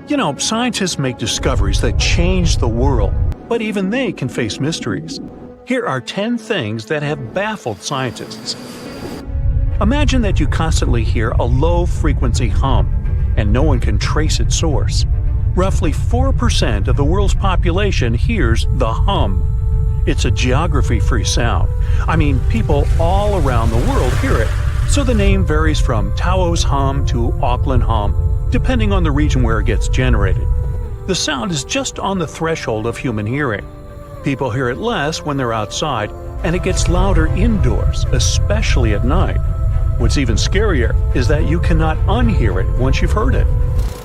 You know, scientists make discoveries that change the world, but even they can face mysteries. Here are 10 things that have baffled scientists. Imagine that you constantly hear a low-frequency hum, and no one can trace its source. Roughly 4% of the world's population hears the hum. It's a geography-free sound. I mean, people all around the world hear it, so the name varies from Tao's hum to Auckland hum, depending on the region where it gets generated. The sound is just on the threshold of human hearing. People hear it less when they're outside, and it gets louder indoors, especially at night. What's even scarier is that you cannot unhear it once you've heard it.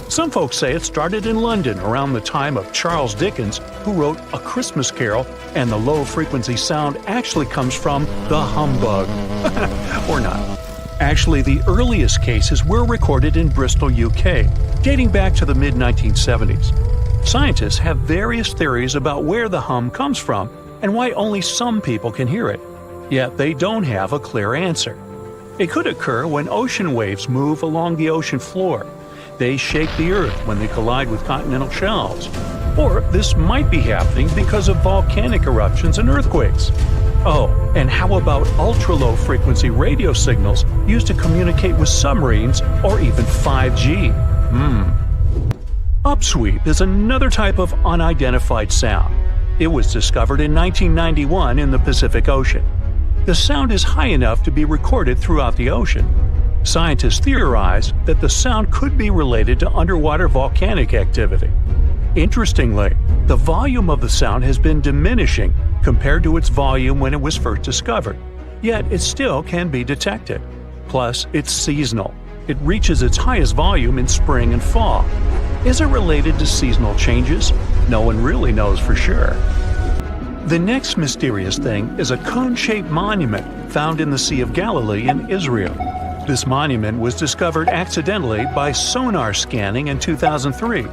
Some folks say it started in London around the time of Charles Dickens, who wrote A Christmas Carol, and the low-frequency sound actually comes from the humbug. Or not. Actually, the earliest cases were recorded in Bristol, UK, dating back to the mid-1970s. Scientists have various theories about where the hum comes from and why only some people can hear it. Yet they don't have a clear answer. It could occur when ocean waves move along the ocean floor. They shake the Earth when they collide with continental shelves. Or this might be happening because of volcanic eruptions and earthquakes. Oh, and how about ultra-low frequency radio signals used to communicate with submarines or even 5G? Upsweep is another type of unidentified sound. It was discovered in 1991 in the Pacific Ocean. The sound is high enough to be recorded throughout the ocean. Scientists theorize that the sound could be related to underwater volcanic activity. Interestingly, the volume of the sound has been diminishing compared to its volume when it was first discovered, yet it still can be detected. Plus, it's seasonal. It reaches its highest volume in spring and fall. Is it related to seasonal changes? No one really knows for sure. The next mysterious thing is a cone-shaped monument found in the Sea of Galilee in Israel. This monument was discovered accidentally by sonar scanning in 2003,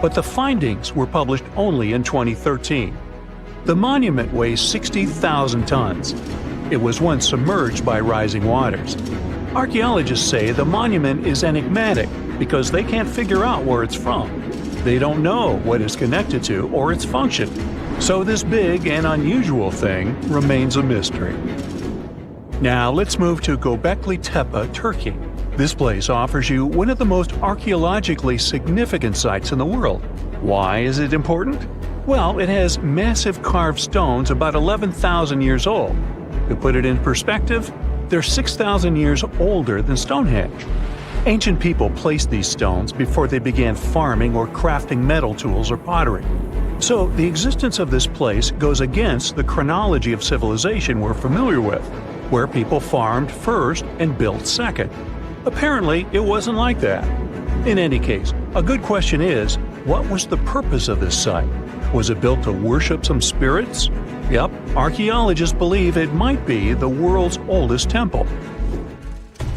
but the findings were published only in 2013. The monument weighs 60,000 tons. It was once submerged by rising waters. Archaeologists say the monument is enigmatic because they can't figure out where it's from. They don't know what it's connected to or its function. So this big and unusual thing remains a mystery. Now let's move to Göbekli Tepe, Turkey. This place offers you one of the most archaeologically significant sites in the world. Why is it important? Well, it has massive carved stones about 11,000 years old. To put it in perspective, they're 6,000 years older than Stonehenge. Ancient people placed these stones before they began farming or crafting metal tools or pottery. So the existence of this place goes against the chronology of civilization we're familiar with, where people farmed first and built second. Apparently, it wasn't like that. In any case, a good question is, what was the purpose of this site? Was it built to worship some spirits? Yep, archaeologists believe it might be the world's oldest temple.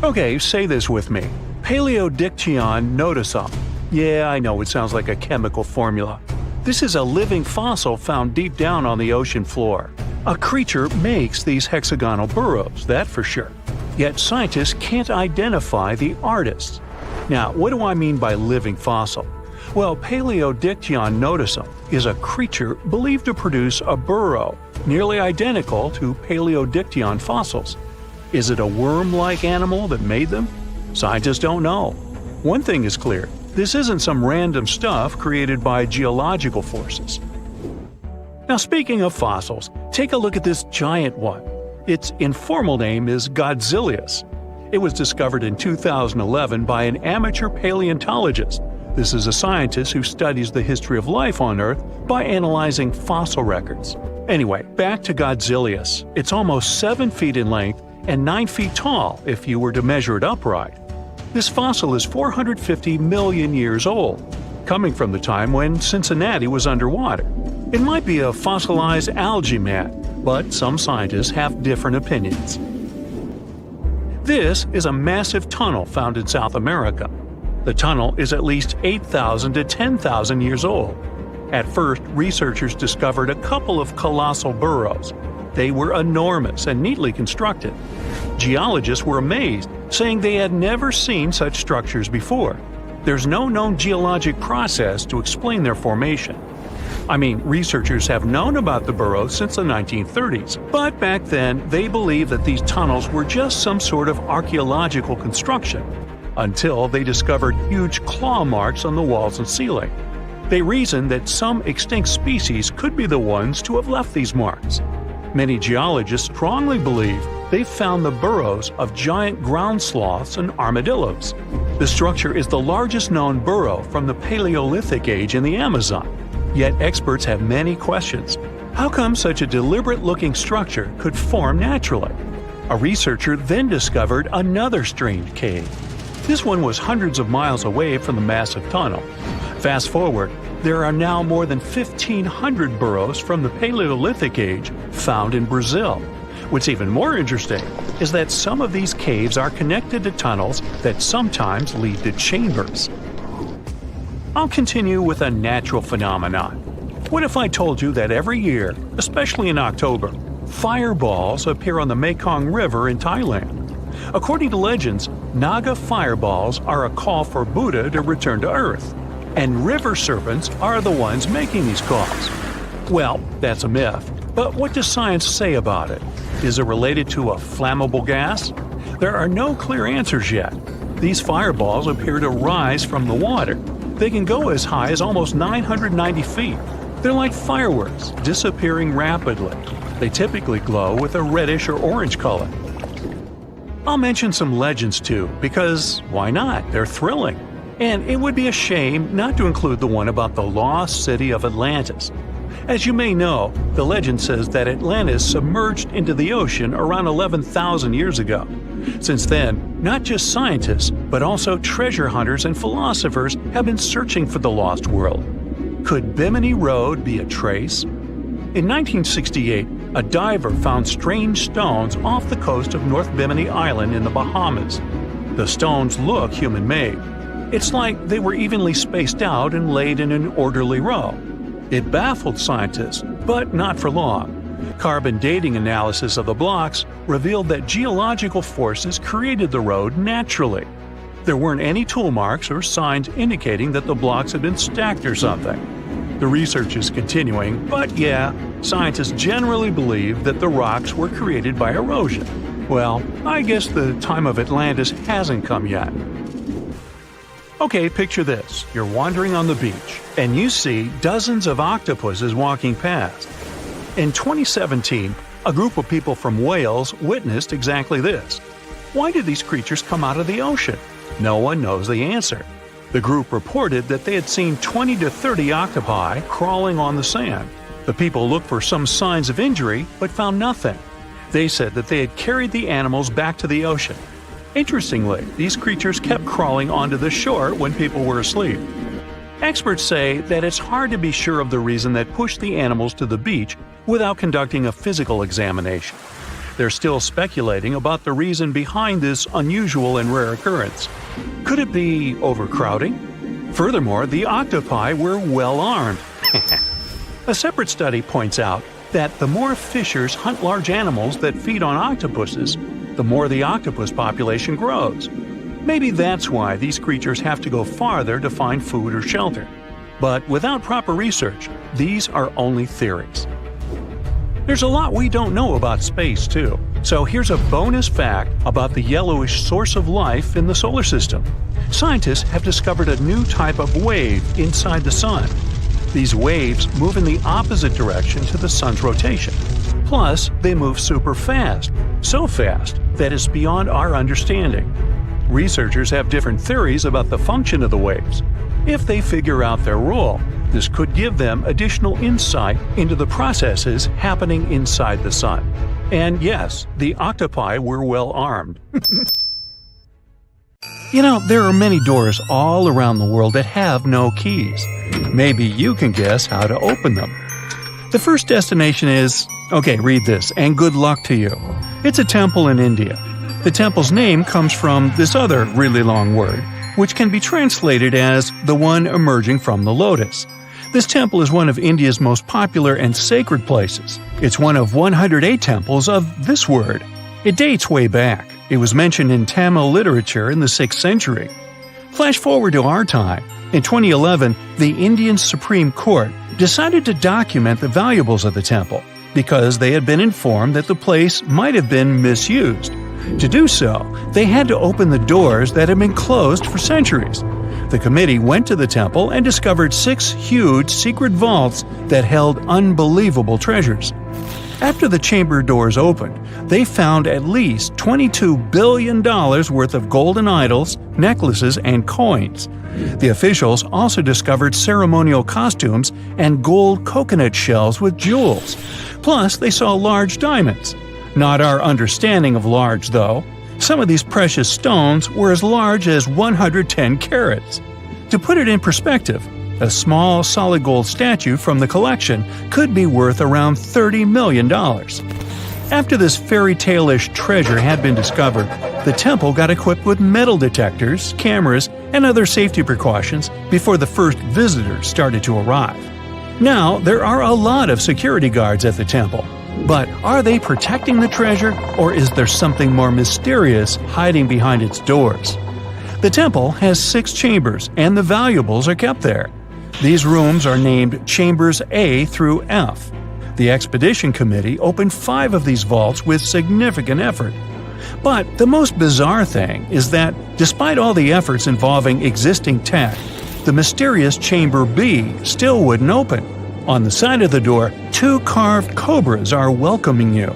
Okay, say this with me. Paleodictyon nodosum. Yeah, I know it sounds like a chemical formula. This is a living fossil found deep down on the ocean floor. A creature makes these hexagonal burrows, that for sure. Yet scientists can't identify the artist. Now, what do I mean by living fossil? Well, Paleodictyon nodosum is a creature believed to produce a burrow nearly identical to Paleodictyon fossils. Is it a worm-like animal that made them? Scientists don't know. One thing is clear, this isn't some random stuff created by geological forces. Now, speaking of fossils, take a look at this giant one. Its informal name is Godzillius. It was discovered in 2011 by an amateur paleontologist. This is a scientist who studies the history of life on Earth by analyzing fossil records. Anyway, back to Godzillius. It's almost 7 feet in length and 9 feet tall if you were to measure it upright. This fossil is 450 million years old, coming from the time when Cincinnati was underwater. It might be a fossilized algae mat, but some scientists have different opinions. This is a massive tunnel found in South America. The tunnel is at least 8,000 to 10,000 years old. At first, researchers discovered a couple of colossal burrows. They were enormous and neatly constructed. Geologists were amazed, saying they had never seen such structures before. there's no known geologic process to explain their formation. I mean, researchers have known about the burrows since the 1930s, but back then they believed that these tunnels were just some sort of archaeological construction, until they discovered huge claw marks on the walls and ceiling. They reasoned that some extinct species could be the ones to have left these marks. Many geologists strongly believe they found the burrows of giant ground sloths and armadillos. The structure is the largest known burrow from the Paleolithic age in the Amazon. Yet experts have many questions. How come such a deliberate-looking structure could form naturally? A researcher then discovered another strange cave. This one was hundreds of miles away from the massive tunnel. Fast forward, there are now more than 1,500 burrows from the Paleolithic age found in Brazil. What's even more interesting is that some of these caves are connected to tunnels that sometimes lead to chambers. I'll continue with a natural phenomenon. What if I told you that every year, especially in October, fireballs appear on the Mekong River in Thailand? According to legends, Naga fireballs are a call for Buddha to return to Earth, and river serpents are the ones making these calls. Well, that's a myth, but what does science say about it? Is it related to a flammable gas? There are no clear answers yet. These fireballs appear to rise from the water. They can go as high as almost 990 feet. They're like fireworks, disappearing rapidly. They typically glow with a reddish or orange color. I'll mention some legends too, because why not? They're thrilling. And it would be a shame not to include the one about the lost city of Atlantis. As you may know, the legend says that Atlantis submerged into the ocean around 11,000 years ago. Since then, not just scientists, but also treasure hunters and philosophers have been searching for the lost world. Could Bimini Road be a trace? In 1968, a diver found strange stones off the coast of North Bimini Island in the Bahamas. The stones look human-made. It's like they were evenly spaced out and laid in an orderly row. It baffled scientists, but not for long. Carbon dating analysis of the blocks revealed that geological forces created the road naturally. There weren't any tool marks or signs indicating that the blocks had been stacked or something. The research is continuing, but yeah, scientists generally believe that the rocks were created by erosion. Well, I guess the time of Atlantis hasn't come yet. Okay, picture this. You're wandering on the beach, and you see dozens of octopuses walking past. In 2017, a group of people from Wales witnessed exactly this. Why did these creatures come out of the ocean? No one knows the answer. The group reported that they had seen 20 to 30 octopi crawling on the sand. The people looked for some signs of injury, but found nothing. They said that they had carried the animals back to the ocean. Interestingly, these creatures kept crawling onto the shore when people were asleep. Experts say that it's hard to be sure of the reason that pushed the animals to the beach without conducting a physical examination. They're still speculating about the reason behind this unusual and rare occurrence. Could it be overcrowding? Furthermore, the octopi were well armed. A separate study points out that the more fishers hunt large animals that feed on octopuses, the more the octopus population grows. Maybe that's why these creatures have to go farther to find food or shelter. But without proper research, these are only theories. There's a lot we don't know about space, too. So here's a bonus fact about the yellowish source of life in the solar system. Scientists have discovered a new type of wave inside the sun. These waves move in the opposite direction to the sun's rotation. Plus, they move super fast, so fast that it's beyond our understanding. Researchers have different theories about the function of the waves. If they figure out their role, this could give them additional insight into the processes happening inside the sun. And yes, the octopi were well armed. You know, there are many doors all around the world that have no keys. Maybe you can guess how to open them. The first destination is, okay, read this, and good luck to you. It's a temple in India. The temple's name comes from this other really long word, which can be translated as the one emerging from the lotus. This temple is one of India's most popular and sacred places. It's one of 108 temples of this word. It dates way back. It was mentioned in Tamil literature in the 6th century. Flash forward to our time. In 2011, the Indian Supreme Court decided to document the valuables of the temple because they had been informed that the place might have been misused. To do so, they had to open the doors that had been closed for centuries. The committee went to the temple and discovered 6 huge secret vaults that held unbelievable treasures. After the chamber doors opened, they found at least $22 billion worth of golden idols, necklaces, and coins. The officials also discovered ceremonial costumes and gold coconut shells with jewels. Plus, they saw large diamonds. Not our understanding of large, though. Some of these precious stones were as large as 110 carats. To put it in perspective, a small solid gold statue from the collection could be worth around $30 million. After this fairy tale-ish treasure had been discovered, the temple got equipped with metal detectors, cameras, and other safety precautions before the first visitors started to arrive. Now, there are a lot of security guards at the temple. But are they protecting the treasure, or is there something more mysterious hiding behind its doors? The temple has 6 chambers, and the valuables are kept there. These rooms are named Chambers A through F. The expedition committee opened 5 of these vaults with significant effort. But the most bizarre thing is that, despite all the efforts involving existing tech, the mysterious Chamber B still wouldn't open. On the side of the door, 2 carved cobras are welcoming you.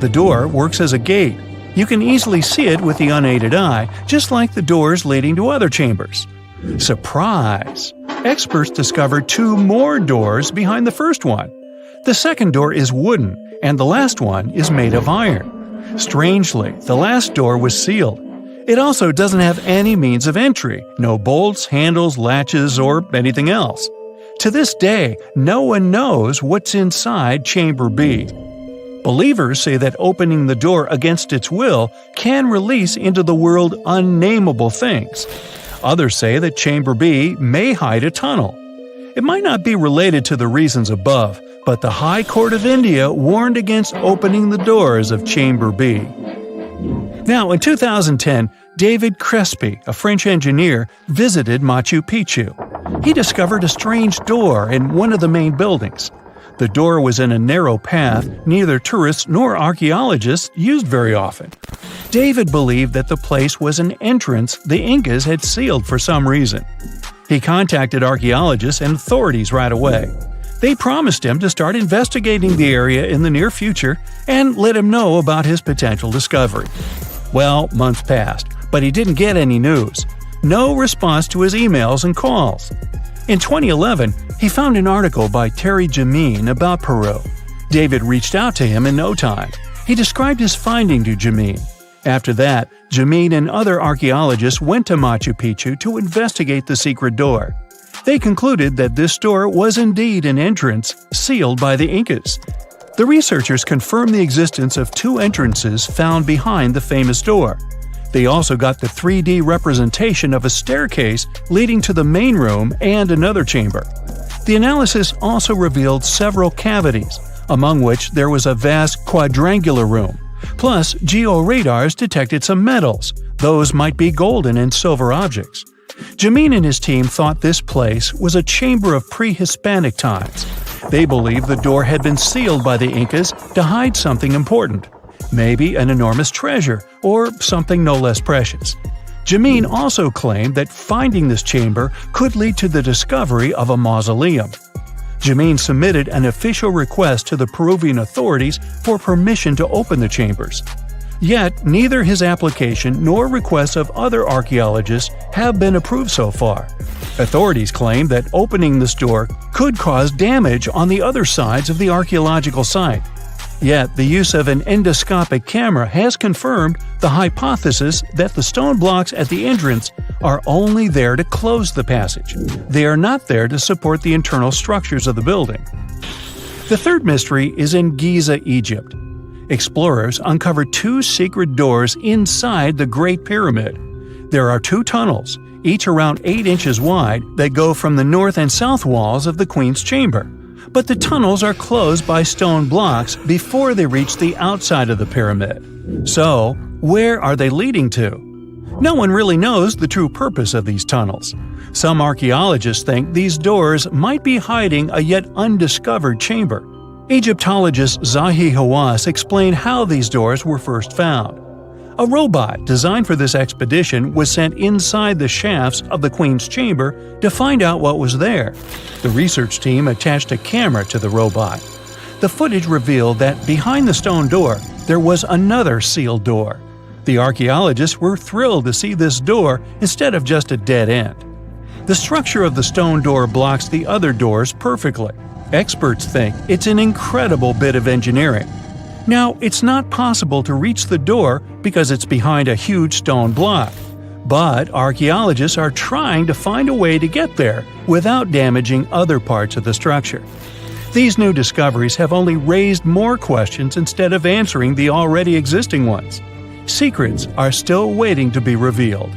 The door works as a gate. You can easily see it with the unaided eye, just like the doors leading to other chambers. Surprise! Experts discovered 2 more doors behind the first one. The second door is wooden, and the last one is made of iron. Strangely, the last door was sealed. It also doesn't have any means of entry, no bolts, handles, latches, or anything else. To this day, no one knows what's inside Chamber B. Believers say that opening the door against its will can release into the world unnameable things. Others say that Chamber B may hide a tunnel. It might not be related to the reasons above, but the High Court of India warned against opening the doors of Chamber B. Now, in 2010, David Crespi, a French engineer, visited Machu Picchu. He discovered a strange door in one of the main buildings. The door was in a narrow path neither tourists nor archaeologists used very often. David believed that the place was an entrance the Incas had sealed for some reason. He contacted archaeologists and authorities right away. They promised him to start investigating the area in the near future and let him know about his potential discovery. Well, months passed, but he didn't get any news. No response to his emails and calls. In 2011, he found an article by Terry Jameen about Peru. David reached out to him in no time. He described his finding to Jameen. After that, Jameen and other archaeologists went to Machu Picchu to investigate the secret door. They concluded that this door was indeed an entrance sealed by the Incas. The researchers confirmed the existence of 2 entrances found behind the famous door. They also got the 3D representation of a staircase leading to the main room and another chamber. The analysis also revealed several cavities, among which there was a vast quadrangular room. Plus, georadars detected some metals. Those might be golden and silver objects. Jameen and his team thought this place was a chamber of pre-Hispanic times. They believed the door had been sealed by the Incas to hide something important. Maybe an enormous treasure, or something no less precious. Jameen also claimed that finding this chamber could lead to the discovery of a mausoleum. Jameen submitted an official request to the Peruvian authorities for permission to open the chambers. Yet, neither his application nor requests of other archaeologists have been approved so far. Authorities claim that opening this door could cause damage on the other sides of the archaeological site. Yet, the use of an endoscopic camera has confirmed the hypothesis that the stone blocks at the entrance are only there to close the passage. They are not there to support the internal structures of the building. The third mystery is in Giza, Egypt. Explorers uncovered 2 secret doors inside the Great Pyramid. There are 2 tunnels, each around 8 inches wide, that go from the north and south walls of the Queen's Chamber. But the tunnels are closed by stone blocks before they reach the outside of the pyramid. So, where are they leading to? No one really knows the true purpose of these tunnels. Some archaeologists think these doors might be hiding a yet undiscovered chamber. Egyptologist Zahi Hawass explained how these doors were first found. A robot designed for this expedition was sent inside the shafts of the Queen's chamber to find out what was there. The research team attached a camera to the robot. The footage revealed that behind the stone door, there was another sealed door. The archaeologists were thrilled to see this door instead of just a dead end. The structure of the stone door blocks the other doors perfectly. Experts think it's an incredible bit of engineering. Now, it's not possible to reach the door because it's behind a huge stone block, but archaeologists are trying to find a way to get there without damaging other parts of the structure. These new discoveries have only raised more questions instead of answering the already existing ones. Secrets are still waiting to be revealed.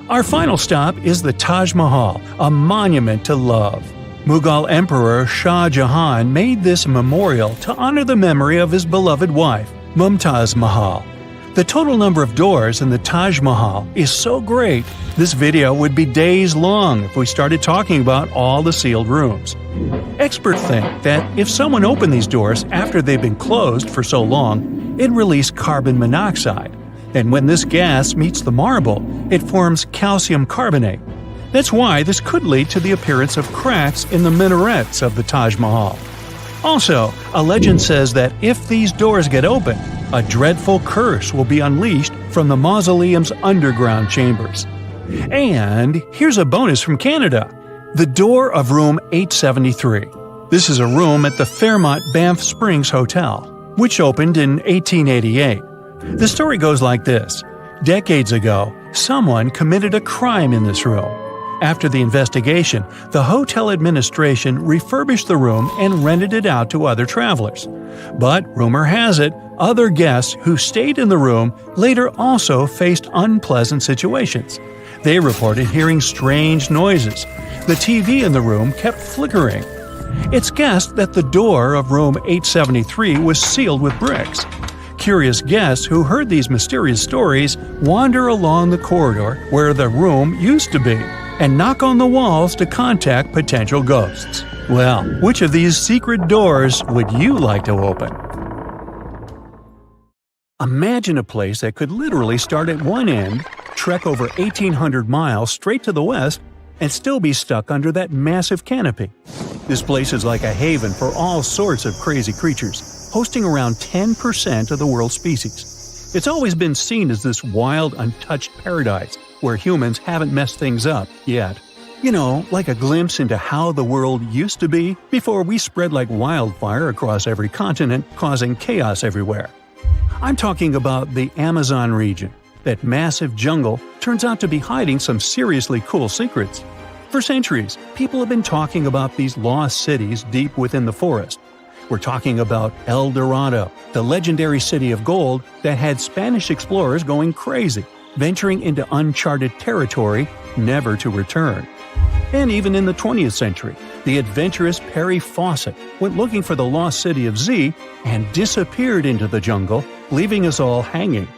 Our final stop is the Taj Mahal, a monument to love. Mughal Emperor Shah Jahan made this memorial to honor the memory of his beloved wife, Mumtaz Mahal. The total number of doors in the Taj Mahal is so great, this video would be days long if we started talking about all the sealed rooms. Experts think that if someone opened these doors after they've been closed for so long, it released carbon monoxide, and when this gas meets the marble, it forms calcium carbonate. That's why this could lead to the appearance of cracks in the minarets of the Taj Mahal. Also, a legend says that if these doors get open, a dreadful curse will be unleashed from the mausoleum's underground chambers. And here's a bonus from Canada: the door of room 873. This is a room at the Fairmont Banff Springs Hotel, which opened in 1888. The story goes like this. Decades ago, someone committed a crime in this room. After the investigation, the hotel administration refurbished the room and rented it out to other travelers. But rumor has it, other guests who stayed in the room later also faced unpleasant situations. They reported hearing strange noises. The TV in the room kept flickering. It's guessed that the door of room 873 was sealed with bricks. Curious guests who heard these mysterious stories wander along the corridor where the room used to be and knock on the walls to contact potential ghosts. Well, which of these secret doors would you like to open? Imagine a place that could literally start at one end, trek over 1,800 miles straight to the west, and still be stuck under that massive canopy. This place is like a haven for all sorts of crazy creatures, hosting around 10% of the world's species. It's always been seen as this wild, untouched paradise where humans haven't messed things up yet. You know, like a glimpse into how the world used to be before we spread like wildfire across every continent, causing chaos everywhere. I'm talking about the Amazon region. That massive jungle turns out to be hiding some seriously cool secrets. For centuries, people have been talking about these lost cities deep within the forest. We're talking about El Dorado, the legendary city of gold that had Spanish explorers going crazy, venturing into uncharted territory, never to return. And even in the 20th century, the adventurous Perry Fawcett went looking for the lost city of Z and disappeared into the jungle, leaving us all hanging.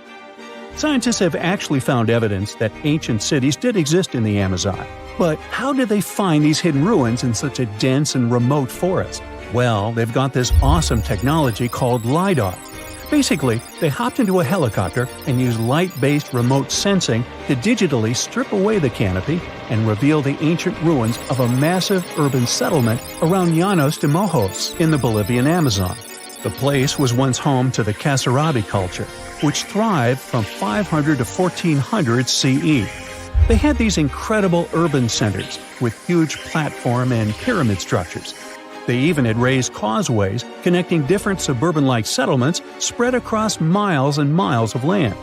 Scientists have actually found evidence that ancient cities did exist in the Amazon. But how did they find these hidden ruins in such a dense and remote forest? Well, they've got this awesome technology called LiDAR. Basically, they hopped into a helicopter and used light-based remote sensing to digitally strip away the canopy and reveal the ancient ruins of a massive urban settlement around Llanos de Mojos in the Bolivian Amazon. The place was once home to the Kasarabi culture, which thrived from 500 to 1400 CE. They had these incredible urban centers with huge platform and pyramid structures. They even had raised causeways connecting different suburban-like settlements spread across miles and miles of land.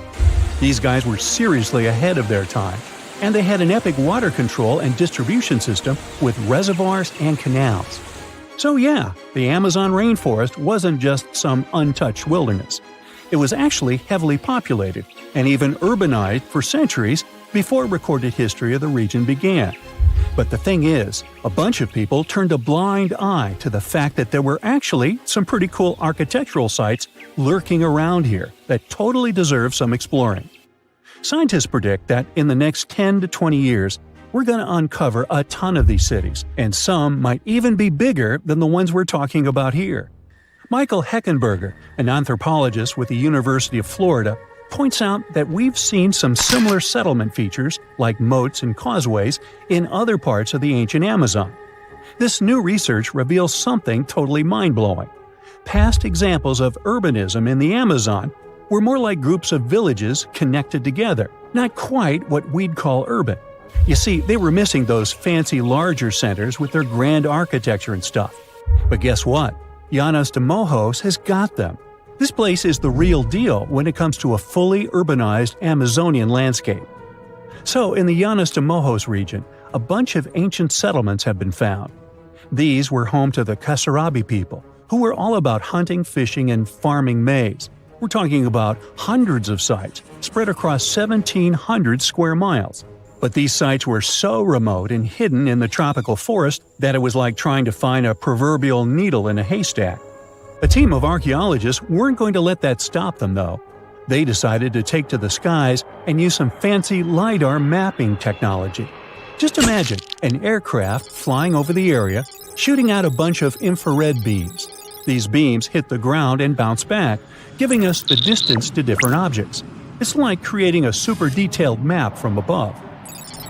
These guys were seriously ahead of their time, and they had an epic water control and distribution system with reservoirs and canals. So yeah, the Amazon rainforest wasn't just some untouched wilderness. It was actually heavily populated and even urbanized for centuries before recorded history of the region began. But the thing is, a bunch of people turned a blind eye to the fact that there were actually some pretty cool architectural sites lurking around here that totally deserve some exploring. Scientists predict that in the next 10 to 20 years, we're going to uncover a ton of these cities, and some might even be bigger than the ones we're talking about here. Michael Heckenberger, an anthropologist with the University of Florida, points out that we've seen some similar settlement features, like moats and causeways, in other parts of the ancient Amazon. This new research reveals something totally mind-blowing. Past examples of urbanism in the Amazon were more like groups of villages connected together, not quite what we'd call urban. You see, they were missing those fancy larger centers with their grand architecture and stuff. But guess what? Llanos de Mojos has got them. This place is the real deal when it comes to a fully urbanized Amazonian landscape. So, in the Llanos de Mojos region, a bunch of ancient settlements have been found. These were home to the Kasarabi people, who were all about hunting, fishing, and farming maize. We're talking about hundreds of sites, spread across 1,700 square miles. But these sites were so remote and hidden in the tropical forest that it was like trying to find a proverbial needle in a haystack. A team of archaeologists weren't going to let that stop them, though. They decided to take to the skies and use some fancy LiDAR mapping technology. Just imagine an aircraft flying over the area, shooting out a bunch of infrared beams. These beams hit the ground and bounce back, giving us the distance to different objects. It's like creating a super detailed map from above.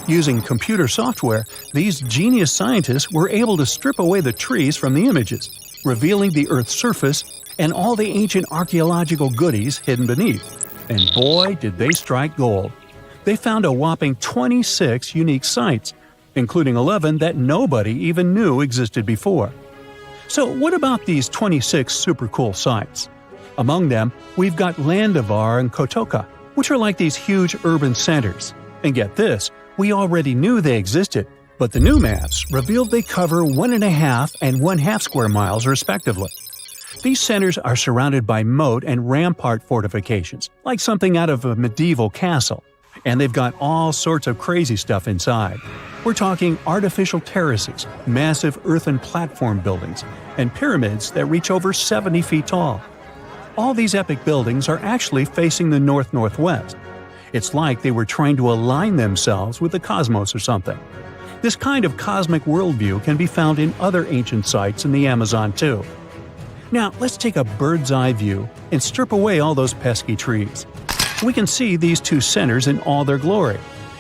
Using computer software, these genius scientists were able to strip away the trees from the images, revealing the Earth's surface and all the ancient archaeological goodies hidden beneath. And boy, did they strike gold. They found a whopping 26 unique sites, including 11 that nobody even knew existed before. So what about these 26 super cool sites? Among them, we've got Landivar and Kotoka, which are like these huge urban centers. And get this, we already knew they existed, but the new maps revealed they cover 1.5 and 1/2 square miles respectively. These centers are surrounded by moat and rampart fortifications, like something out of a medieval castle. And they've got all sorts of crazy stuff inside. We're talking artificial terraces, massive earthen platform buildings, and pyramids that reach over 70 feet tall. All these epic buildings are actually facing the north-northwest. It's like they were trying to align themselves with the cosmos or something. This kind of cosmic worldview can be found in other ancient sites in the Amazon too. Now, let's take a bird's-eye view and strip away all those pesky trees. We can see these two centers in all their glory,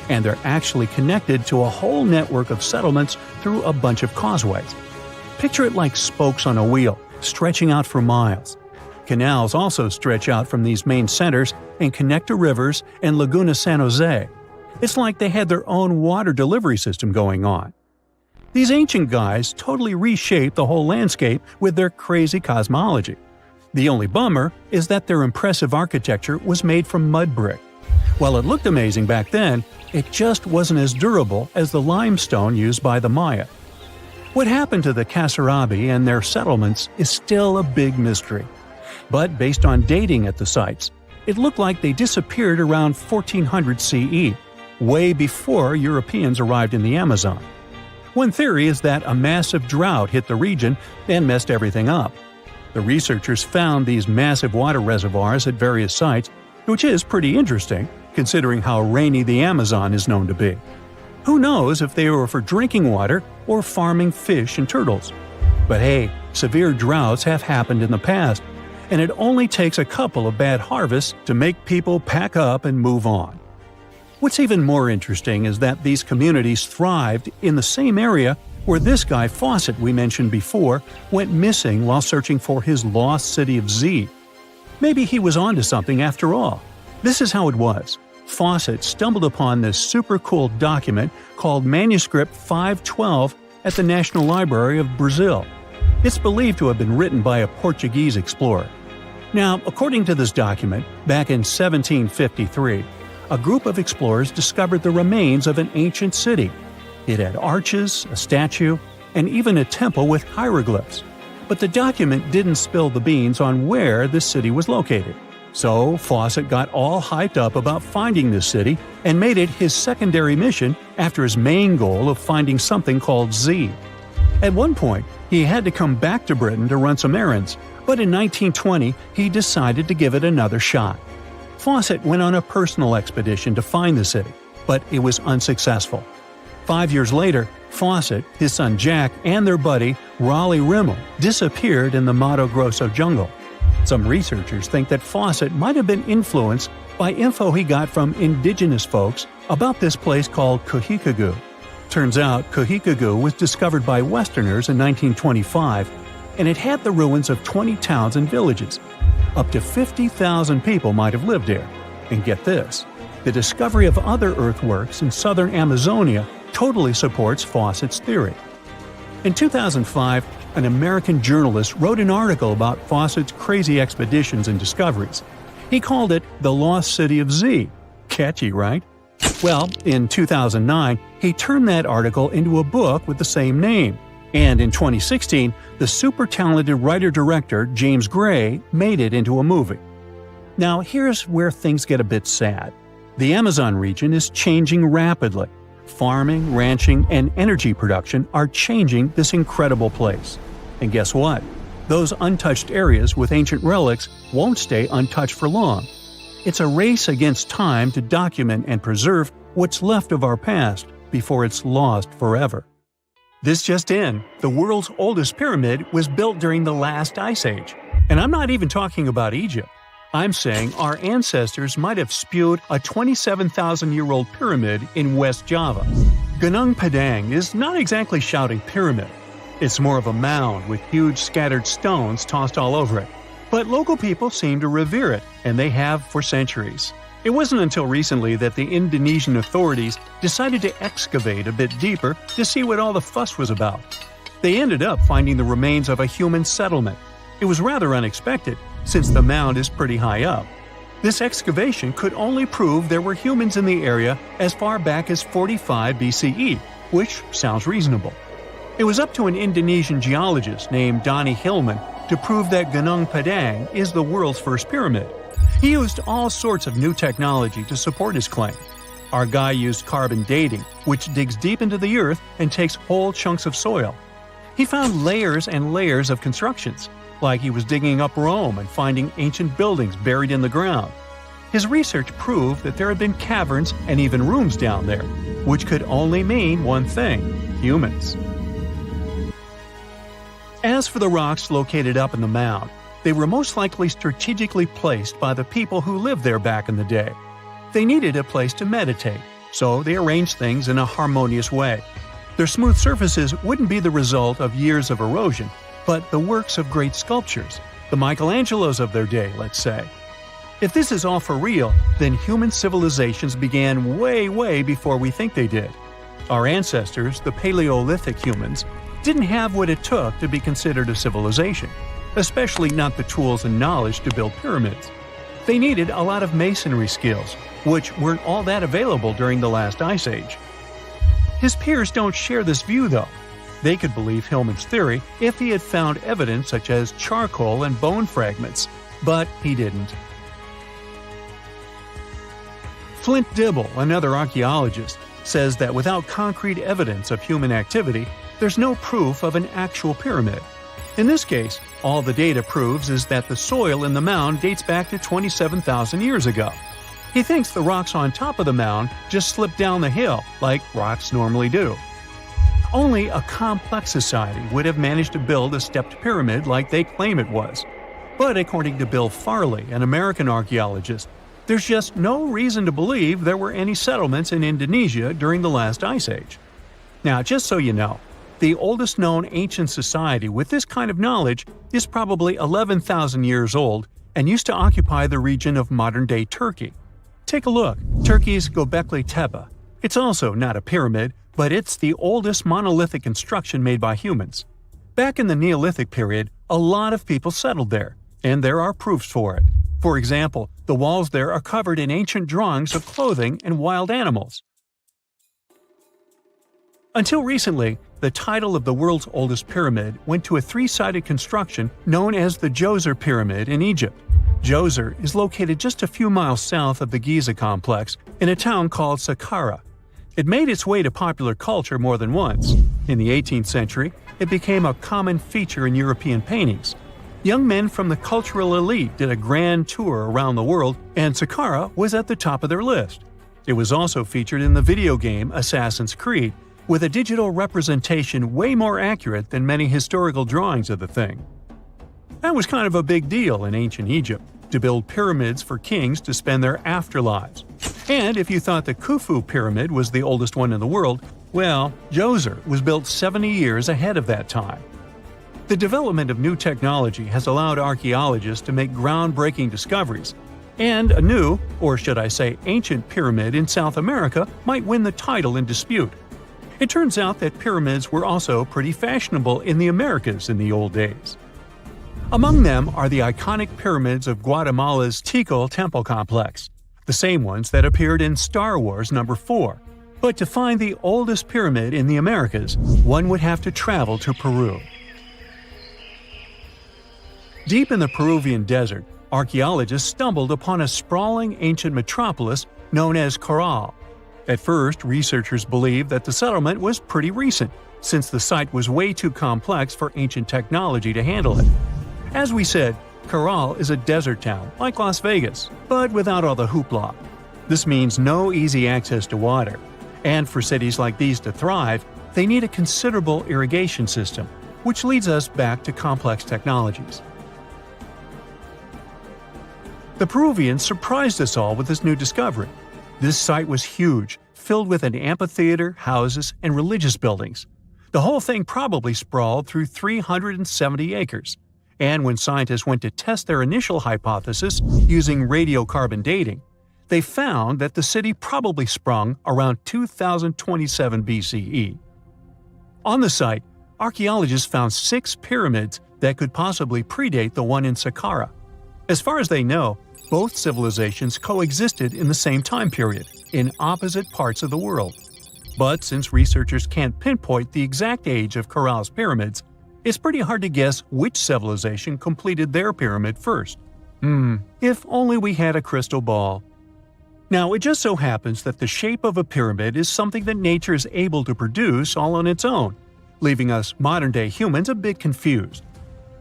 and they're actually connected to a whole network of settlements through a bunch of causeways. Picture it like spokes on a wheel, stretching out for miles. Canals also stretch out from these main centers and connect to rivers and Laguna San Jose. It's like they had their own water delivery system going on. These ancient guys totally reshaped the whole landscape with their crazy cosmology. The only bummer is that their impressive architecture was made from mud brick. While it looked amazing back then, it just wasn't as durable as the limestone used by the Maya. What happened to the Kasarabi and their settlements is still a big mystery. But based on dating at the sites, it looked like they disappeared around 1400 CE, way before Europeans arrived in the Amazon. One theory is that a massive drought hit the region and messed everything up. The researchers found these massive water reservoirs at various sites, which is pretty interesting, considering how rainy the Amazon is known to be. Who knows if they were for drinking water or farming fish and turtles? But hey, severe droughts have happened in the past, and it only takes a couple of bad harvests to make people pack up and move on. What's even more interesting is that these communities thrived in the same area where this guy Fawcett we mentioned before went missing while searching for his lost city of Z. Maybe he was onto something after all. This is how it was. Fawcett stumbled upon this super cool document called Manuscript 512 at the National Library of Brazil. It's believed to have been written by a Portuguese explorer. Now, according to this document, back in 1753, a group of explorers discovered the remains of an ancient city. It had arches, a statue, and even a temple with hieroglyphs. But the document didn't spill the beans on where this city was located. So Fawcett got all hyped up about finding this city and made it his secondary mission after his main goal of finding something called Z. At one point, he had to come back to Britain to run some errands, but in 1920 he decided to give it another shot. Fawcett went on a personal expedition to find the city, but it was unsuccessful. 5 years later, Fawcett, his son Jack, and their buddy Raleigh Rimmel disappeared in the Mato Grosso jungle. Some researchers think that Fawcett might have been influenced by info he got from indigenous folks about this place called Cujicagú. Turns out Cujicagú was discovered by Westerners in 1925, and it had the ruins of 20 towns and villages. Up to 50,000 people might have lived there. And get this, the discovery of other earthworks in southern Amazonia totally supports Fawcett's theory. In 2005, an American journalist wrote an article about Fawcett's crazy expeditions and discoveries. He called it The Lost City of Z. Catchy, right? Well, in 2009, he turned that article into a book with the same name. And in 2016, the super talented writer-director James Gray made it into a movie. Now, here's where things get a bit sad. The Amazon region is changing rapidly. Farming, ranching, and energy production are changing this incredible place. And guess what? Those untouched areas with ancient relics won't stay untouched for long. It's a race against time to document and preserve what's left of our past before it's lost forever. This just in, the world's oldest pyramid was built during the last ice age. And I'm not even talking about Egypt. I'm saying our ancestors might have spewed a 27,000-year-old pyramid in West Java. Gunung Padang is not exactly shouting pyramid. It's more of a mound with huge scattered stones tossed all over it. But local people seem to revere it, and they have for centuries. It wasn't until recently that the Indonesian authorities decided to excavate a bit deeper to see what all the fuss was about. They ended up finding the remains of a human settlement. It was rather unexpected, since the mound is pretty high up. This excavation could only prove there were humans in the area as far back as 45 BCE, which sounds reasonable. It was up to an Indonesian geologist named Donnie Hillman to prove that Gunung Padang is the world's first pyramid. He used all sorts of new technology to support his claim. Our guy used carbon dating, which digs deep into the earth and takes whole chunks of soil. He found layers and layers of constructions, like he was digging up Rome and finding ancient buildings buried in the ground. His research proved that there had been caverns and even rooms down there, which could only mean one thing: humans. As for the rocks located up in the mound, they were most likely strategically placed by the people who lived there back in the day. They needed a place to meditate, so they arranged things in a harmonious way. Their smooth surfaces wouldn't be the result of years of erosion, but the works of great sculptures, the Michelangelos of their day, let's say. If this is all for real, then human civilizations began way before we think they did. Our ancestors, the Paleolithic humans, didn't have what it took to be considered a civilization, especially not the tools and knowledge to build pyramids. They needed a lot of masonry skills, which weren't all that available during the last ice age. His peers don't share this view, though. They could believe Hillman's theory if he had found evidence such as charcoal and bone fragments, but he didn't. Flint Dibble, another archaeologist, says that without concrete evidence of human activity, there's no proof of an actual pyramid. In this case, all the data proves is that the soil in the mound dates back to 27,000 years ago. He thinks the rocks on top of the mound just slipped down the hill, like rocks normally do. Only a complex society would have managed to build a stepped pyramid like they claim it was. But according to Bill Farley, an American archaeologist, there's just no reason to believe there were any settlements in Indonesia during the last ice age. Now, just so you know, the oldest known ancient society with this kind of knowledge is probably 11,000 years old and used to occupy the region of modern-day Turkey. Take a look, Turkey's Göbekli Tepe. It's also not a pyramid, but it's the oldest monolithic construction made by humans. Back in the Neolithic period, a lot of people settled there, and there are proofs for it. For example, the walls there are covered in ancient drawings of clothing and wild animals. Until recently, the title of the world's oldest pyramid went to a three-sided construction known as the Djoser Pyramid in Egypt. Djoser is located just a few miles south of the Giza complex in a town called Saqqara. It made its way to popular culture more than once. In the 18th century, it became a common feature in European paintings. Young men from the cultural elite did a grand tour around the world, and Saqqara was at the top of their list. It was also featured in the video game Assassin's Creed, with a digital representation way more accurate than many historical drawings of the thing. That was kind of a big deal in ancient Egypt, to build pyramids for kings to spend their afterlives. And if you thought the Khufu pyramid was the oldest one in the world, well, Djoser was built 70 years ahead of that time. The development of new technology has allowed archaeologists to make groundbreaking discoveries, and a new, or should I say ancient pyramid in South America might win the title in dispute. It turns out that pyramids were also pretty fashionable in the Americas in the old days. Among them are the iconic pyramids of Guatemala's Tikal temple complex, the same ones that appeared in Star Wars No. 4. But to find the oldest pyramid in the Americas, one would have to travel to Peru. Deep in the Peruvian desert, archaeologists stumbled upon a sprawling ancient metropolis known as Caral. At first, researchers believed that the settlement was pretty recent, since the site was way too complex for ancient technology to handle it. As we said, Caral is a desert town, like Las Vegas, but without all the hoopla. This means no easy access to water. And for cities like these to thrive, they need a considerable irrigation system, which leads us back to complex technologies. The Peruvians surprised us all with this new discovery. This site was huge, filled with an amphitheater, houses, and religious buildings. The whole thing probably sprawled through 370 acres. And when scientists went to test their initial hypothesis using radiocarbon dating, they found that the city probably sprung around 2027 BCE. On the site, archaeologists found 6 pyramids that could possibly predate the one in Saqqara. As far as they know, both civilizations coexisted in the same time period, in opposite parts of the world. But since researchers can't pinpoint the exact age of Caral's pyramids, it's pretty hard to guess which civilization completed their pyramid first. If only we had a crystal ball. Now, it just so happens that the shape of a pyramid is something that nature is able to produce all on its own, leaving us modern-day humans a bit confused.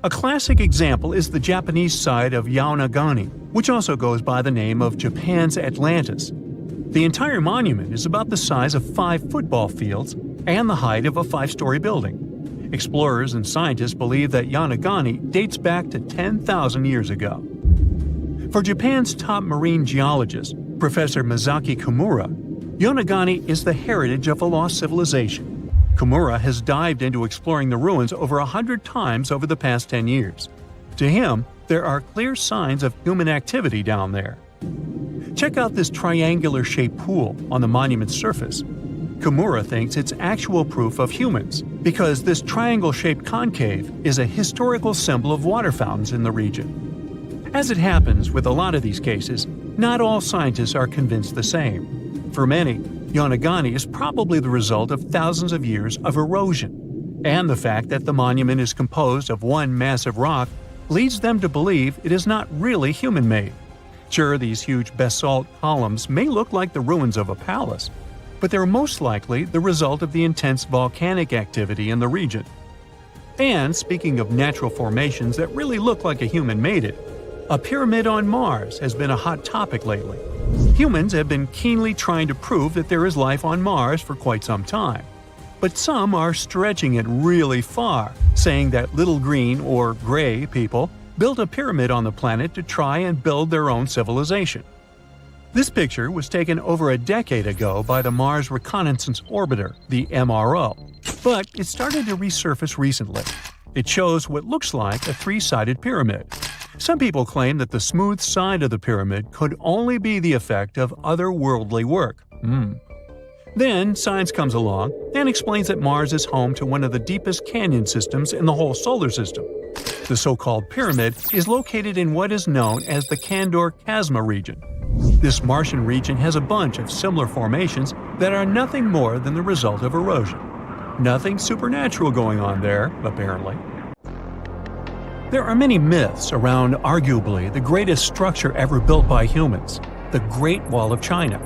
A classic example is the Japanese side of Yaonagani, which also goes by the name of Japan's Atlantis. The entire monument is about the size of 5 football fields and the height of a 5-story building. Explorers and scientists believe that Yaonagani dates back to 10,000 years ago. For Japan's top marine geologist, Professor Masaki Kimura, Yaonagani is the heritage of a lost civilization. Kimura has dived into exploring the ruins over 100 times over the past 10 years. To him, there are clear signs of human activity down there. Check out this triangular-shaped pool on the monument's surface. Kimura thinks it's actual proof of humans, because this triangle-shaped concave is a historical symbol of water fountains in the region. As it happens with a lot of these cases, not all scientists are convinced the same. For many, Yaonagani is probably the result of thousands of years of erosion, and the fact that the monument is composed of one massive rock leads them to believe it is not really human-made. Sure, these huge basalt columns may look like the ruins of a palace, but they're most likely the result of the intense volcanic activity in the region. And speaking of natural formations that really look like a human made it, a pyramid on Mars has been a hot topic lately. Humans have been keenly trying to prove that there is life on Mars for quite some time. But some are stretching it really far, saying that little green or gray people built a pyramid on the planet to try and build their own civilization. This picture was taken over a decade ago by the Mars Reconnaissance Orbiter, the MRO, but it started to resurface recently. It shows what looks like a 3-sided pyramid. Some people claim that the smooth side of the pyramid could only be the effect of otherworldly work. Then science comes along and explains that Mars is home to one of the deepest canyon systems in the whole solar system. The so-called pyramid is located in what is known as the Kandor-Chasma region. This Martian region has a bunch of similar formations that are nothing more than the result of erosion. Nothing supernatural going on there, apparently. There are many myths around arguably the greatest structure ever built by humans, the Great Wall of China.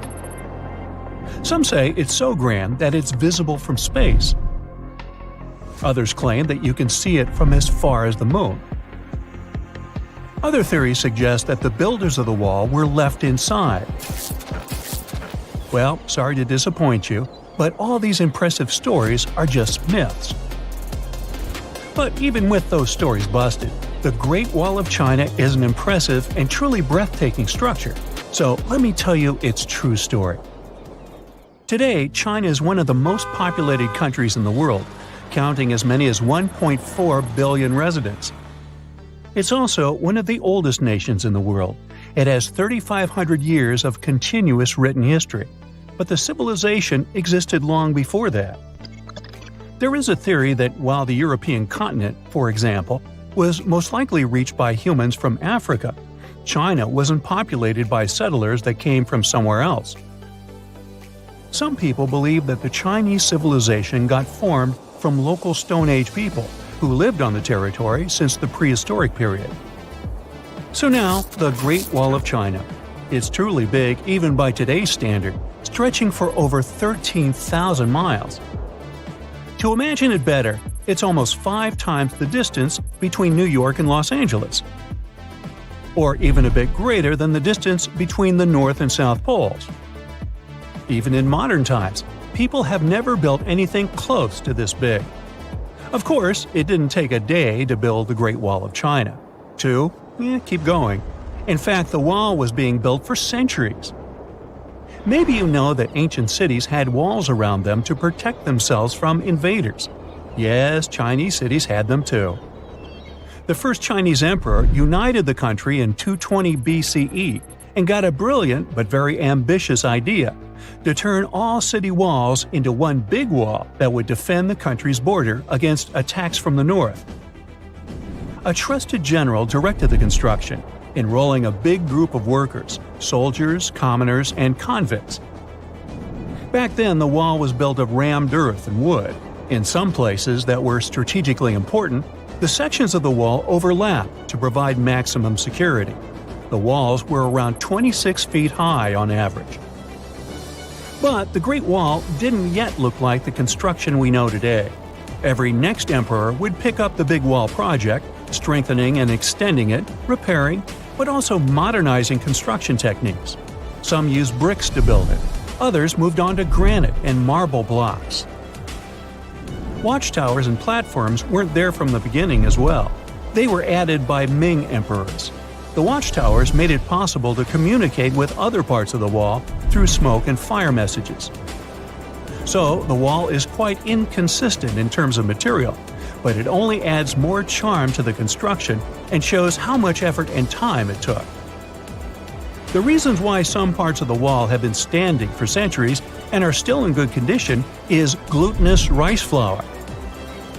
Some say it's so grand that it's visible from space. Others claim that you can see it from as far as the moon. Other theories suggest that the builders of the wall were left inside. Well, sorry to disappoint you, but all these impressive stories are just myths. But even with those stories busted, the Great Wall of China is an impressive and truly breathtaking structure. So let me tell you its true story. Today, China is one of the most populated countries in the world, counting as many as 1.4 billion residents. It's also one of the oldest nations in the world. It has 3,500 years of continuous written history, but the civilization existed long before that. There is a theory that while the European continent, for example, was most likely reached by humans from Africa, China wasn't populated by settlers that came from somewhere else. Some people believe that the Chinese civilization got formed from local Stone Age people who lived on the territory since the prehistoric period. So now, the Great Wall of China. It's truly big even by today's standard, stretching for over 13,000 miles. To imagine it better, it's almost 5 times the distance between New York and Los Angeles. Or even a bit greater than the distance between the North and South Poles. Even in modern times, people have never built anything close to this big. Of course, it didn't take a day to build the Great Wall of China. Keep going. In fact, the wall was being built for centuries. Maybe you know that ancient cities had walls around them to protect themselves from invaders. Yes, Chinese cities had them too. The first Chinese emperor united the country in 220 BCE and got a brilliant but very ambitious idea to turn all city walls into one big wall that would defend the country's border against attacks from the north. A trusted general directed the construction, enrolling a big group of workers, soldiers, commoners, and convicts. Back then, the wall was built of rammed earth and wood. In some places that were strategically important, the sections of the wall overlapped to provide maximum security. The walls were around 26 feet high on average. But the Great Wall didn't yet look like the construction we know today. Every next emperor would pick up the big wall project, strengthening and extending it, repairing, but also modernizing construction techniques. Some used bricks to build it. Others moved on to granite and marble blocks. Watchtowers and platforms weren't there from the beginning as well. They were added by Ming emperors. The watchtowers made it possible to communicate with other parts of the wall through smoke and fire messages. So, the wall is quite inconsistent in terms of material, but it only adds more charm to the construction and shows how much effort and time it took. The reasons why some parts of the wall have been standing for centuries and are still in good condition is glutinous rice flour.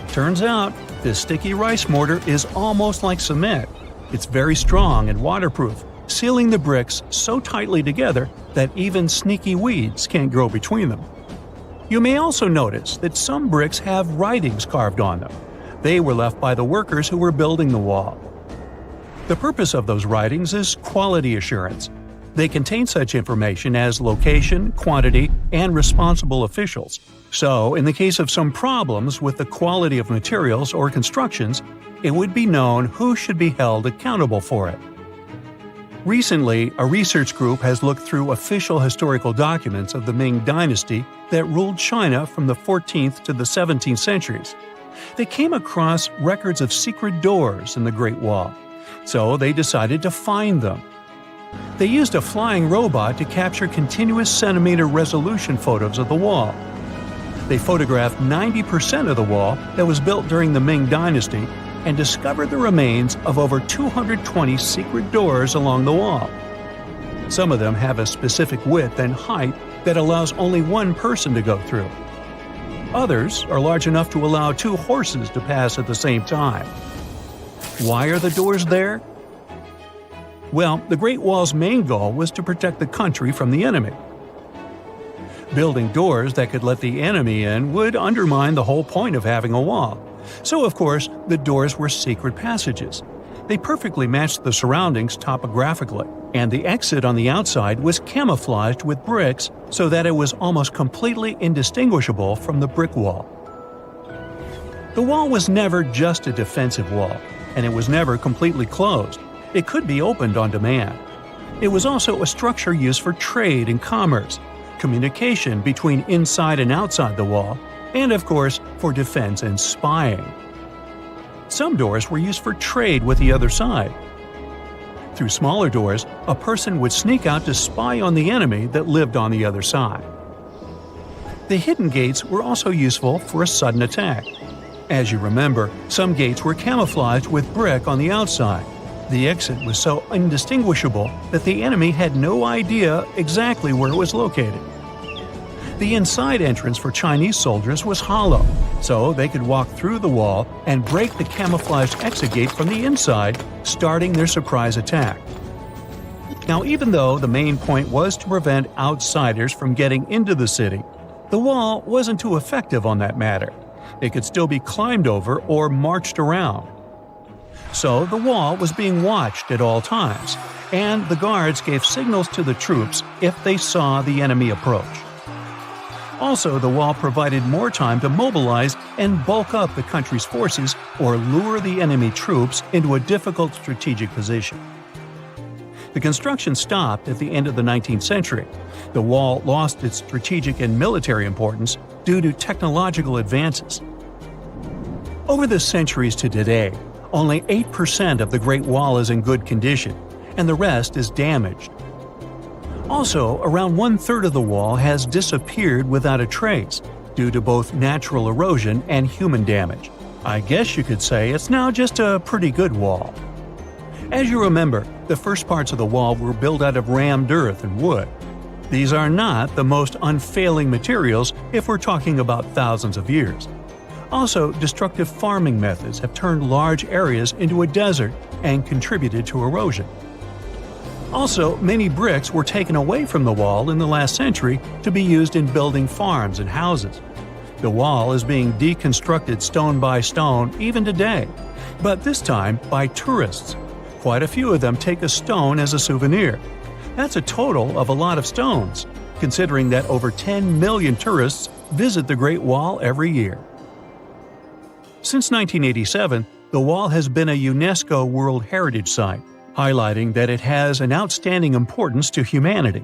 Turns out, this sticky rice mortar is almost like cement. It's very strong and waterproof, sealing the bricks so tightly together that even sneaky weeds can't grow between them. You may also notice that some bricks have writings carved on them. They were left by the workers who were building the wall. The purpose of those writings is quality assurance. They contain such information as location, quantity, and responsible officials. So, in the case of some problems with the quality of materials or constructions, it would be known who should be held accountable for it. Recently, a research group has looked through official historical documents of the Ming Dynasty that ruled China from the 14th to the 17th centuries. They came across records of secret doors in the Great Wall, so they decided to find them. They used a flying robot to capture continuous centimeter resolution photos of the wall. They photographed 90% of the wall that was built during the Ming Dynasty and discovered the remains of over 220 secret doors along the wall. Some of them have a specific width and height that allows only one person to go through. Others are large enough to allow 2 horses to pass at the same time. Why are the doors there? Well, the Great Wall's main goal was to protect the country from the enemy. Building doors that could let the enemy in would undermine the whole point of having a wall. So, of course, the doors were secret passages. They perfectly matched the surroundings topographically, and the exit on the outside was camouflaged with bricks so that it was almost completely indistinguishable from the brick wall. The wall was never just a defensive wall, and it was never completely closed. It could be opened on demand. It was also a structure used for trade and commerce, communication between inside and outside the wall, and of course, for defense and spying. Some doors were used for trade with the other side. Through smaller doors, a person would sneak out to spy on the enemy that lived on the other side. The hidden gates were also useful for a sudden attack. As you remember, some gates were camouflaged with brick on the outside. The exit was so indistinguishable that the enemy had no idea exactly where it was located. The inside entrance for Chinese soldiers was hollow, so they could walk through the wall and break the camouflaged exit gate from the inside, starting their surprise attack. Now, even though the main point was to prevent outsiders from getting into the city, the wall wasn't too effective on that matter. It could still be climbed over or marched around. So the wall was being watched at all times, and the guards gave signals to the troops if they saw the enemy approach. Also, the wall provided more time to mobilize and bulk up the country's forces or lure the enemy troops into a difficult strategic position. The construction stopped at the end of the 19th century. The wall lost its strategic and military importance due to technological advances. Over the centuries to today, only 8% of the Great Wall is in good condition, and the rest is damaged. Also, around 1/3 of the wall has disappeared without a trace, due to both natural erosion and human damage. I guess you could say it's now just a pretty good wall. As you remember, the first parts of the wall were built out of rammed earth and wood. These are not the most unfailing materials if we're talking about thousands of years. Also, destructive farming methods have turned large areas into a desert and contributed to erosion. Also, many bricks were taken away from the wall in the last century to be used in building farms and houses. The wall is being deconstructed stone by stone even today, but this time by tourists. Quite a few of them take a stone as a souvenir. That's a total of a lot of stones, considering that over 10 million tourists visit the Great Wall every year. Since 1987, the wall has been a UNESCO World Heritage Site, highlighting that it has an outstanding importance to humanity.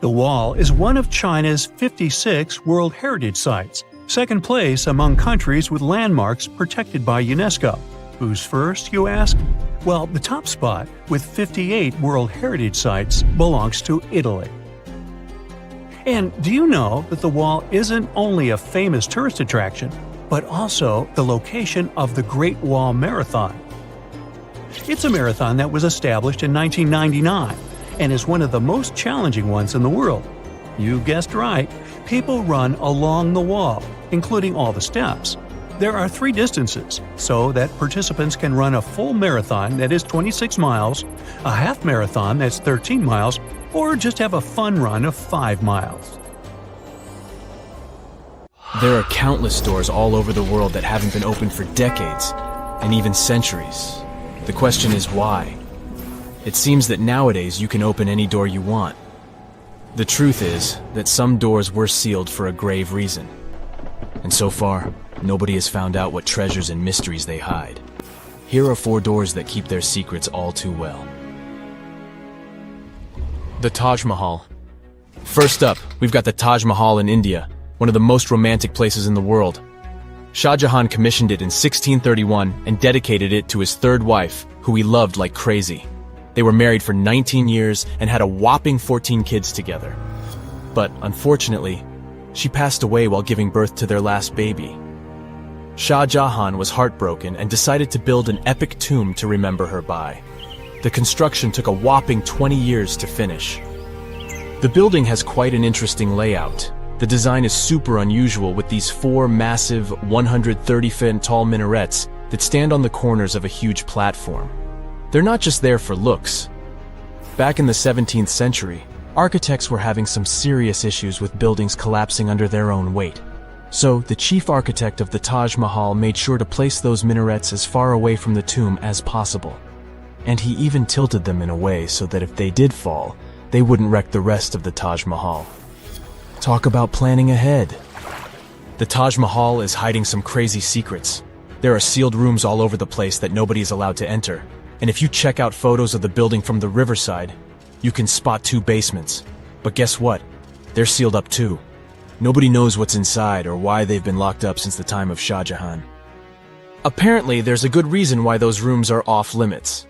The wall is one of China's 56 World Heritage Sites, second place among countries with landmarks protected by UNESCO. Who's first, you ask? Well, the top spot, with 58 World Heritage Sites, belongs to Italy. And do you know that the wall isn't only a famous tourist attraction, but also the location of the Great Wall Marathon? It's a marathon that was established in 1999 and is one of the most challenging ones in the world. You guessed right, people run along the wall, including all the steps. There are 3 distances, so that participants can run a full marathon that is 26 miles, a half marathon that's 13 miles, or just have a fun run of 5 miles. There are countless doors all over the world that haven't been opened for decades, and even centuries. The question is why? It seems that nowadays you can open any door you want. The truth is that some doors were sealed for a grave reason. And so far, nobody has found out what treasures and mysteries they hide. Here are 4 doors that keep their secrets all too well. The Taj Mahal. First up, we've got the Taj Mahal in India, one of the most romantic places in the world. Shah Jahan commissioned it in 1631 and dedicated it to his 3rd wife, who he loved like crazy. They were married for 19 years and had a whopping 14 kids together. But unfortunately, she passed away while giving birth to their last baby. Shah Jahan was heartbroken and decided to build an epic tomb to remember her by. The construction took a whopping 20 years to finish. The building has quite an interesting layout. The design is super unusual with these 4 massive, 130-foot tall minarets that stand on the corners of a huge platform. They're not just there for looks. Back in the 17th century, architects were having some serious issues with buildings collapsing under their own weight. So, the chief architect of the Taj Mahal made sure to place those minarets as far away from the tomb as possible. And he even tilted them in a way so that if they did fall, they wouldn't wreck the rest of the Taj Mahal. Talk about planning ahead. The Taj Mahal is hiding some crazy secrets. There are sealed rooms all over the place that nobody is allowed to enter. And if you check out photos of the building from the riverside, you can spot 2 basements. But guess what? They're sealed up too. Nobody knows what's inside or why they've been locked up since the time of Shah Jahan. Apparently, there's a good reason why those rooms are off limits.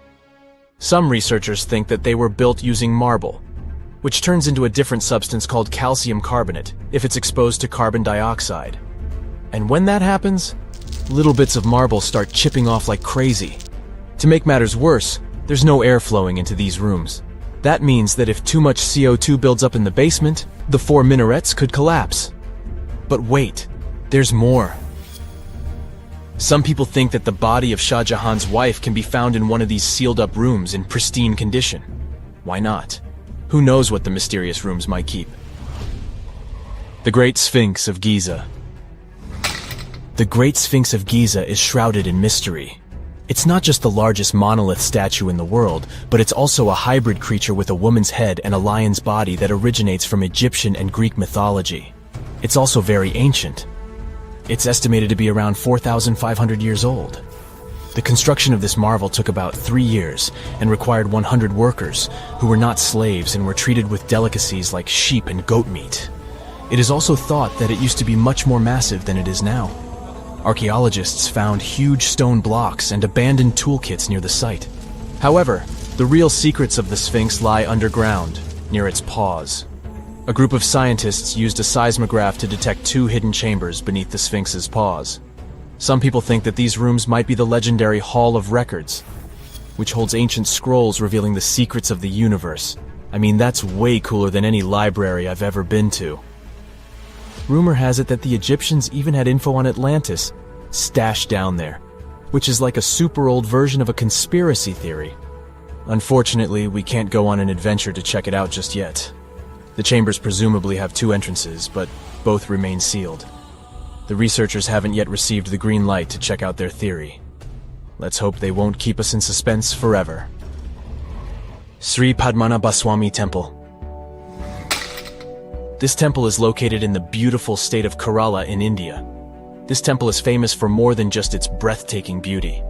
Some researchers think that they were built using marble, which turns into a different substance called calcium carbonate if it's exposed to carbon dioxide. And when that happens, little bits of marble start chipping off like crazy. To make matters worse, there's no air flowing into these rooms. That means that if too much CO2 builds up in the basement, the 4 minarets could collapse. But wait, there's more. Some people think that the body of Shah Jahan's wife can be found in one of these sealed-up rooms in pristine condition. Why not? Who knows what the mysterious rooms might keep? The Great Sphinx of Giza. The Great Sphinx of Giza is shrouded in mystery. It's not just the largest monolith statue in the world, but it's also a hybrid creature with a woman's head and a lion's body that originates from Egyptian and Greek mythology. It's also very ancient. It's estimated to be around 4,500 years old. The construction of this marvel took about 3 years and required 100 workers who were not slaves and were treated with delicacies like sheep and goat meat. It is also thought that it used to be much more massive than it is now. Archaeologists found huge stone blocks and abandoned toolkits near the site. However, the real secrets of the Sphinx lie underground, near its paws. A group of scientists used a seismograph to detect 2 hidden chambers beneath the Sphinx's paws. Some people think that these rooms might be the legendary Hall of Records, which holds ancient scrolls revealing the secrets of the universe. I mean, that's way cooler than any library I've ever been to. Rumor has it that the Egyptians even had info on Atlantis stashed down there, which is like a super old version of a conspiracy theory. Unfortunately, we can't go on an adventure to check it out just yet. The chambers presumably have 2 entrances, but both remain sealed. The researchers haven't yet received the green light to check out their theory. Let's hope they won't keep us in suspense forever. Sri Padmanabhaswamy Temple. This temple is located in the beautiful state of Kerala in India. This temple is famous for more than just its breathtaking beauty.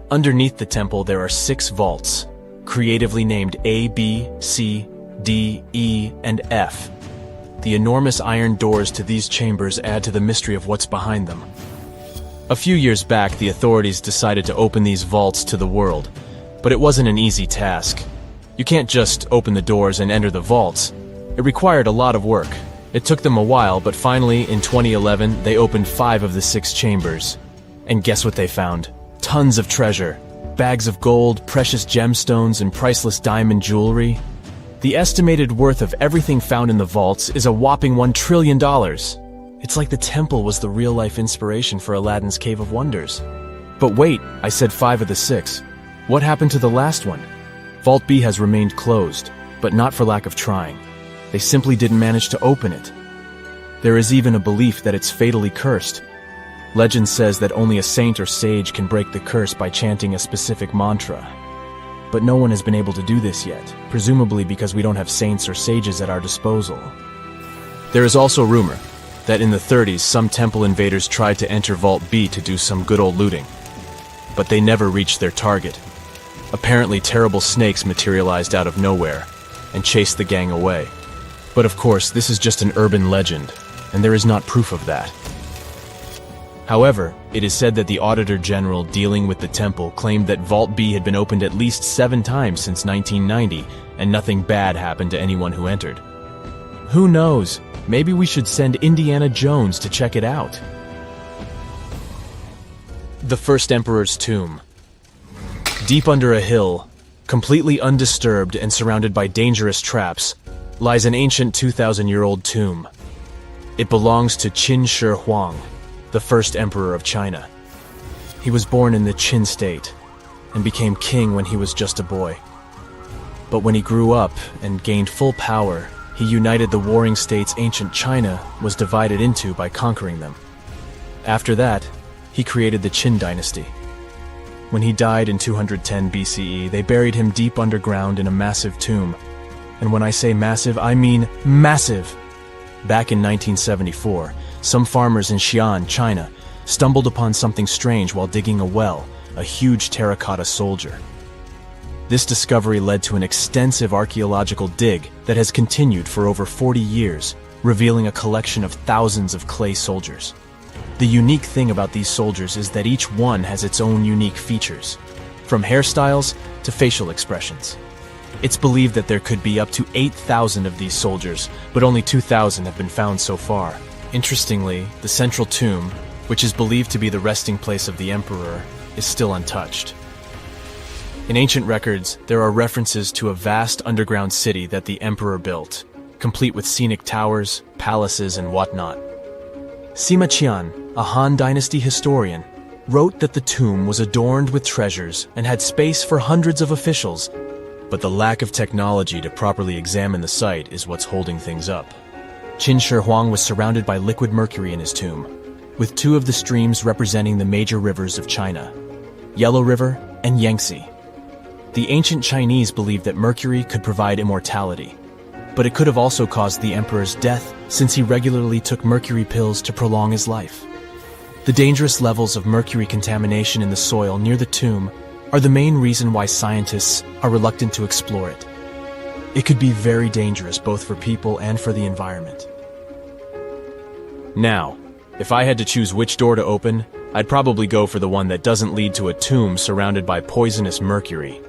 Underneath the temple there are 6 vaults, creatively named A, B, C, D, E, and F. The enormous iron doors to these chambers add to the mystery of what's behind them. A few years back, the authorities decided to open these vaults to the world, but it wasn't an easy task. You can't just open the doors and enter the vaults. It required a lot of work. It took them a while, but finally, in 2011, they opened 5 of the 6 chambers. And guess what they found? Tons of treasure. Bags of gold, precious gemstones, and priceless diamond jewelry. The estimated worth of everything found in the vaults is a whopping $1 trillion. It's like the temple was the real-life inspiration for Aladdin's Cave of Wonders. But wait, I said 5 of the 6. What happened to the last one? Vault B has remained closed, but not for lack of trying. They simply didn't manage to open it. There is even a belief that it's fatally cursed. Legend says that only a saint or sage can break the curse by chanting a specific mantra. But no one has been able to do this yet, presumably because we don't have saints or sages at our disposal. There is also rumor that in the 30s some temple invaders tried to enter Vault B to do some good old looting. But they never reached their target. Apparently terrible snakes materialized out of nowhere and chased the gang away. But of course, this is just an urban legend, and there is not proof of that. However, it is said that the Auditor General dealing with the temple claimed that Vault B had been opened at least 7 times since 1990, and nothing bad happened to anyone who entered. Who knows? Maybe we should send Indiana Jones to check it out. The First Emperor's Tomb. Deep under a hill, completely undisturbed and surrounded by dangerous traps, lies an ancient 2,000-year-old tomb. It belongs to Qin Shi Huang, the first emperor of China. He was born in the Qin state and became king when he was just a boy. But when he grew up and gained full power, he united the warring states ancient China was divided into by conquering them. After that, he created the Qin dynasty. When he died in 210 BCE, they buried him deep underground in a massive tomb. And when I say massive, I mean massive! Back in 1974, some farmers in Xi'an, China, stumbled upon something strange while digging a well, a huge terracotta soldier. This discovery led to an extensive archaeological dig that has continued for over 40 years, revealing a collection of thousands of clay soldiers. The unique thing about these soldiers is that each one has its own unique features, from hairstyles to facial expressions. It's believed that there could be up to 8,000 of these soldiers, but only 2,000 have been found so far. Interestingly, the central tomb, which is believed to be the resting place of the emperor, is still untouched. In ancient records, there are references to a vast underground city that the emperor built, complete with scenic towers, palaces, and whatnot. Sima Qian, a Han Dynasty historian, wrote that the tomb was adorned with treasures and had space for hundreds of officials, but the lack of technology to properly examine the site is what's holding things up. Qin Shi Huang was surrounded by liquid mercury in his tomb, with two of the streams representing the major rivers of China, Yellow River and Yangtze. The ancient Chinese believed that mercury could provide immortality, but it could have also caused the emperor's death since he regularly took mercury pills to prolong his life. The dangerous levels of mercury contamination in the soil near the tomb are the main reason why scientists are reluctant to explore it. It could be very dangerous both for people and for the environment. Now, if I had to choose which door to open, I'd probably go for the one that doesn't lead to a tomb surrounded by poisonous mercury.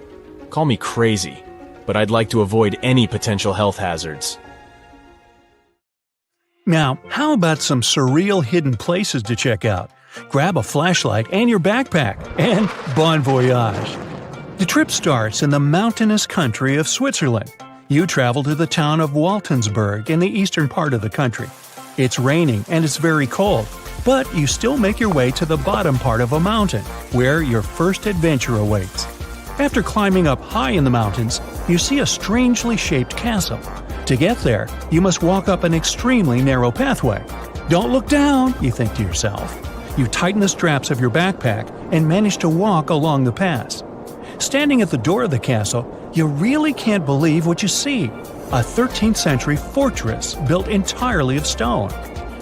Call me crazy, but I'd like to avoid any potential health hazards. Now, how about some surreal hidden places to check out? Grab a flashlight and your backpack, and bon voyage! The trip starts in the mountainous country of Switzerland. You travel to the town of Waltensburg in the eastern part of the country. It's raining and it's very cold, but you still make your way to the bottom part of a mountain, where your first adventure awaits. After climbing up high in the mountains, you see a strangely shaped castle. To get there, you must walk up an extremely narrow pathway. Don't look down, you think to yourself. You tighten the straps of your backpack and manage to walk along the pass. Standing at the door of the castle, you really can't believe what you see. A 13th century fortress built entirely of stone.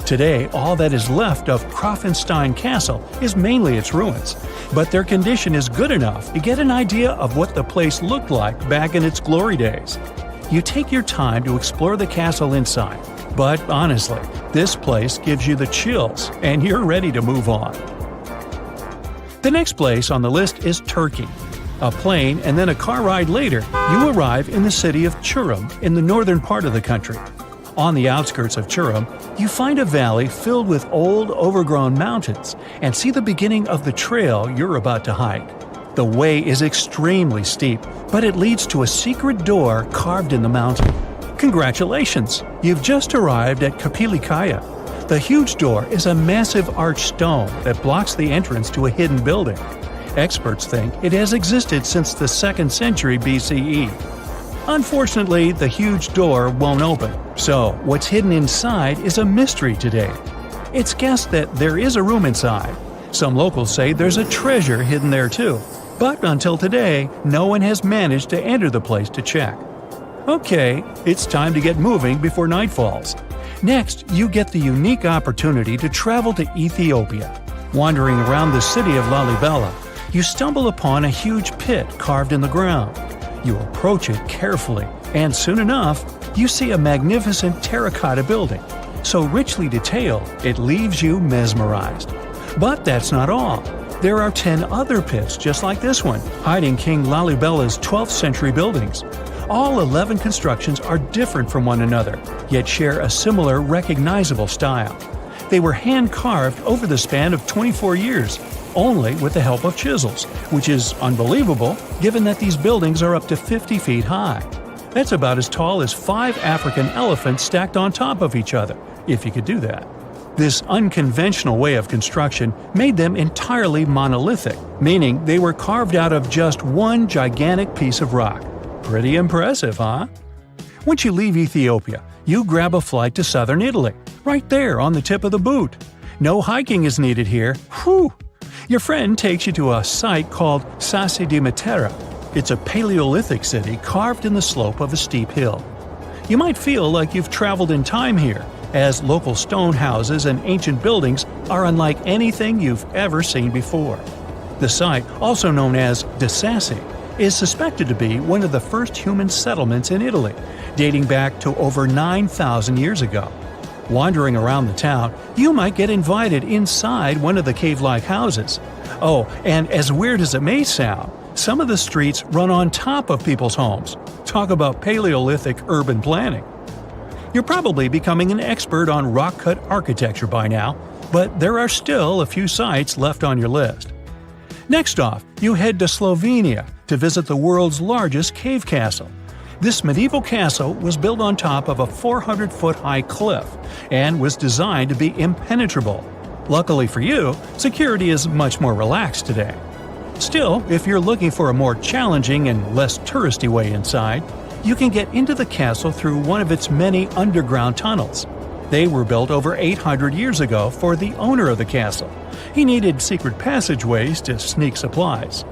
Today, all that is left of Krafenstein Castle is mainly its ruins, but their condition is good enough to get an idea of what the place looked like back in its glory days. You take your time to explore the castle inside, but honestly, this place gives you the chills and you're ready to move on. The next place on the list is Turkey. A plane and then a car ride later, you arrive in the city of Çorum in the northern part of the country. On the outskirts of Çorum, you find a valley filled with old, overgrown mountains and see the beginning of the trail you're about to hike. The way is extremely steep, but it leads to a secret door carved in the mountain. Congratulations! You've just arrived at Kapilikaya. The huge door is a massive arched stone that blocks the entrance to a hidden building. Experts think it has existed since the 2nd century BCE. Unfortunately, the huge door won't open, so what's hidden inside is a mystery today. It's guessed that there is a room inside. Some locals say there's a treasure hidden there too, but until today, no one has managed to enter the place to check. Okay, it's time to get moving before night falls. Next, you get the unique opportunity to travel to Ethiopia. Wandering around the city of Lalibela, you stumble upon a huge pit carved in the ground. You approach it carefully, and soon enough, you see a magnificent terracotta building, so richly detailed it leaves you mesmerized. But that's not all. There are 10 other pits just like this one, hiding King Lalibela's 12th century buildings. All 11 constructions are different from one another, yet share a similar recognizable style. They were hand-carved over the span of 24 years, only with the help of chisels, which is unbelievable given that these buildings are up to 50 feet high. That's about as tall as 5 African elephants stacked on top of each other, if you could do that. This unconventional way of construction made them entirely monolithic, meaning they were carved out of just one gigantic piece of rock. Pretty impressive, huh? Once you leave Ethiopia, you grab a flight to southern Italy, right there on the tip of the boot. No hiking is needed here. Whew! Your friend takes you to a site called Sassi di Matera. It's a Paleolithic city carved in the slope of a steep hill. You might feel like you've traveled in time here, as local stone houses and ancient buildings are unlike anything you've ever seen before. The site, also known as Dessassi, is suspected to be one of the first human settlements in Italy, dating back to over 9,000 years ago. Wandering around the town, you might get invited inside one of the cave-like houses. Oh, and as weird as it may sound, some of the streets run on top of people's homes. Talk about Paleolithic urban planning. You're probably becoming an expert on rock-cut architecture by now, but there are still a few sites left on your list. Next off, you head to Slovenia to visit the world's largest cave castle. This medieval castle was built on top of a 400-foot-high cliff and was designed to be impenetrable. Luckily for you, security is much more relaxed today. Still, if you're looking for a more challenging and less touristy way inside, you can get into the castle through one of its many underground tunnels. They were built over 800 years ago for the owner of the castle. He needed secret passageways to sneak supplies.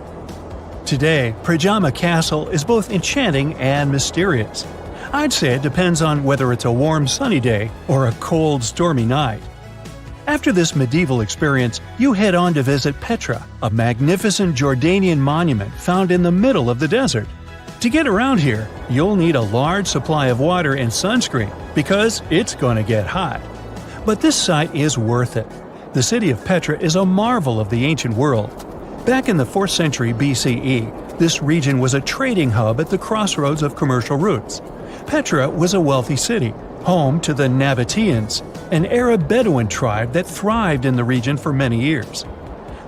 Today, Pajama Castle is both enchanting and mysterious. I'd say it depends on whether it's a warm sunny day or a cold stormy night. After this medieval experience, you head on to visit Petra, a magnificent Jordanian monument found in the middle of the desert. To get around here, you'll need a large supply of water and sunscreen because it's going to get hot. But this site is worth it. The city of Petra is a marvel of the ancient world. Back in the 4th century BCE, this region was a trading hub at the crossroads of commercial routes. Petra was a wealthy city, home to the Nabateans, an Arab Bedouin tribe that thrived in the region for many years.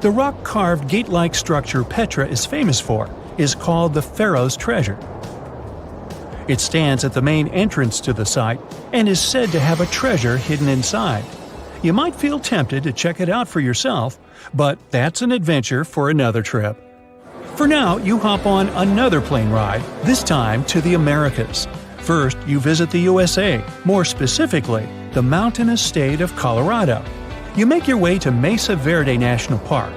The rock-carved gate-like structure Petra is famous for is called the Pharaoh's Treasure. It stands at the main entrance to the site and is said to have a treasure hidden inside. You might feel tempted to check it out for yourself, but that's an adventure for another trip. For now, you hop on another plane ride, this time to the Americas. First, you visit the USA, more specifically, the mountainous state of Colorado. You make your way to Mesa Verde National Park.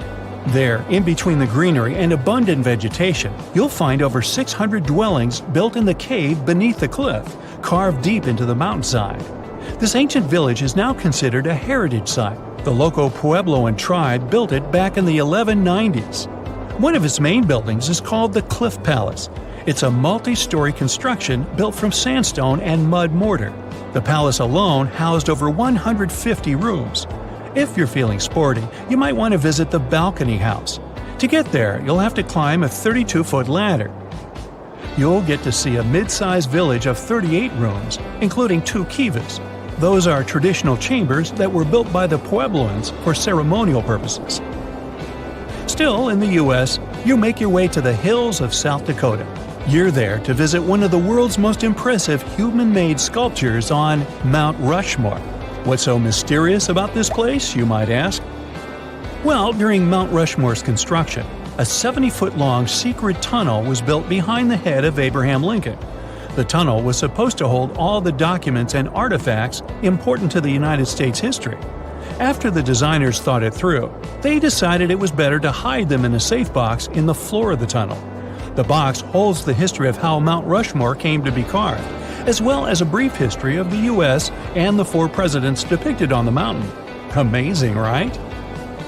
There, in between the greenery and abundant vegetation, you'll find over 600 dwellings built in the cave beneath the cliff, carved deep into the mountainside. This ancient village is now considered a heritage site. The local Puebloan tribe built it back in the 1190s. One of its main buildings is called the Cliff Palace. It's a multi-story construction built from sandstone and mud mortar. The palace alone housed over 150 rooms. If you're feeling sporty, you might want to visit the Balcony House. To get there, you'll have to climb a 32-foot ladder. You'll get to see a mid-sized village of 38 rooms, including 2 kivas. Those are traditional chambers that were built by the Puebloans for ceremonial purposes. Still, in the U.S., you make your way to the hills of South Dakota. You're there to visit one of the world's most impressive human-made sculptures on Mount Rushmore. What's so mysterious about this place, you might ask? Well, during Mount Rushmore's construction, a 70-foot-long secret tunnel was built behind the head of Abraham Lincoln. The tunnel was supposed to hold all the documents and artifacts important to the United States history. After the designers thought it through, they decided it was better to hide them in a safe box in the floor of the tunnel. The box holds the history of how Mount Rushmore came to be carved, as well as a brief history of the U.S. and the 4 presidents depicted on the mountain. Amazing, right?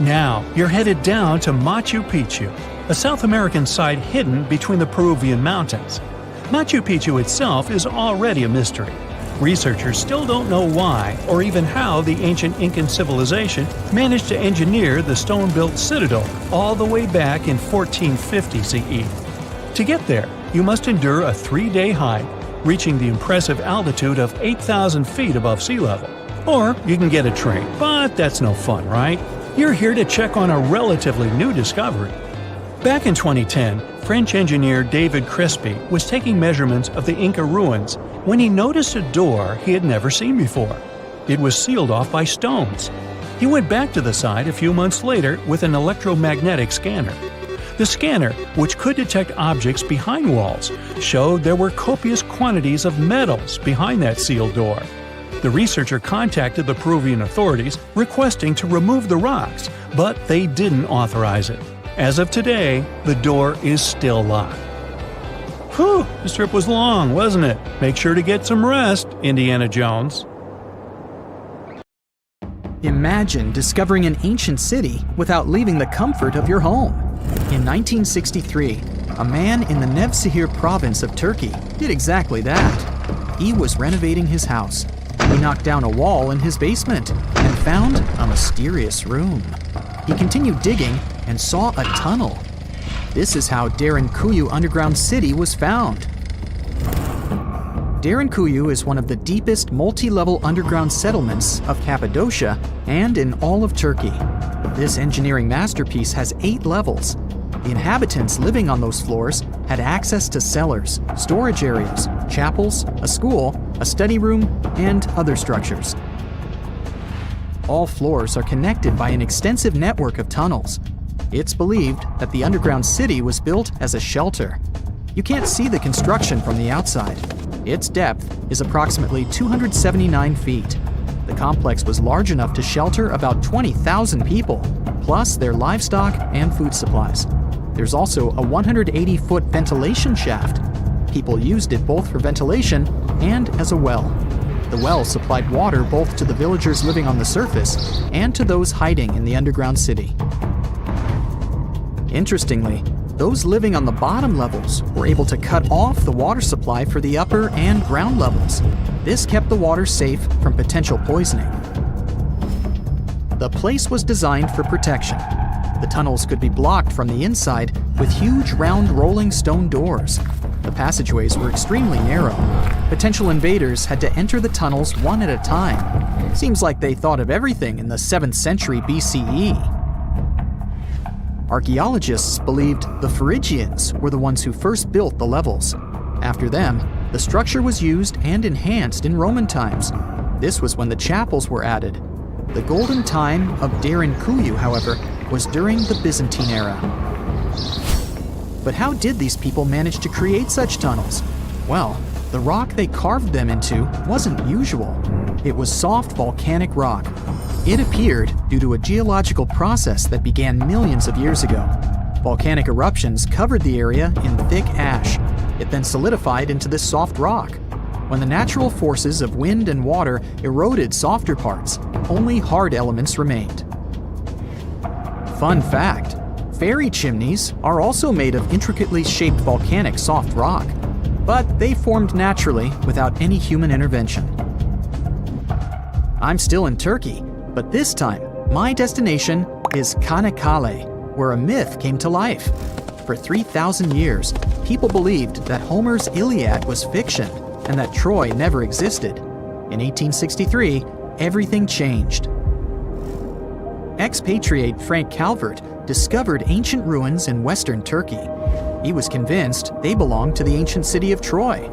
Now, you're headed down to Machu Picchu, a South American site hidden between the Peruvian mountains. Machu Picchu itself is already a mystery. Researchers still don't know why or even how the ancient Incan civilization managed to engineer the stone-built citadel all the way back in 1450 CE. To get there, you must endure a 3-day hike, reaching the impressive altitude of 8,000 feet above sea level. Or you can get a train, but that's no fun, right? You're here to check on a relatively new discovery. Back in 2010, French engineer David Crespi was taking measurements of the Inca ruins when he noticed a door he had never seen before. It was sealed off by stones. He went back to the site a few months later with an electromagnetic scanner. The scanner, which could detect objects behind walls, showed there were copious quantities of metals behind that sealed door. The researcher contacted the Peruvian authorities requesting to remove the rocks, but they didn't authorize it. As of today, the door is still locked. Whew, this trip was long, wasn't it? Make sure to get some rest, Indiana Jones. Imagine discovering an ancient city without leaving the comfort of your home. In 1963, a man in the Nevşehir province of Turkey did exactly that. He was renovating his house. He knocked down a wall in his basement and found a mysterious room. He continued digging and saw a tunnel. This is how Derinkuyu underground city was found. Derinkuyu is one of the deepest multi-level underground settlements of Cappadocia and in all of Turkey. This engineering masterpiece has 8 levels. The inhabitants living on those floors had access to cellars, storage areas, chapels, a school, a study room, and other structures. All floors are connected by an extensive network of tunnels. It's believed that the underground city was built as a shelter. You can't see the construction from the outside. Its depth is approximately 279 feet. The complex was large enough to shelter about 20,000 people, plus their livestock and food supplies. There's also a 180-foot ventilation shaft. People used it both for ventilation and as a well. The well supplied water both to the villagers living on the surface and to those hiding in the underground city. Interestingly, those living on the bottom levels were able to cut off the water supply for the upper and ground levels. This kept the water safe from potential poisoning. The place was designed for protection. The tunnels could be blocked from the inside with huge round rolling stone doors. The passageways were extremely narrow. Potential invaders had to enter the tunnels one at a time. Seems like they thought of everything in the 7th century BCE. Archaeologists believed the Phrygians were the ones who first built the levels. After them, the structure was used and enhanced in Roman times. This was when the chapels were added. The golden time of Derinkuyu, however, was during the Byzantine era. But how did these people manage to create such tunnels? Well, the rock they carved them into wasn't usual. It was soft volcanic rock. It appeared due to a geological process that began millions of years ago. Volcanic eruptions covered the area in thick ash. It then solidified into this soft rock. When the natural forces of wind and water eroded softer parts, only hard elements remained. Fun fact, fairy chimneys are also made of intricately shaped volcanic soft rock, but they formed naturally without any human intervention. I'm still in Turkey, but this time, my destination is Çanakkale, where a myth came to life. For 3,000 years, people believed that Homer's Iliad was fiction and that Troy never existed. In 1863, everything changed. Expatriate Frank Calvert discovered ancient ruins in western Turkey. He was convinced they belonged to the ancient city of Troy.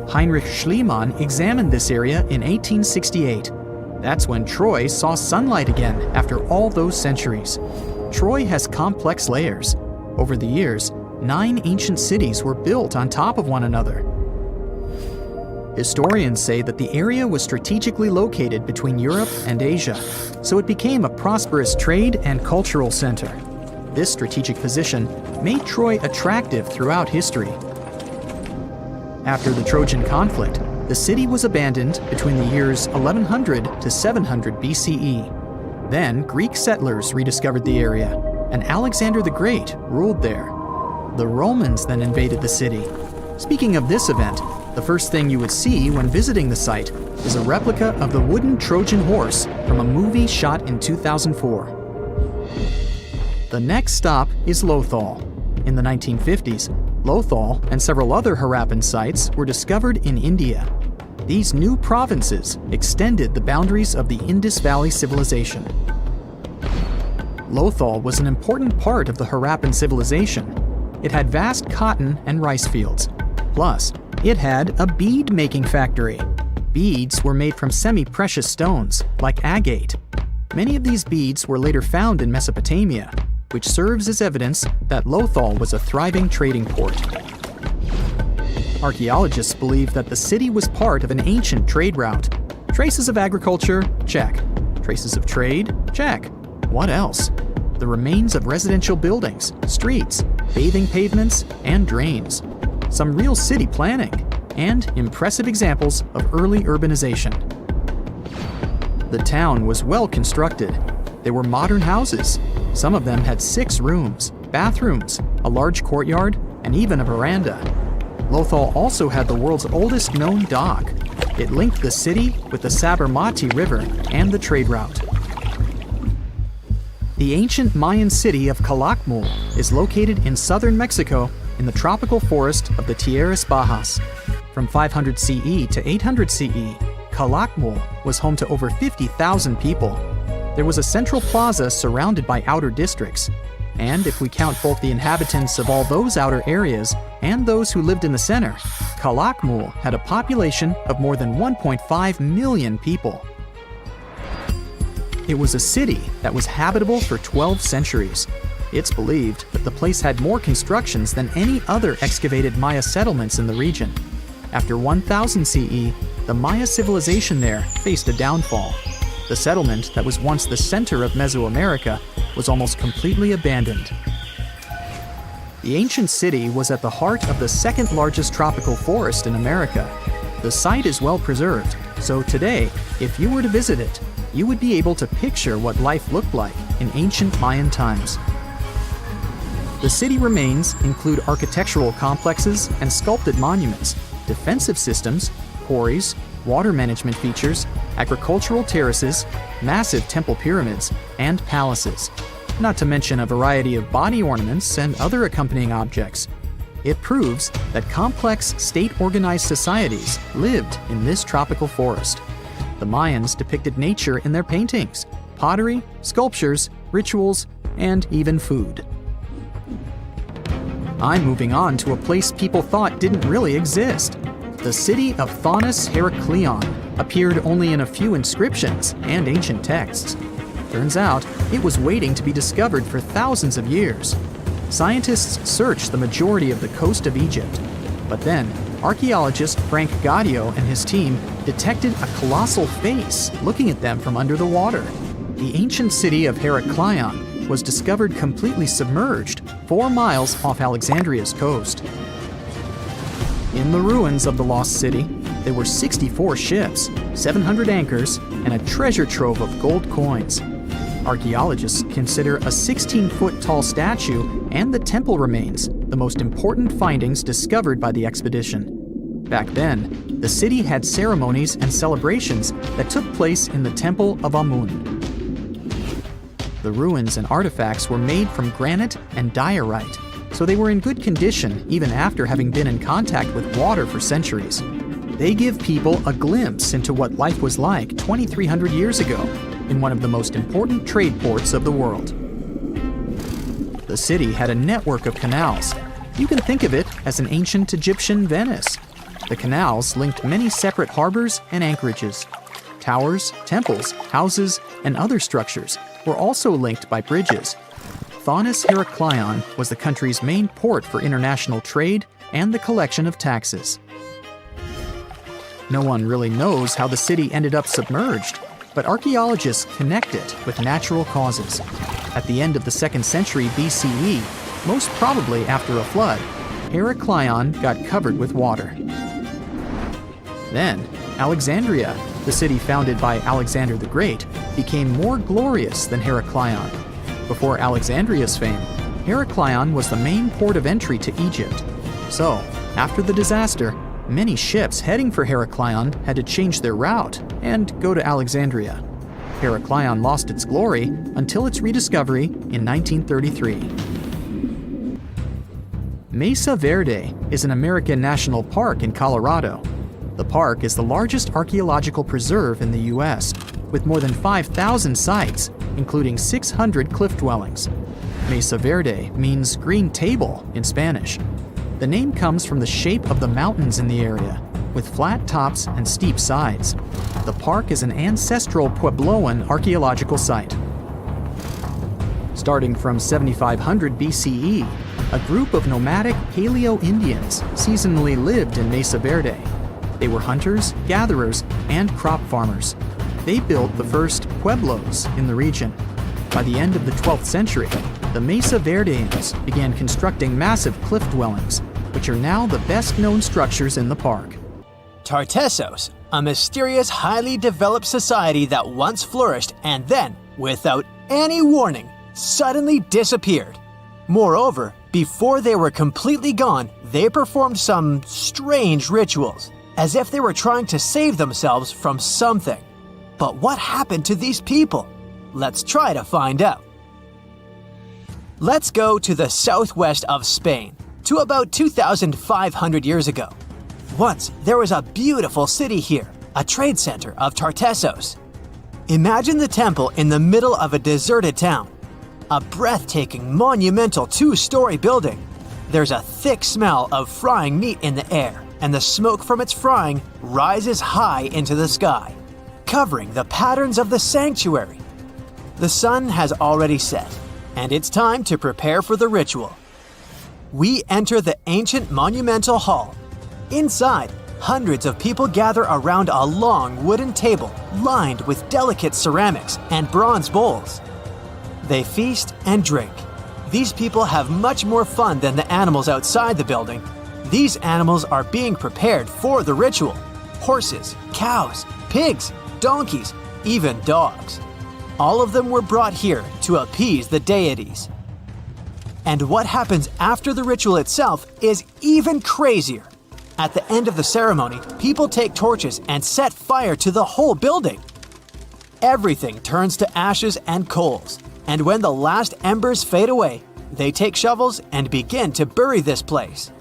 Heinrich Schliemann examined this area in 1868. That's when Troy saw sunlight again after all those centuries. Troy has complex layers. Over the years, 9 ancient cities were built on top of one another. Historians say that the area was strategically located between Europe and Asia, so it became a prosperous trade and cultural center. This strategic position made Troy attractive throughout history. After the Trojan conflict, the city was abandoned between the years 1100 to 700 BCE. Then Greek settlers rediscovered the area, and Alexander the Great ruled there. The Romans then invaded the city. Speaking of this event, the first thing you would see when visiting the site is a replica of the wooden Trojan horse from a movie shot in 2004. The next stop is Lothal. In the 1950s, Lothal and several other Harappan sites were discovered in India. These new provinces extended the boundaries of the Indus Valley civilization. Lothal was an important part of the Harappan civilization. It had vast cotton and rice fields. Plus, it had a bead-making factory. Beads were made from semi-precious stones, like agate. Many of these beads were later found in Mesopotamia, which serves as evidence that Lothal was a thriving trading port. Archaeologists believe that the city was part of an ancient trade route. Traces of agriculture? Check. Traces of trade? Check. What else? The remains of residential buildings, streets, bathing pavements, and drains. Some real city planning, and impressive examples of early urbanization. The town was well constructed. There were modern houses. Some of them had 6 rooms. bathrooms, a large courtyard, and even a veranda. Lothal also had the world's oldest known dock. It linked the city with the Sabarmati River and the trade route. The ancient Mayan city of Calakmul is located in southern Mexico in the tropical forest of the Tierras Bajas. From 500 CE to 800 CE, Calakmul was home to over 50,000 people. There was a central plaza surrounded by outer districts. And if we count both the inhabitants of all those outer areas and those who lived in the center, Calakmul had a population of more than 1.5 million people. It was a city that was habitable for 12 centuries. It's believed that the place had more constructions than any other excavated Maya settlements in the region. After 1000 CE, the Maya civilization there faced a downfall. The settlement that was once the center of Mesoamerica was almost completely abandoned. The ancient city was at the heart of the second largest tropical forest in America. The site is well preserved, so today, if you were to visit it, you would be able to picture what life looked like in ancient Mayan times. The city remains include architectural complexes and sculpted monuments, defensive systems, quarries, water management features, agricultural terraces, massive temple pyramids, and palaces, not to mention a variety of body ornaments and other accompanying objects. It proves that complex state-organized societies lived in this tropical forest. The Mayans depicted nature in their paintings, pottery, sculptures, rituals, and even food. I'm moving on to a place people thought didn't really exist. The city of Thonis Heracleion appeared only in a few inscriptions and ancient texts. Turns out, it was waiting to be discovered for thousands of years. Scientists searched the majority of the coast of Egypt. But then, archaeologist Frank Gaudio and his team detected a colossal face looking at them from under the water. The ancient city of Heracleion was discovered completely submerged 4 miles off Alexandria's coast. In the ruins of the lost city, there were 64 ships, 700 anchors, and a treasure trove of gold coins. Archaeologists consider a 16-foot tall statue and the temple remains the most important findings discovered by the expedition. Back then, the city had ceremonies and celebrations that took place in the Temple of Amun. The ruins and artifacts were made from granite and diorite, so they were in good condition even after having been in contact with water for centuries. They give people a glimpse into what life was like 2,300 years ago in one of the most important trade ports of the world. The city had a network of canals. You can think of it as an ancient Egyptian Venice. The canals linked many separate harbors and anchorages. Towers, temples, houses, and other structures were also linked by bridges. Thonis Heracleion was the country's main port for international trade and the collection of taxes. No one really knows how the city ended up submerged, but archaeologists connect it with natural causes. At the end of the 2nd century BCE, most probably after a flood, Heracleion got covered with water. Then, Alexandria, the city founded by Alexander the Great, became more glorious than Heracleion. Before Alexandria's fame, Heracleion was the main port of entry to Egypt. So, after the disaster, many ships heading for Heracleion had to change their route and go to Alexandria. Heracleion lost its glory until its rediscovery in 1933. Mesa Verde is an American national park in Colorado. The park is the largest archaeological preserve in the U.S., with more than 5,000 sites, including 600 cliff dwellings. Mesa Verde means green table in Spanish. The name comes from the shape of the mountains in the area, with flat tops and steep sides. The park is an ancestral Puebloan archaeological site. Starting from 7500 BCE, a group of nomadic Paleo-Indians seasonally lived in Mesa Verde. They were hunters, gatherers, and crop farmers. They built the first pueblos in the region. By the end of the 12th century, the Mesa Verdeans began constructing massive cliff dwellings, which are now the best-known structures in the park. Tartessos, a mysterious, highly developed society that once flourished and then, without any warning, suddenly disappeared. Moreover, before they were completely gone, they performed some strange rituals, as if they were trying to save themselves from something. But what happened to these people? Let's try to find out. Let's go to the southwest of Spain, to about 2,500 years ago. Once, there was a beautiful city here, a trade center of Tartessos. Imagine the temple in the middle of a deserted town. A breathtaking, monumental two-story building. There's a thick smell of frying meat in the air, and the smoke from its frying rises high into the sky, covering the patterns of the sanctuary. The sun has already set, and it's time to prepare for the ritual. We enter the ancient monumental hall. Inside, hundreds of people gather around a long wooden table lined with delicate ceramics and bronze bowls. They feast and drink. These people have much more fun than the animals outside the building. These animals are being prepared for the ritual. Horses, cows, pigs, donkeys, even dogs. All of them were brought here to appease the deities. And what happens after the ritual itself is even crazier. At the end of the ceremony, people take torches and set fire to the whole building. Everything turns to ashes and coals, and when the last embers fade away, they take shovels and begin to bury this place.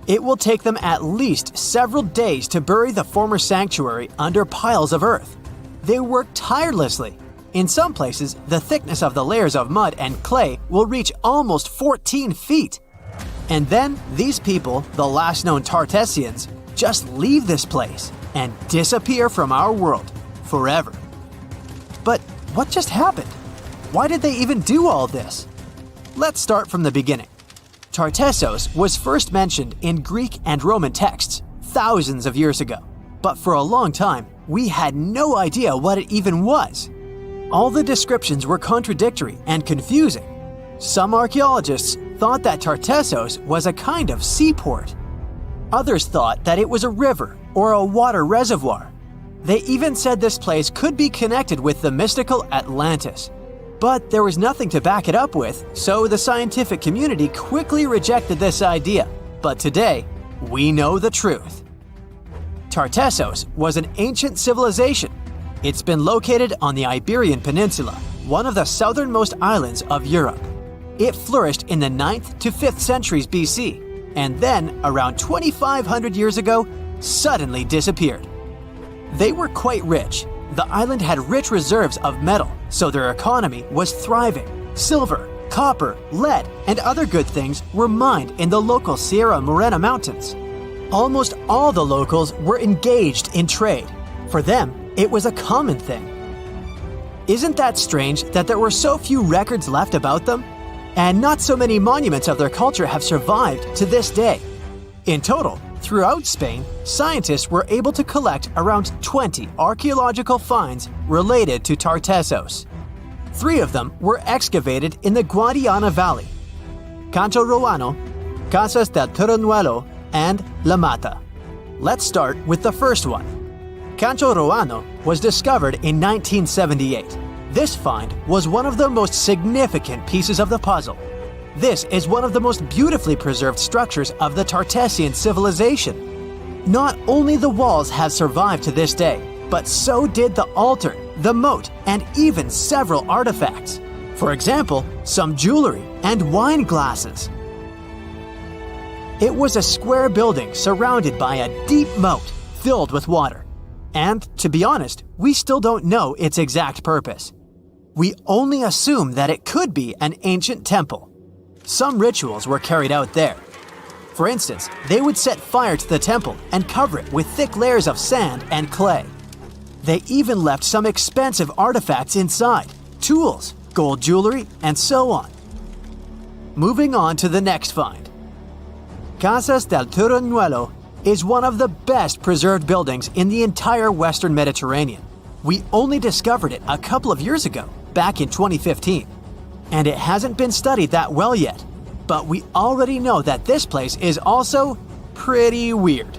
It will take them at least several days to bury the former sanctuary under piles of earth. They work tirelessly. In some places, the thickness of the layers of mud and clay will reach almost 14 feet. And then these people, the last known Tartessians, just leave this place and disappear from our world forever. But what just happened? Why did they even do all this? Let's start from the beginning. Tartessos was first mentioned in Greek and Roman texts thousands of years ago, but for a long time, we had no idea what it even was. All the descriptions were contradictory and confusing. Some archaeologists thought that Tartessos was a kind of seaport. Others thought that it was a river or a water reservoir. They even said this place could be connected with the mystical Atlantis. But there was nothing to back it up with, so the scientific community quickly rejected this idea. But today, we know the truth. Tartessos was an ancient civilization. It's been located on the Iberian Peninsula, one of the southernmost islands of Europe. It flourished in the 9th to 5th centuries BC, and then, around 2,500 years ago, suddenly disappeared. They were quite rich. The island had rich reserves of metal, so their economy was thriving. Silver, copper, lead, and other good things were mined in the local Sierra Morena Mountains. Almost all the locals were engaged in trade. For them, it was a common thing. Isn't that strange that there were so few records left about them? And not so many monuments of their culture have survived to this day. In total, throughout Spain, scientists were able to collect around 20 archaeological finds related to Tartessos. 3 of them were excavated in the Guadiana Valley: Canto Roano, Casas del Turrunuelo, and La Mata. Let's start with the first one. Canto Roano was discovered in 1978. This find was one of the most significant pieces of the puzzle. This is one of the most beautifully preserved structures of the Tartessian civilization. Not only the walls have survived to this day, but so did the altar, the moat, and even several artifacts. For example, some jewelry and wine glasses. It was a square building surrounded by a deep moat filled with water. And, to be honest, we still don't know its exact purpose. We only assume that it could be an ancient temple. Some rituals were carried out there. For instance, they would set fire to the temple and cover it with thick layers of sand and clay. They even left some expensive artifacts inside, tools, gold jewelry, and so on. Moving on to the next find. Casas del Turrunuelo is one of the best preserved buildings in the entire Western Mediterranean. We only discovered it a couple of years ago, back in 2015. And it hasn't been studied that well yet. But we already know that this place is also pretty weird.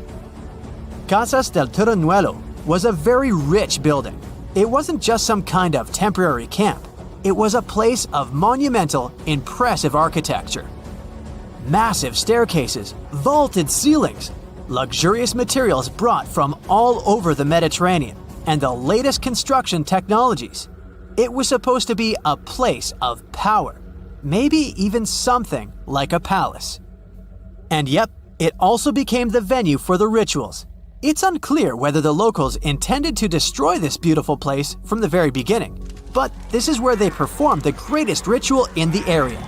Casas del Turrunuelo was a very rich building. It wasn't just some kind of temporary camp. it was a place of monumental, impressive architecture. Massive staircases, vaulted ceilings, luxurious materials brought from all over the Mediterranean, and the latest construction technologies. It was supposed to be a place of power, maybe even something like a palace. And yep, it also became the venue for the rituals. It's unclear whether the locals intended to destroy this beautiful place from the very beginning, but this is where they performed the greatest ritual in the area.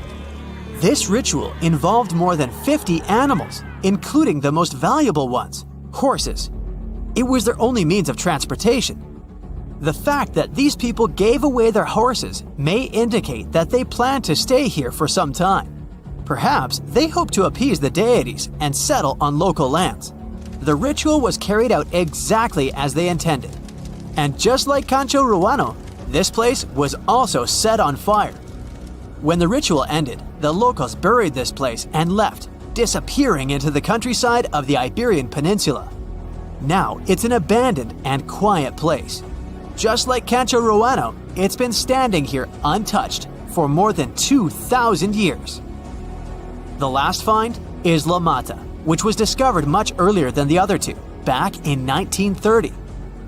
This ritual involved more than 50 animals, including the most valuable ones, horses. It was their only means of transportation. The fact that these people gave away their horses may indicate that they planned to stay here for some time. Perhaps they hoped to appease the deities and settle on local lands. The ritual was carried out exactly as they intended. And just like Cancho Ruano, this place was also set on fire. When the ritual ended, the locals buried this place and left, disappearing into the countryside of the Iberian Peninsula. Now it's an abandoned and quiet place. Just like Cancho Ruano, it's been standing here untouched for more than 2,000 years. The last find is La Mata, which was discovered much earlier than the other two, back in 1930.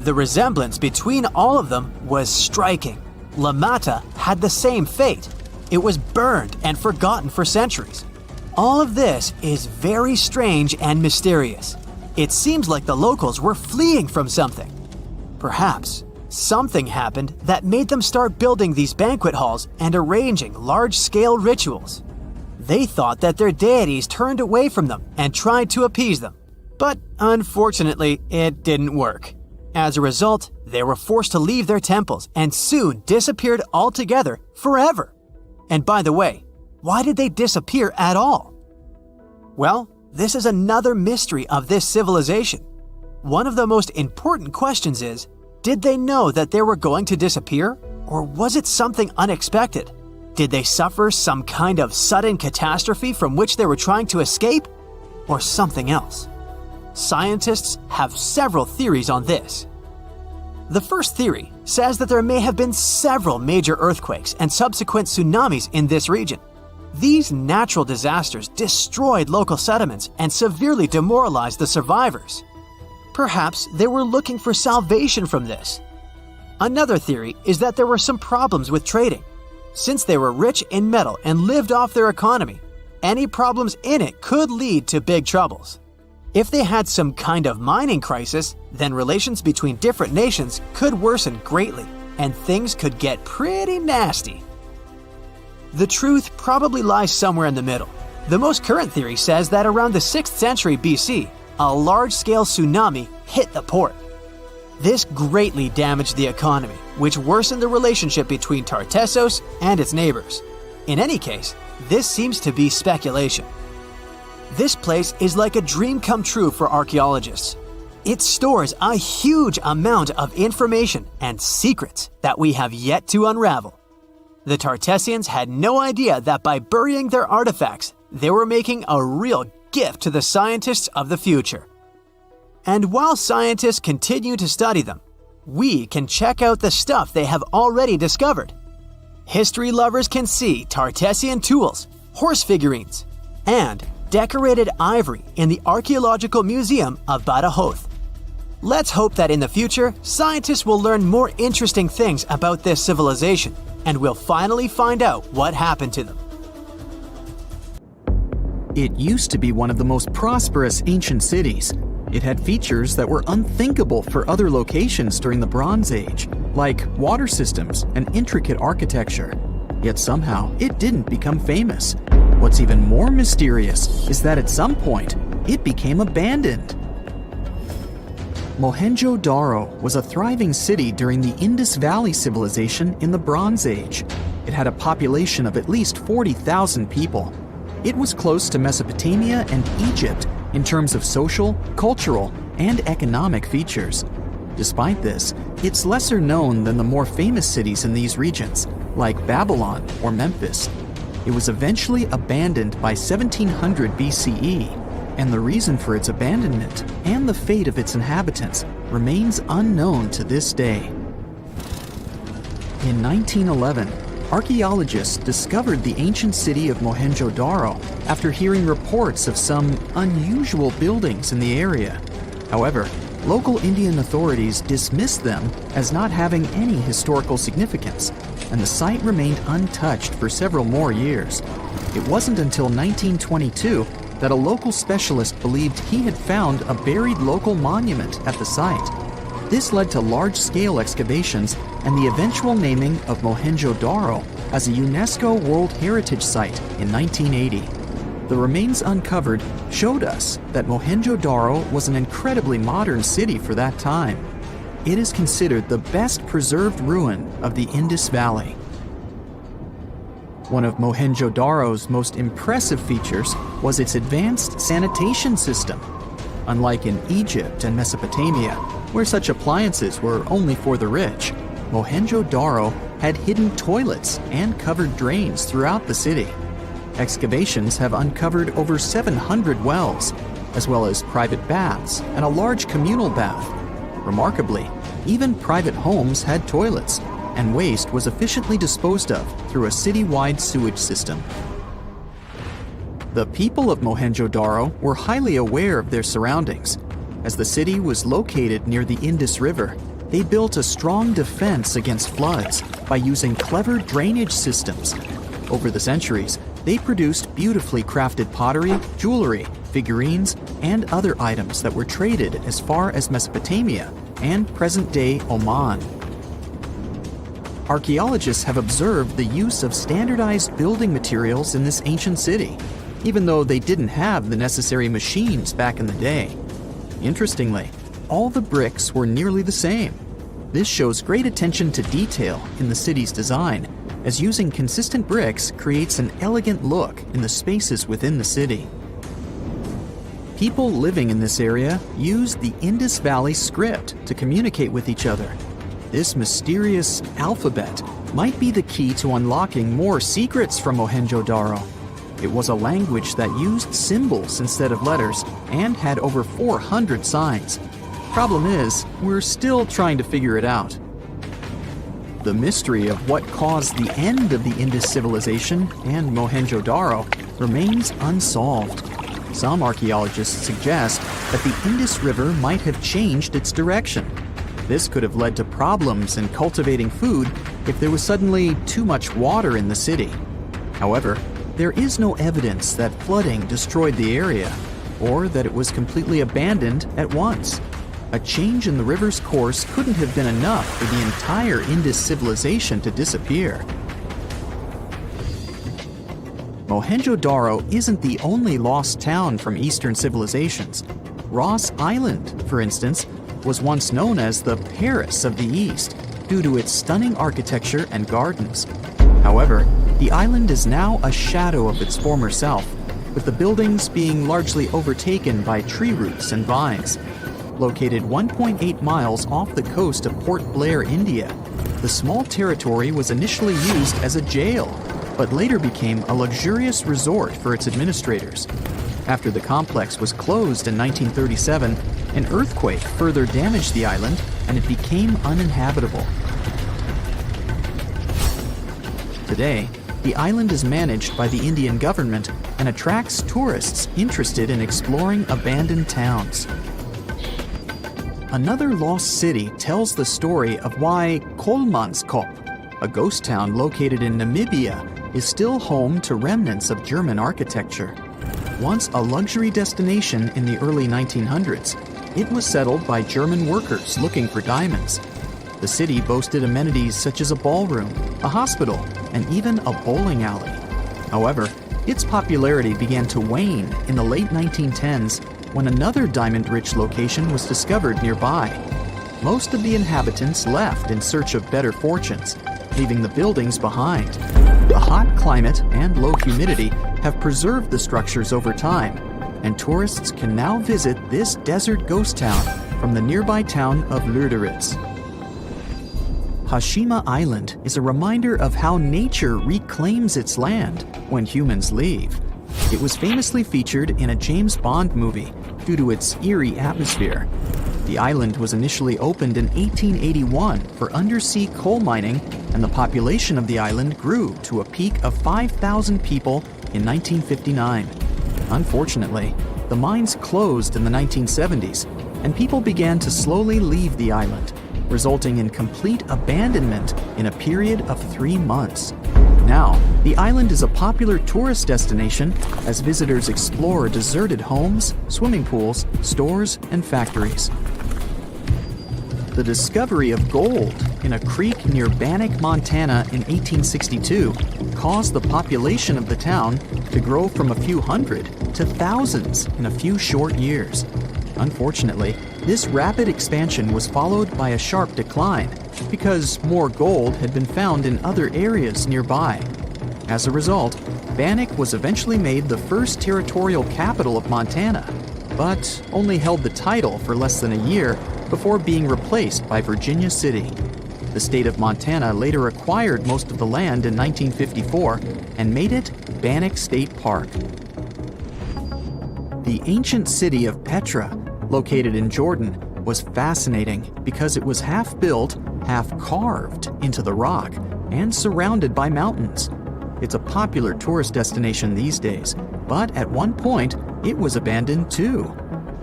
The resemblance between all of them was striking. La Mata had the same fate. It was burned and forgotten for centuries. All of this is very strange and mysterious. It seems like the locals were fleeing from something. Perhaps something happened that made them start building these banquet halls and arranging large-scale rituals. They thought that their deities turned away from them and tried to appease them. But unfortunately, it didn't work. As a result, they were forced to leave their temples and soon disappeared altogether forever. And by the way, why did they disappear at all? Well, this is another mystery of this civilization. One of the most important questions is, did they know that they were going to disappear? Or was it something unexpected? Did they suffer some kind of sudden catastrophe from which they were trying to escape? Or something else? Scientists have several theories on this. The first theory says that there may have been several major earthquakes and subsequent tsunamis in this region. These natural disasters destroyed local settlements and severely demoralized the survivors. Perhaps they were looking for salvation from this. Another theory is that there were some problems with trading. Since they were rich in metal and lived off their economy, any problems in it could lead to big troubles. If they had some kind of mining crisis, then relations between different nations could worsen greatly, and things could get pretty nasty. The truth probably lies somewhere in the middle. The most current theory says that around the 6th century BC, a large-scale tsunami hit the port. This greatly damaged the economy, which worsened the relationship between Tartessos and its neighbors. In any case, this seems to be speculation. This place is like a dream come true for archaeologists. It stores a huge amount of information and secrets that we have yet to unravel. The Tartessians had no idea that by burying their artifacts, they were making a real gift to the scientists of the future. And while scientists continue to study them, we can check out the stuff they have already discovered. History lovers can see Tartessian tools, horse figurines, and decorated ivory in the Archaeological Museum of Badajoz. Let's hope that in the future, scientists will learn more interesting things about this civilization, and we'll finally find out what happened to them. It used to be one of the most prosperous ancient cities. It had features that were unthinkable for other locations during the Bronze Age, like water systems and intricate architecture. Yet somehow, it didn't become famous. What's even more mysterious is that at some point, it became abandoned. Mohenjo-Daro was a thriving city during the Indus Valley Civilization in the Bronze Age. It had a population of at least 40,000 people. It was close to Mesopotamia and Egypt in terms of social, cultural, and economic features. Despite this, it's lesser known than the more famous cities in these regions, like Babylon or Memphis. It was eventually abandoned by 1700 BCE, and the reason for its abandonment and the fate of its inhabitants remains unknown to this day. In 1911, Archaeologists discovered the ancient city of Mohenjo-Daro after hearing reports of some unusual buildings in the area. However, local Indian authorities dismissed them as not having any historical significance, and the site remained untouched for several more years. It wasn't until 1922 that a local specialist believed he had found a buried local monument at the site. This led to large-scale excavations and the eventual naming of Mohenjo-Daro as a UNESCO World Heritage Site in 1980. The remains uncovered showed us that Mohenjo-Daro was an incredibly modern city for that time. It is considered the best preserved ruin of the Indus Valley. One of Mohenjo-Daro's most impressive features was its advanced sanitation system. Unlike in Egypt and Mesopotamia, where such appliances were only for the rich, Mohenjo-Daro had hidden toilets and covered drains throughout the city. Excavations have uncovered over 700 wells, as well as private baths and a large communal bath. Remarkably, even private homes had toilets, and waste was efficiently disposed of through a city-wide sewage system. The people of Mohenjo-Daro were highly aware of their surroundings. As the city was located near the Indus River, they built a strong defense against floods by using clever drainage systems. Over the centuries, they produced beautifully crafted pottery, jewelry, figurines, and other items that were traded as far as Mesopotamia and present-day Oman. Archaeologists have observed the use of standardized building materials in this ancient city, even though they didn't have the necessary machines back in the day. Interestingly, all the bricks were nearly the same. This shows great attention to detail in the city's design, as using consistent bricks creates an elegant look in the spaces within the city. People living in this area used the Indus Valley script to communicate with each other. This mysterious alphabet might be the key to unlocking more secrets from Mohenjo-Daro. It was a language that used symbols instead of letters and had over 400 signs. Problem is, we're still trying to figure it out. The mystery of what caused the end of the Indus civilization and Mohenjo-Daro remains unsolved. Some archaeologists suggest that the Indus River might have changed its direction. This could have led to problems in cultivating food if there was suddenly too much water in the city. However, there is no evidence that flooding destroyed the area, or that it was completely abandoned at once. A change in the river's course couldn't have been enough for the entire Indus civilization to disappear. Mohenjo-Daro isn't the only lost town from Eastern civilizations. Ross Island, for instance, was once known as the Paris of the East due to its stunning architecture and gardens. However, the island is now a shadow of its former self, with the buildings being largely overtaken by tree roots and vines. Located 1.8 miles off the coast of Port Blair, India, the small territory was initially used as a jail, but later became a luxurious resort for its administrators. After the complex was closed in 1937, an earthquake further damaged the island and it became uninhabitable. Today, the island is managed by the Indian government and attracts tourists interested in exploring abandoned towns. Another lost city tells the story of why Kolmanskop, a ghost town located in Namibia, is still home to remnants of German architecture. Once a luxury destination in the early 1900s, it was settled by German workers looking for diamonds. The city boasted amenities such as a ballroom, a hospital, and even a bowling alley. However, its popularity began to wane in the late 1910s when another diamond-rich location was discovered nearby. Most of the inhabitants left in search of better fortunes, leaving the buildings behind. The hot climate and low humidity have preserved the structures over time, and tourists can now visit this desert ghost town from the nearby town of Lüderitz. Hashima Island is a reminder of how nature reclaims its land when humans leave. It was famously featured in a James Bond movie due to its eerie atmosphere. The island was initially opened in 1881 for undersea coal mining, and the population of the island grew to a peak of 5,000 people in 1959. Unfortunately, the mines closed in the 1970s, and people began to slowly leave the island, resulting in complete abandonment in a period of 3 months. Now, the island is a popular tourist destination as visitors explore deserted homes, swimming pools, stores, and factories. The discovery of gold in a creek near Bannack, Montana in 1862 caused the population of the town to grow from a few hundred to thousands in a few short years. Unfortunately, this rapid expansion was followed by a sharp decline because more gold had been found in other areas nearby. As a result, Bannack was eventually made the first territorial capital of Montana, but only held the title for less than a year before being replaced by Virginia City. The state of Montana later acquired most of the land in 1954 and made it Bannack State Park. The ancient city of Petra, located in Jordan, was fascinating because it was half built, half carved into the rock and surrounded by mountains. It's a popular tourist destination these days, but at one point it was abandoned too.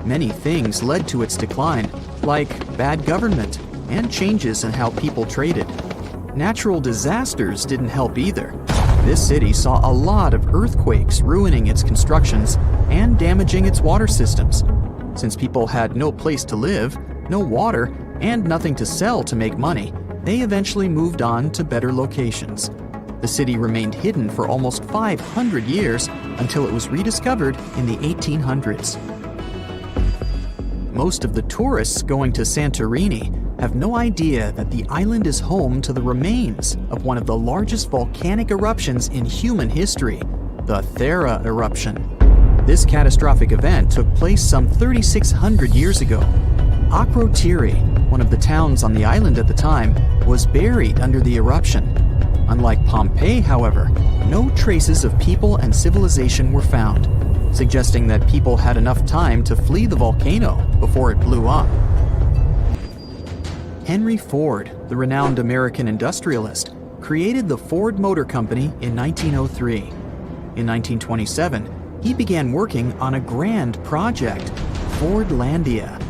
Many things led to its decline, like bad government and changes in how people traded. Natural disasters didn't help either. This city saw a lot of earthquakes ruining its constructions and damaging its water systems. Since people had no place to live, no water, and nothing to sell to make money, they eventually moved on to better locations. The city remained hidden for almost 500 years until it was rediscovered in the 1800s. Most of the tourists going to Santorini have no idea that the island is home to the remains of one of the largest volcanic eruptions in human history, the Thera eruption. This catastrophic event took place some 3,600 years ago. Akrotiri, one of the towns on the island at the time, was buried under the eruption. Unlike Pompeii, however, no traces of people and civilization were found, suggesting that people had enough time to flee the volcano before it blew up. Henry Ford, the renowned American industrialist, created the Ford Motor Company in 1903. In 1927, he began working on a grand project, Fordlandia.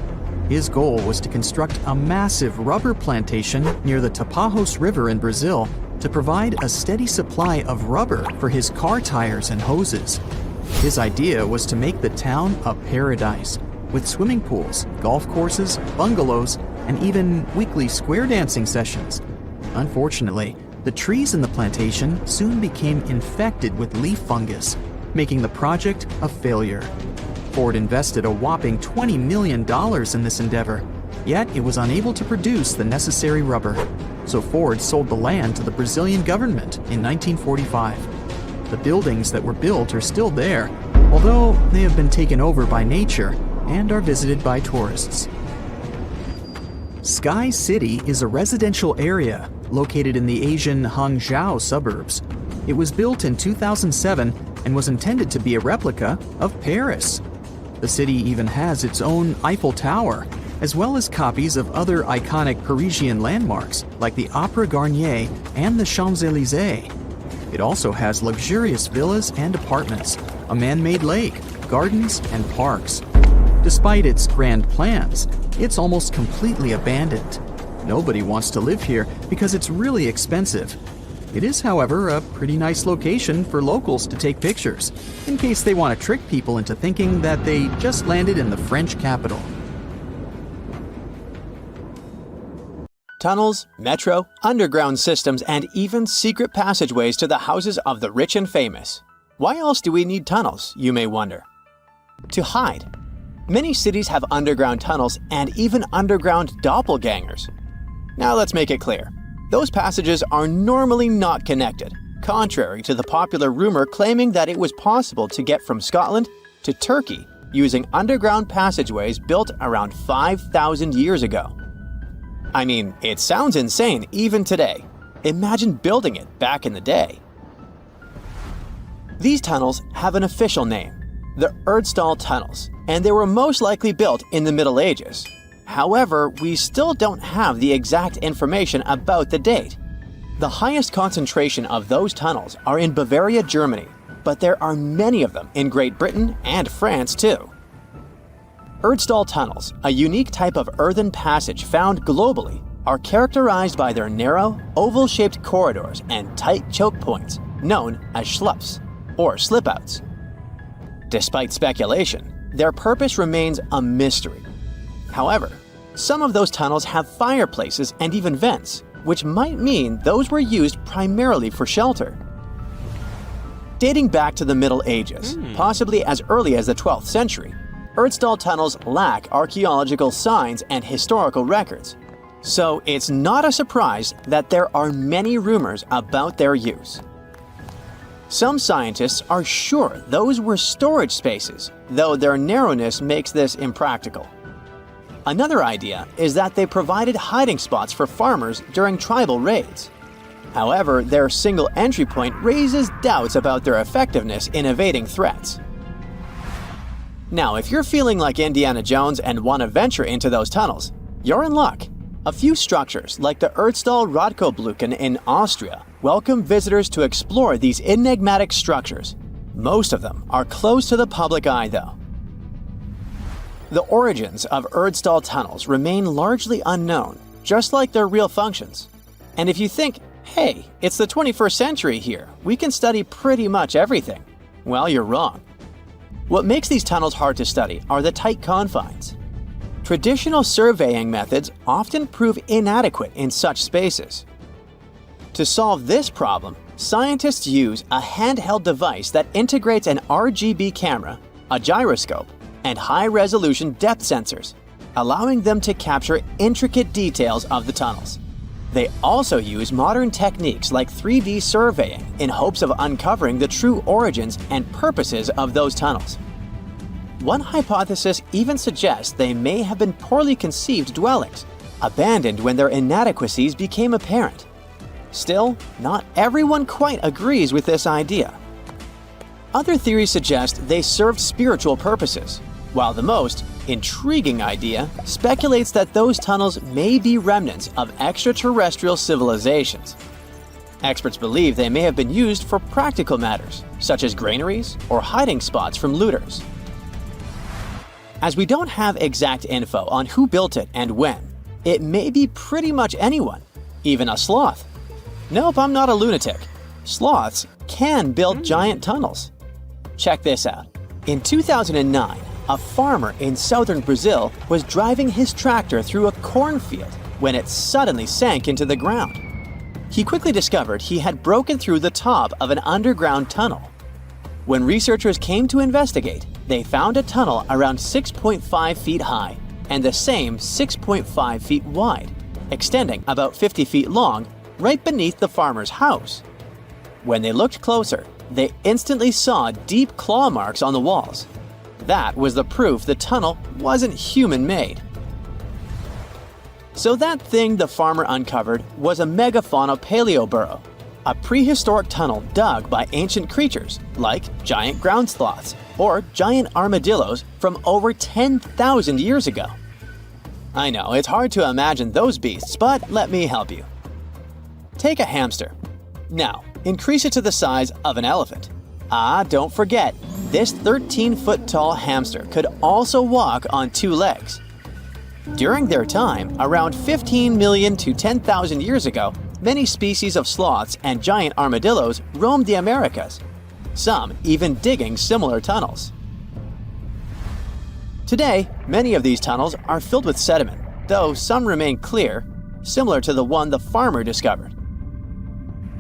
His goal was to construct a massive rubber plantation near the Tapajos River in Brazil to provide a steady supply of rubber for his car tires and hoses. His idea was to make the town a paradise, with swimming pools, golf courses, bungalows, and even weekly square dancing sessions. Unfortunately, the trees in the plantation soon became infected with leaf fungus, making the project a failure. Ford invested a whopping $20 million in this endeavor, yet it was unable to produce the necessary rubber. So Ford sold the land to the Brazilian government in 1945. The buildings that were built are still there, although they have been taken over by nature and are visited by tourists. Sky City is a residential area located in the Asian Hangzhou suburbs. It was built in 2007 and was intended to be a replica of Paris. The city even has its own Eiffel Tower, as well as copies of other iconic Parisian landmarks like the Opera Garnier and the Champs-Élysées. It also has luxurious villas and apartments, a man-made lake, gardens, and parks. Despite its grand plans, it's almost completely abandoned. Nobody wants to live here because it's really expensive. It is, however, a pretty nice location for locals to take pictures, in case they want to trick people into thinking that they just landed in the French capital. Tunnels, metro, underground systems, and even secret passageways to the houses of the rich and famous. Why else do we need tunnels, you may wonder? To hide. Many cities have underground tunnels and even underground doppelgangers. Now let's make it clear. Those passages are normally not connected, contrary to the popular rumor claiming that it was possible to get from Scotland to Turkey using underground passageways built around 5,000 years ago. I mean, it sounds insane even today. Imagine building it back in the day. These tunnels have an official name, the Erdstall Tunnels, and they were most likely built in the Middle Ages. However, we still don't have the exact information about the date. The highest concentration of those tunnels are in Bavaria, Germany, but there are many of them in Great Britain and France too. Erdstall tunnels, a unique type of earthen passage found globally, are characterized by their narrow, oval-shaped corridors and tight choke points, known as schlups, or slip-outs. Despite speculation, their purpose remains a mystery. However, some of those tunnels have fireplaces and even vents, which might mean those were used primarily for shelter. Dating back to the Middle Ages, possibly as early as the 12th century, Erdstall tunnels lack archaeological signs and historical records, so it's not a surprise that there are many rumors about their use. Some scientists are sure those were storage spaces, though their narrowness makes this impractical. Another idea is that they provided hiding spots for farmers during tribal raids. However, their single entry point raises doubts about their effectiveness in evading threats. Now, if you're feeling like Indiana Jones and want to venture into those tunnels, you're in luck. A few structures, like the Erdstall Radkoblücken in Austria, welcome visitors to explore these enigmatic structures. Most of them are closed to the public eye, though. The origins of Erdstall tunnels remain largely unknown, just like their real functions. And if you think, hey, it's the 21st century here, we can study pretty much everything, well, you're wrong. What makes these tunnels hard to study are the tight confines. Traditional surveying methods often prove inadequate in such spaces. To solve this problem, scientists use a handheld device that integrates an RGB camera, a gyroscope, and high-resolution depth sensors, allowing them to capture intricate details of the tunnels. They also use modern techniques like 3D surveying in hopes of uncovering the true origins and purposes of those tunnels. One hypothesis even suggests they may have been poorly conceived dwellings, abandoned when their inadequacies became apparent. Still, not everyone quite agrees with this idea. Other theories suggest they served spiritual purposes, while the most intriguing idea speculates that those tunnels may be remnants of extraterrestrial civilizations. Experts believe they may have been used for practical matters, such as granaries or hiding spots from looters. As we don't have exact info on who built it and when, it may be pretty much anyone, even a sloth. Nope, I'm not a lunatic. Sloths can build giant tunnels. Check this out. In 2009, a farmer in southern Brazil was driving his tractor through a cornfield when it suddenly sank into the ground. He quickly discovered he had broken through the top of an underground tunnel. When researchers came to investigate, they found a tunnel around 6.5 feet high and the same 6.5 feet wide, extending about 50 feet long right beneath the farmer's house. When they looked closer, they instantly saw deep claw marks on the walls. That was the proof the tunnel wasn't human-made. So that thing the farmer uncovered was a megafauna paleoburrow, a prehistoric tunnel dug by ancient creatures like giant ground sloths or giant armadillos from over 10,000 years ago. I know, it's hard to imagine those beasts, but let me help you. Take a hamster. Now, increase it to the size of an elephant. Don't forget, this 13-foot-tall hamster could also walk on two legs. During their time, around 15 million to 10,000 years ago, many species of sloths and giant armadillos roamed the Americas, some even digging similar tunnels. Today, many of these tunnels are filled with sediment, though some remain clear, similar to the one the farmer discovered.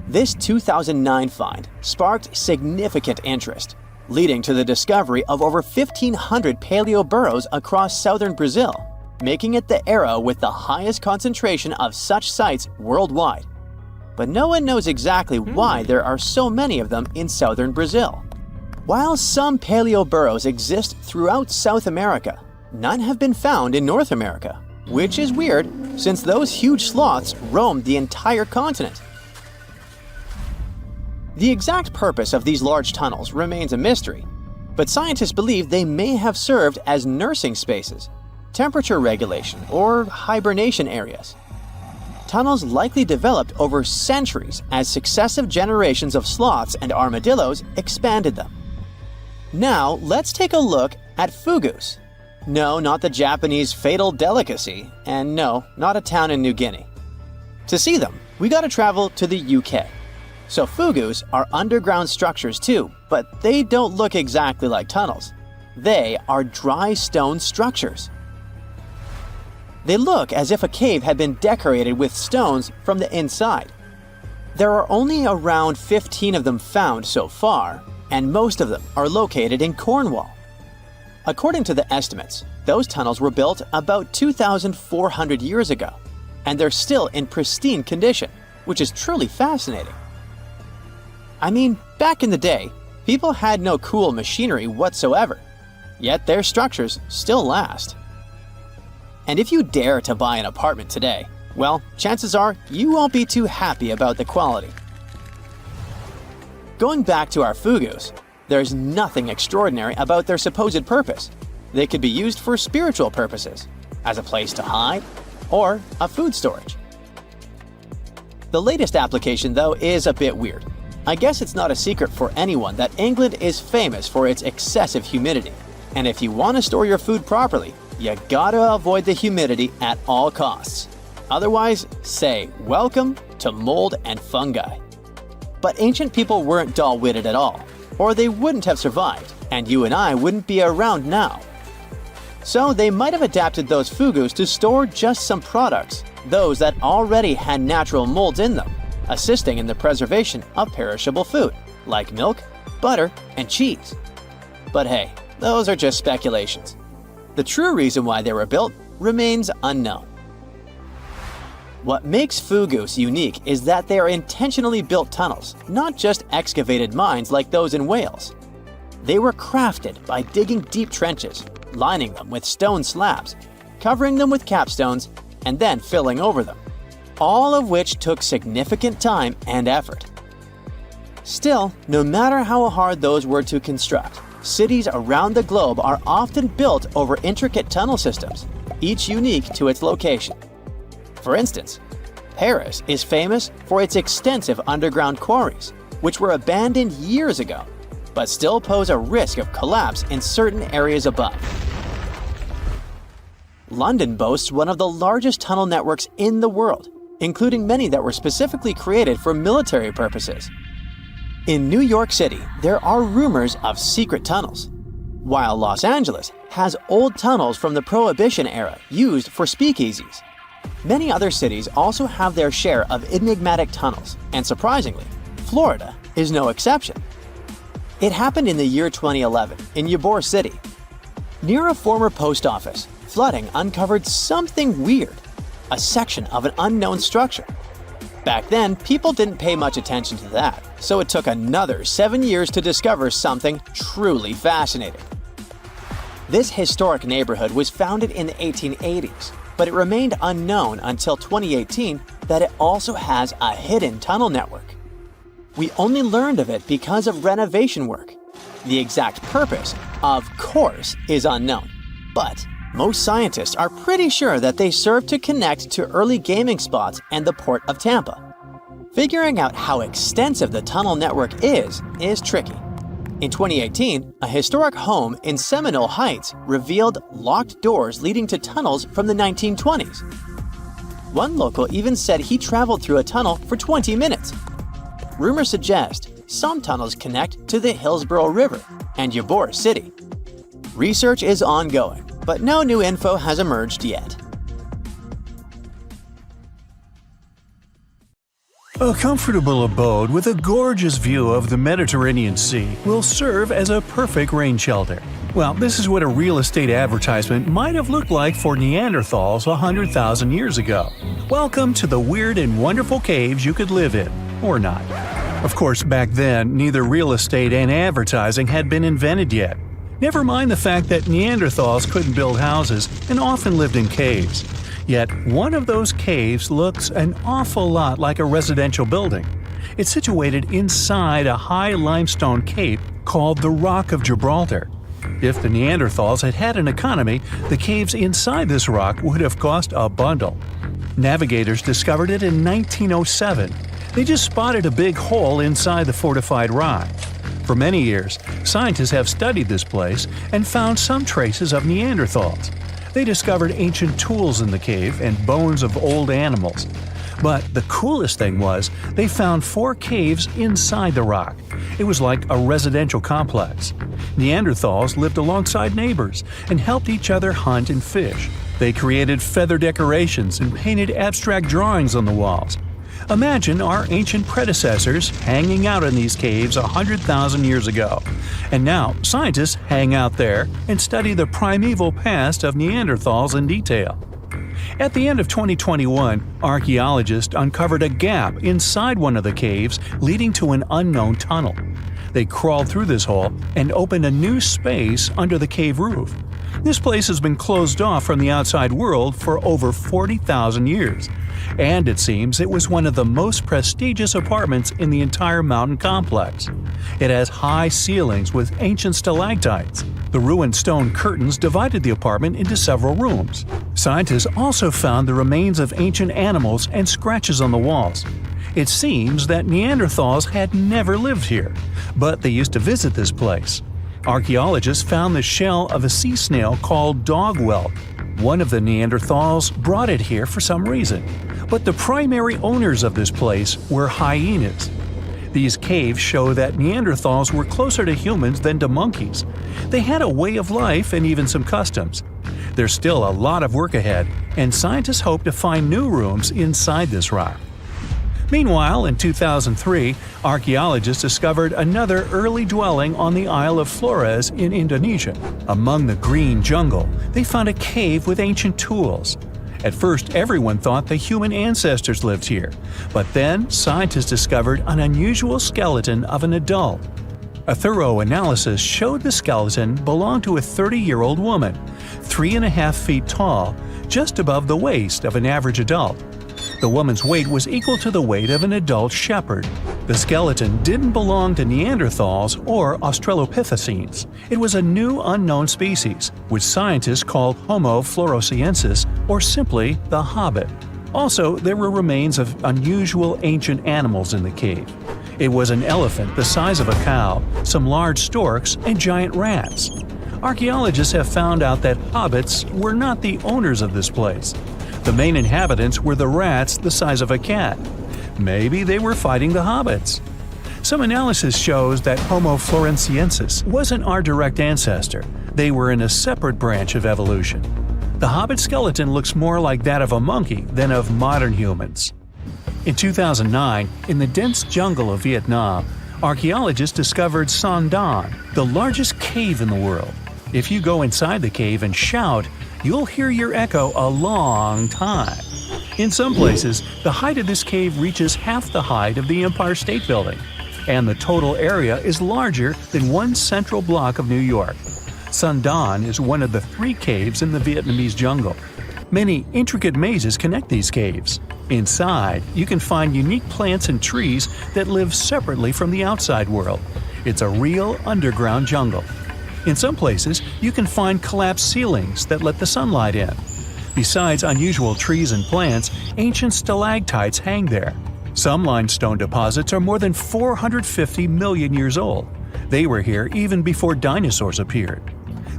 This 2009 find sparked significant interest, leading to the discovery of over 1,500 paleoburrows across southern Brazil, making it the era with the highest concentration of such sites worldwide. But no one knows exactly why there are so many of them in southern Brazil. While some paleoburrows exist throughout South America, none have been found in North America, which is weird since those huge sloths roamed the entire continent. The exact purpose of these large tunnels remains a mystery, but scientists believe they may have served as nursing spaces. temperature regulation, or hibernation areas. Tunnels likely developed over centuries as successive generations of sloths and armadillos expanded them. Now, let's take a look at fugus. No, not the Japanese fatal delicacy, and no, not a town in New Guinea. To see them, we gotta travel to the UK. So fugus are underground structures too, but they don't look exactly like tunnels. They are dry stone structures. They look as if a cave had been decorated with stones from the inside. There are only around 15 of them found so far, and most of them are located in Cornwall. According to the estimates, those tunnels were built about 2,400 years ago, and they're still in pristine condition, which is truly fascinating. I mean, back in the day, people had no cool machinery whatsoever, yet their structures still last. And if you dare to buy an apartment today, well, chances are you won't be too happy about the quality. Going back to our fugus, there's nothing extraordinary about their supposed purpose. They could be used for spiritual purposes, as a place to hide, or a food storage. The latest application, though, is a bit weird. I guess it's not a secret for anyone that England is famous for its excessive humidity. And if you want to store your food properly, you gotta avoid the humidity at all costs. Otherwise, say welcome to mold and fungi. But ancient people weren't dull-witted at all, or they wouldn't have survived, and you and I wouldn't be around now. So they might have adapted those fugus to store just some products, those that already had natural molds in them, assisting in the preservation of perishable food, like milk, butter, and cheese. But hey, those are just speculations. The true reason why they were built remains unknown. What makes fugus unique is that they are intentionally built tunnels, not just excavated mines like those in Wales. They were crafted by digging deep trenches, lining them with stone slabs, covering them with capstones, and then filling over them, all of which took significant time and effort. Still, no matter how hard those were to construct, cities around the globe are often built over intricate tunnel systems, each unique to its location. For instance, Paris is famous for its extensive underground quarries, which were abandoned years ago, but still pose a risk of collapse in certain areas above. London boasts one of the largest tunnel networks in the world, including many that were specifically created for military purposes. In New York City, there are rumors of secret tunnels, while Los Angeles has old tunnels from the Prohibition era used for speakeasies. Many other cities also have their share of enigmatic tunnels, and surprisingly, Florida is no exception. It happened in the year 2011 in Ybor City. Near a former post office, flooding uncovered something weird, a section of an unknown structure. Back then, people didn't pay much attention to that, so it took another 7 years to discover something truly fascinating. This historic neighborhood was founded in the 1880s, but it remained unknown until 2018 that it also has a hidden tunnel network. We only learned of it because of renovation work. The exact purpose, of course, is unknown, but most scientists are pretty sure that they serve to connect to early gaming spots and the port of Tampa. Figuring out how extensive the tunnel network is tricky. In 2018, a historic home in Seminole Heights revealed locked doors leading to tunnels from the 1920s. One local even said he traveled through a tunnel for 20 minutes. Rumors suggest some tunnels connect to the Hillsborough River and Ybor City. Research is ongoing, but no new info has emerged yet. A comfortable abode with a gorgeous view of the Mediterranean Sea will serve as a perfect rain shelter. Well, this is what a real estate advertisement might have looked like for Neanderthals 100,000 years ago. Welcome to the weird and wonderful caves you could live in, or not. Of course, back then, neither real estate and advertising had been invented yet. Never mind the fact that Neanderthals couldn't build houses and often lived in caves. Yet, one of those caves looks an awful lot like a residential building. It's situated inside a high limestone cape called the Rock of Gibraltar. If the Neanderthals had had an economy, the caves inside this rock would have cost a bundle. Navigators discovered it in 1907. They just spotted a big hole inside the fortified rock. For many years, scientists have studied this place and found some traces of Neanderthals. They discovered ancient tools in the cave and bones of old animals. But the coolest thing was, they found 4 caves inside the rock. It was like a residential complex. Neanderthals lived alongside neighbors and helped each other hunt and fish. They created feather decorations and painted abstract drawings on the walls. Imagine our ancient predecessors hanging out in these caves 100,000 years ago. And now, scientists hang out there and study the primeval past of Neanderthals in detail. At the end of 2021, archaeologists uncovered a gap inside one of the caves leading to an unknown tunnel. They crawled through this hole and opened a new space under the cave roof. This place has been closed off from the outside world for over 40,000 years. And it seems it was one of the most prestigious apartments in the entire mountain complex. It has high ceilings with ancient stalactites. The ruined stone curtains divided the apartment into several rooms. Scientists also found the remains of ancient animals and scratches on the walls. It seems that Neanderthals had never lived here, but they used to visit this place. Archaeologists found the shell of a sea snail called dog whelk. One of the Neanderthals brought it here for some reason, but the primary owners of this place were hyenas. These caves show that Neanderthals were closer to humans than to monkeys. They had a way of life and even some customs. There's still a lot of work ahead, and scientists hope to find new rooms inside this rock. Meanwhile, in 2003, archaeologists discovered another early dwelling on the Isle of Flores in Indonesia. Among the green jungle, they found a cave with ancient tools. At first, everyone thought the human ancestors lived here, but then scientists discovered an unusual skeleton of an adult. A thorough analysis showed the skeleton belonged to a 30-year-old woman, 3.5 feet tall, just above the waist of an average adult. The woman's weight was equal to the weight of an adult shepherd. The skeleton didn't belong to Neanderthals or Australopithecines. It was a new unknown species, which scientists called Homo floresiensis, or simply the Hobbit. Also, there were remains of unusual ancient animals in the cave. It was an elephant the size of a cow, some large storks, and giant rats. Archaeologists have found out that hobbits were not the owners of this place. The main inhabitants were the rats the size of a cat. Maybe they were fighting the hobbits. Some analysis shows that Homo floresiensis wasn't our direct ancestor. They were in a separate branch of evolution. The hobbit skeleton looks more like that of a monkey than of modern humans. In 2009, in the dense jungle of Vietnam, archaeologists discovered Sandan, the largest cave in the world. If you go inside the cave and shout, you'll hear your echo a long time. In some places, the height of this cave reaches half the height of the Empire State Building, and the total area is larger than one central block of New York. Sandan is one of the 3 caves in the Vietnamese jungle. Many intricate mazes connect these caves. Inside, you can find unique plants and trees that live separately from the outside world. It's a real underground jungle. In some places, you can find collapsed ceilings that let the sunlight in. Besides unusual trees and plants, ancient stalactites hang there. Some limestone deposits are more than 450 million years old. They were here even before dinosaurs appeared.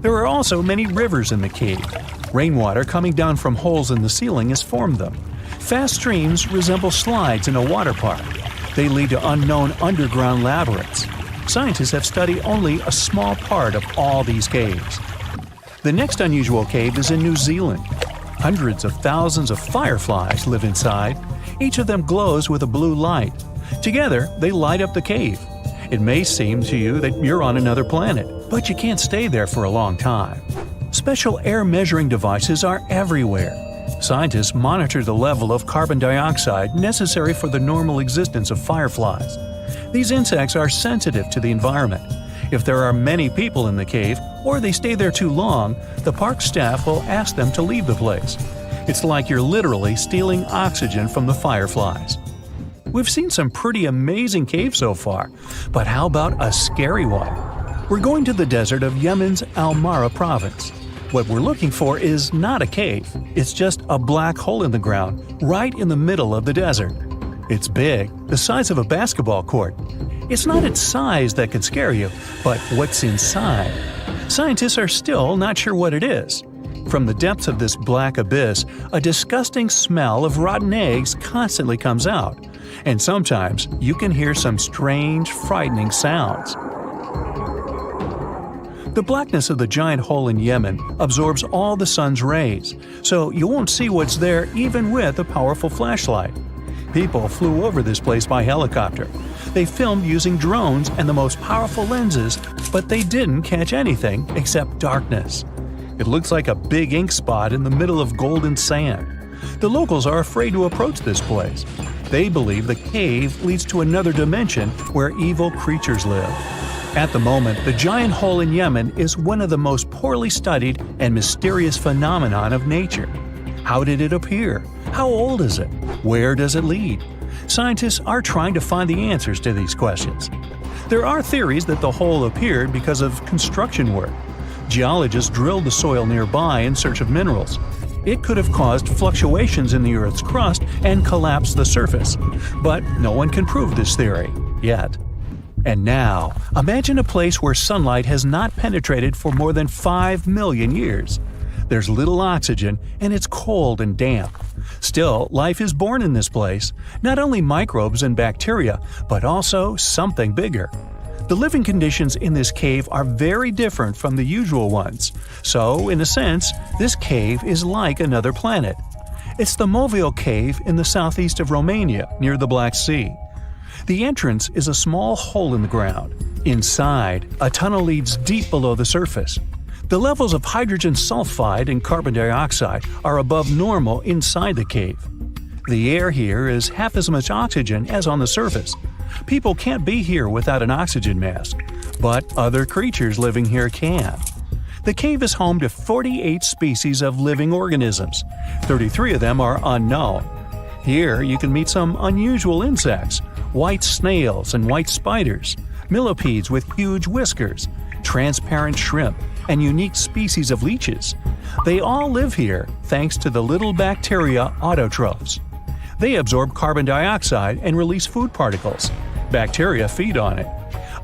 There are also many rivers in the cave. Rainwater coming down from holes in the ceiling has formed them. Fast streams resemble slides in a water park. They lead to unknown underground labyrinths. Scientists have studied only a small part of all these caves. The next unusual cave is in New Zealand. Hundreds of thousands of fireflies live inside. Each of them glows with a blue light. Together, they light up the cave. It may seem to you that you're on another planet, but you can't stay there for a long time. Special air measuring devices are everywhere. Scientists monitor the level of carbon dioxide necessary for the normal existence of fireflies. These insects are sensitive to the environment. If there are many people in the cave, or they stay there too long, the park staff will ask them to leave the place. It's like you're literally stealing oxygen from the fireflies. We've seen some pretty amazing caves so far, but how about a scary one? We're going to the desert of Yemen's Al-Mara province. What we're looking for is not a cave, it's just a black hole in the ground, right in the middle of the desert. It's big, the size of a basketball court. It's not its size that could scare you, but what's inside. Scientists are still not sure what it is. From the depths of this black abyss, a disgusting smell of rotten eggs constantly comes out, and sometimes you can hear some strange, frightening sounds. The blackness of the giant hole in Yemen absorbs all the sun's rays, so you won't see what's there even with a powerful flashlight. People flew over this place by helicopter. They filmed using drones and the most powerful lenses, but they didn't catch anything except darkness. It looks like a big ink spot in the middle of golden sand. The locals are afraid to approach this place. They believe the cave leads to another dimension where evil creatures live. At the moment, the giant hole in Yemen is one of the most poorly studied and mysterious phenomenon of nature. How did it appear? How old is it? Where does it lead? Scientists are trying to find the answers to these questions. There are theories that the hole appeared because of construction work. Geologists drilled the soil nearby in search of minerals. It could have caused fluctuations in the Earth's crust and collapsed the surface. But no one can prove this theory, yet. And now, imagine a place where sunlight has not penetrated for more than 5 million years. There's little oxygen, and it's cold and damp. Still, life is born in this place, not only microbes and bacteria, but also something bigger. The living conditions in this cave are very different from the usual ones, so, in a sense, this cave is like another planet. It's the Movil Cave in the southeast of Romania, near the Black Sea. The entrance is a small hole in the ground. Inside, a tunnel leads deep below the surface. The levels of hydrogen sulfide and carbon dioxide are above normal inside the cave. The air here is half as much oxygen as on the surface. People can't be here without an oxygen mask, but other creatures living here can. The cave is home to 48 species of living organisms. 33 of them are unknown. Here you can meet some unusual insects, white snails and white spiders, millipedes with huge whiskers, transparent shrimp, and unique species of leeches. They all live here thanks to the little bacteria autotrophs. They absorb carbon dioxide and release food particles. Bacteria feed on it.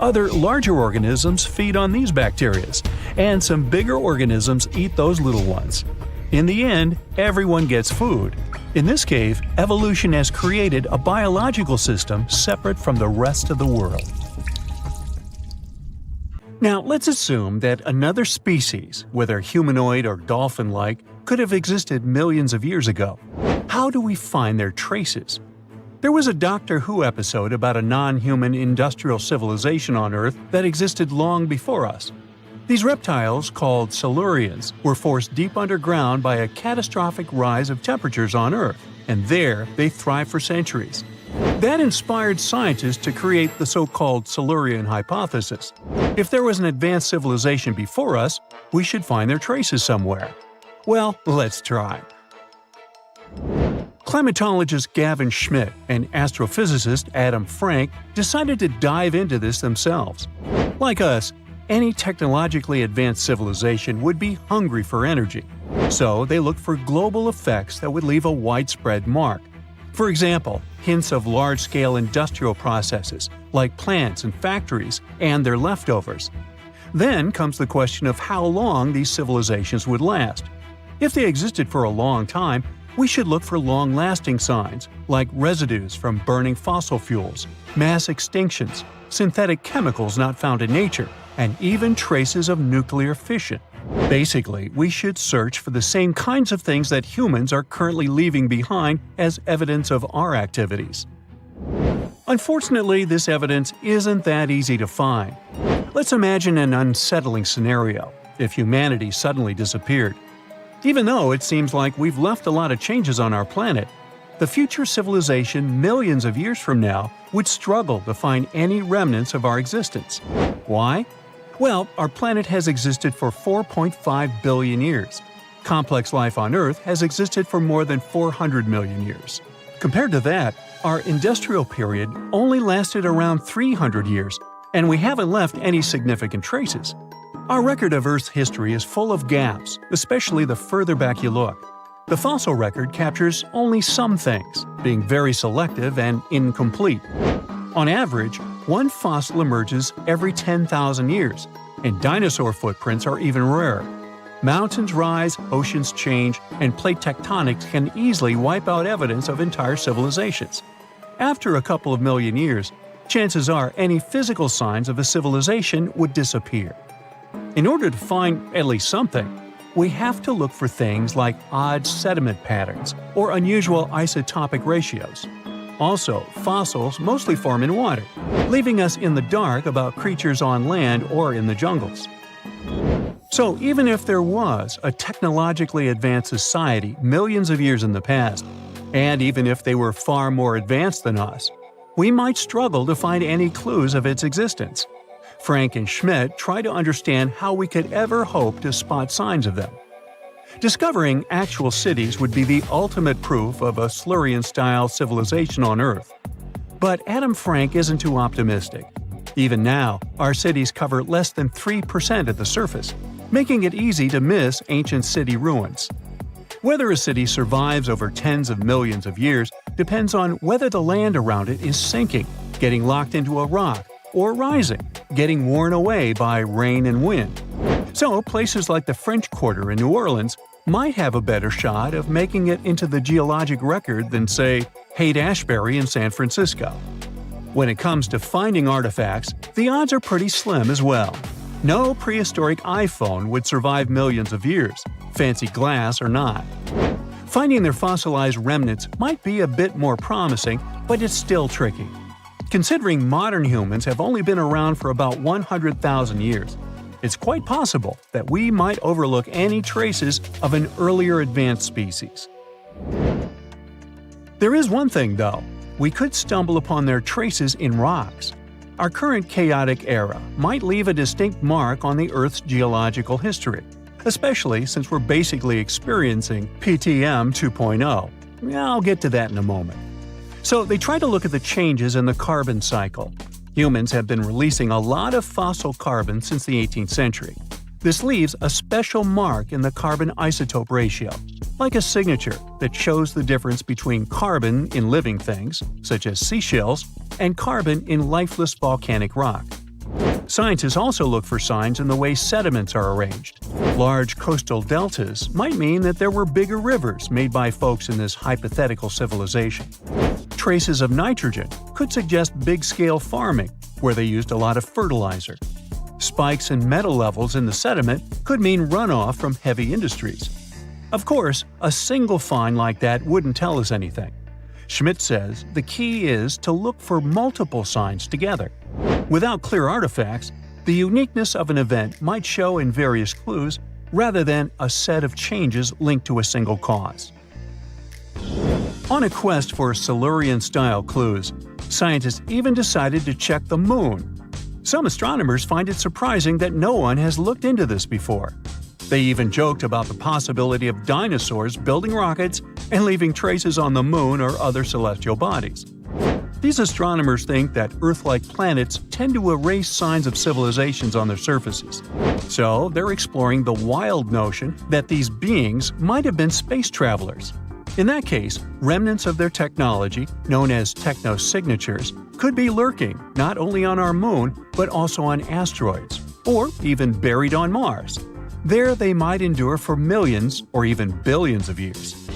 Other larger organisms feed on these bacteria, and some bigger organisms eat those little ones. In the end, everyone gets food. In this cave, evolution has created a biological system separate from the rest of the world. Now, let's assume that another species, whether humanoid or dolphin-like, could have existed millions of years ago. How do we find their traces? There was a Doctor Who episode about a non-human industrial civilization on Earth that existed long before us. These reptiles, called Silurians, were forced deep underground by a catastrophic rise of temperatures on Earth, and there they thrived for centuries. That inspired scientists to create the so-called Silurian hypothesis. If there was an advanced civilization before us, we should find their traces somewhere. Well, let's try. Climatologist Gavin Schmidt and astrophysicist Adam Frank decided to dive into this themselves. Like us, any technologically advanced civilization would be hungry for energy, so they looked for global effects that would leave a widespread mark. For example, hints of large-scale industrial processes, like plants and factories, and their leftovers. Then comes the question of how long these civilizations would last. If they existed for a long time, we should look for long-lasting signs, like residues from burning fossil fuels, mass extinctions, synthetic chemicals not found in nature, and even traces of nuclear fission. Basically, we should search for the same kinds of things that humans are currently leaving behind as evidence of our activities. Unfortunately, this evidence isn't that easy to find. Let's imagine an unsettling scenario if humanity suddenly disappeared. Even though it seems like we've left a lot of changes on our planet, the future civilization millions of years from now would struggle to find any remnants of our existence. Why? Well, our planet has existed for 4.5 billion years. Complex life on Earth has existed for more than 400 million years. Compared to that, our industrial period only lasted around 300 years, and we haven't left any significant traces. Our record of Earth's history is full of gaps, especially the further back you look. The fossil record captures only some things, being very selective and incomplete. On average, one fossil emerges every 10,000 years, and dinosaur footprints are even rarer. Mountains rise, oceans change, and plate tectonics can easily wipe out evidence of entire civilizations. After a couple of million years, chances are any physical signs of a civilization would disappear. In order to find at least something, we have to look for things like odd sediment patterns or unusual isotopic ratios. Also, fossils mostly form in water, leaving us in the dark about creatures on land or in the jungles. So even if there was a technologically advanced society millions of years in the past, and even if they were far more advanced than us, we might struggle to find any clues of its existence. Frank and Schmidt try to understand how we could ever hope to spot signs of them. Discovering actual cities would be the ultimate proof of a Silurian-style civilization on Earth. But Adam Frank isn't too optimistic. Even now, our cities cover less than 3% of the surface, making it easy to miss ancient city ruins. Whether a city survives over tens of millions of years depends on whether the land around it is sinking, getting locked into a rock, or rising, getting worn away by rain and wind. So places like the French Quarter in New Orleans might have a better shot of making it into the geologic record than, say, Haight-Ashbury in San Francisco. When it comes to finding artifacts, the odds are pretty slim as well. No prehistoric iPhone would survive millions of years, fancy glass or not. Finding their fossilized remnants might be a bit more promising, but it's still tricky. Considering modern humans have only been around for about 100,000 years, it's quite possible that we might overlook any traces of an earlier advanced species. There is one thing, though. We could stumble upon their traces in rocks. Our current chaotic era might leave a distinct mark on the Earth's geological history, especially since we're basically experiencing PTM 2.0. I'll get to that in a moment. So they try to look at the changes in the carbon cycle. Humans have been releasing a lot of fossil carbon since the 18th century. This leaves a special mark in the carbon isotope ratio, like a signature that shows the difference between carbon in living things, such as seashells, and carbon in lifeless volcanic rock. Scientists also look for signs in the way sediments are arranged. Large coastal deltas might mean that there were bigger rivers made by folks in this hypothetical civilization. Traces of nitrogen could suggest big-scale farming, where they used a lot of fertilizer. Spikes in metal levels in the sediment could mean runoff from heavy industries. Of course, a single find like that wouldn't tell us anything. Schmidt says the key is to look for multiple signs together. Without clear artifacts, the uniqueness of an event might show in various clues rather than a set of changes linked to a single cause. On a quest for Silurian-style clues, scientists even decided to check the Moon. Some astronomers find it surprising that no one has looked into this before. They even joked about the possibility of dinosaurs building rockets and leaving traces on the Moon or other celestial bodies. These astronomers think that Earth-like planets tend to erase signs of civilizations on their surfaces. So they're exploring the wild notion that these beings might have been space travelers. In that case, remnants of their technology, known as technosignatures, could be lurking not only on our Moon, but also on asteroids, or even buried on Mars. There they might endure for millions or even billions of years.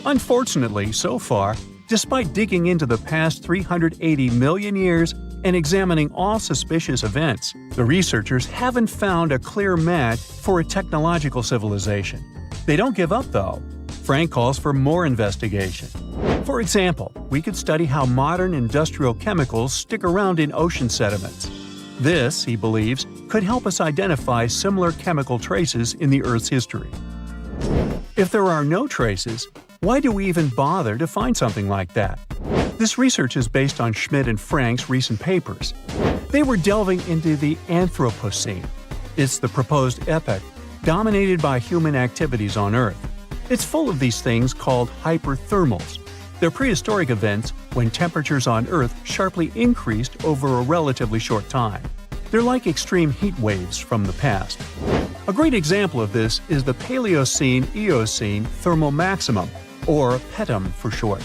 Unfortunately, so far, despite digging into the past 380 million years and examining all suspicious events, the researchers haven't found a clear match for a technological civilization. They don't give up, though. Frank calls for more investigation. For example, we could study how modern industrial chemicals stick around in ocean sediments. This, he believes, could help us identify similar chemical traces in the Earth's history. If there are no traces, why do we even bother to find something like that? This research is based on Schmidt and Frank's recent papers. They were delving into the Anthropocene. It's the proposed epoch, dominated by human activities on Earth. It's full of these things called hyperthermals. They're prehistoric events when temperatures on Earth sharply increased over a relatively short time. They're like extreme heat waves from the past. A great example of this is the Paleocene-Eocene thermal maximum, or PETM for short.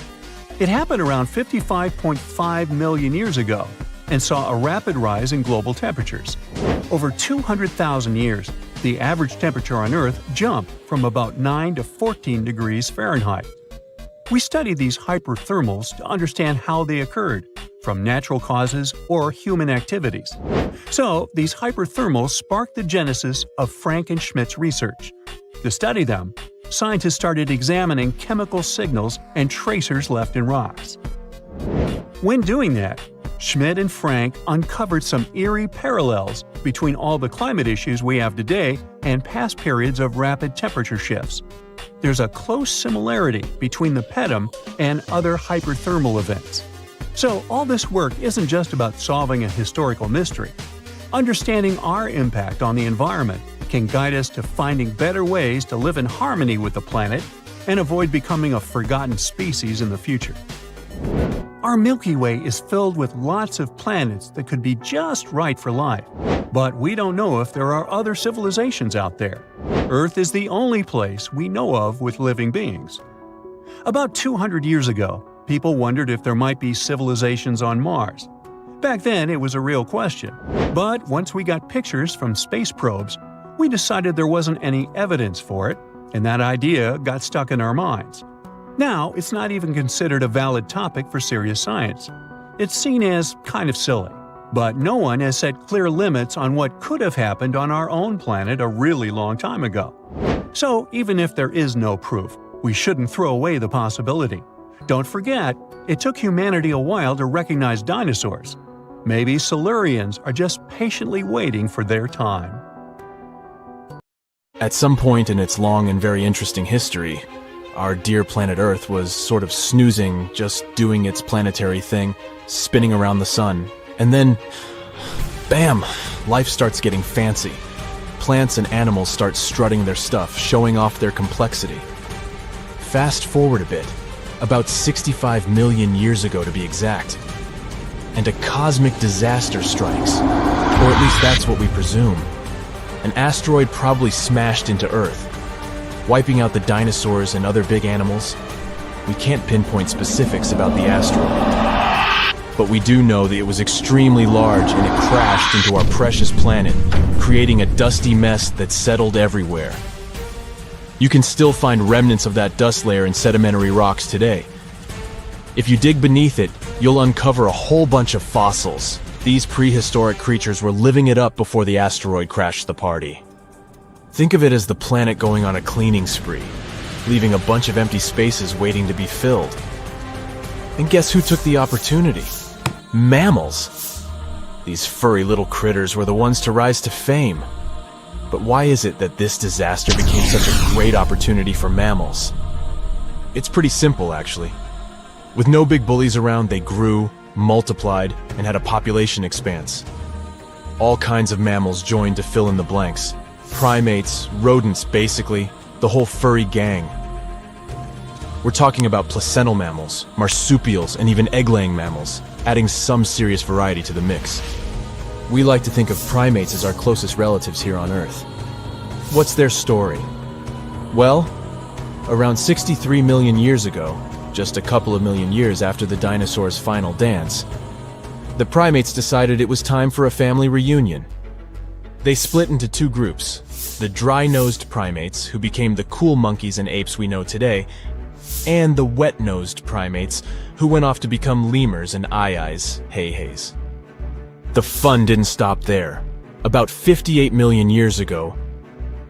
It happened around 55.5 million years ago and saw a rapid rise in global temperatures. Over 200,000 years, the average temperature on Earth jumped from about 9 to 14 degrees Fahrenheit. We studied these hyperthermals to understand how they occurred, from natural causes or human activities. So, these hyperthermals sparked the genesis of Frank and Schmidt's research. To study them, scientists started examining chemical signals and tracers left in rocks. When doing that, Schmidt and Frank uncovered some eerie parallels between all the climate issues we have today and past periods of rapid temperature shifts. There's a close similarity between the PETM and other hyperthermal events. So all this work isn't just about solving a historical mystery. Understanding our impact on the environment can guide us to finding better ways to live in harmony with the planet and avoid becoming a forgotten species in the future. Our Milky Way is filled with lots of planets that could be just right for life, but we don't know if there are other civilizations out there. Earth is the only place we know of with living beings. About 200 years ago, people wondered if there might be civilizations on Mars. Back then, it was a real question. But once we got pictures from space probes, we decided there wasn't any evidence for it, and that idea got stuck in our minds. Now, it's not even considered a valid topic for serious science. It's seen as kind of silly. But no one has set clear limits on what could have happened on our own planet a really long time ago. So, even if there is no proof, we shouldn't throw away the possibility. Don't forget, it took humanity a while to recognize dinosaurs. Maybe Silurians are just patiently waiting for their time. At some point in its long and very interesting history, our dear planet Earth was sort of snoozing, just doing its planetary thing, spinning around the sun. And then, bam, life starts getting fancy. Plants and animals start strutting their stuff, showing off their complexity. Fast forward a bit, about 65 million years ago to be exact, and a cosmic disaster strikes, or at least that's what we presume. An asteroid probably smashed into Earth, wiping out the dinosaurs and other big animals. We can't pinpoint specifics about the asteroid, but we do know that it was extremely large and it crashed into our precious planet, creating a dusty mess that settled everywhere. You can still find remnants of that dust layer in sedimentary rocks today. If you dig beneath it, you'll uncover a whole bunch of fossils. These prehistoric creatures were living it up before the asteroid crashed the party. Think of it as the planet going on a cleaning spree, leaving a bunch of empty spaces waiting to be filled. And guess who took the opportunity? Mammals! These furry little critters were the ones to rise to fame. But why is it that this disaster became such a great opportunity for mammals? It's pretty simple, actually. With no big bullies around, they grew, multiplied, and had a population expanse. All kinds of mammals joined to fill in the blanks. Primates, rodents, basically, the whole furry gang. We're talking about placental mammals, marsupials, and even egg-laying mammals, adding some serious variety to the mix. We like to think of primates as our closest relatives here on Earth. What's their story? Well, around 63 million years ago, just a couple of million years after the dinosaurs' final dance, the primates decided it was time for a family reunion. They split into two groups, the dry-nosed primates, who became the cool monkeys and apes we know today, and the wet-nosed primates, who went off to become lemurs and aye-ayes, hey-hays. The fun didn't stop there. About 58 million years ago,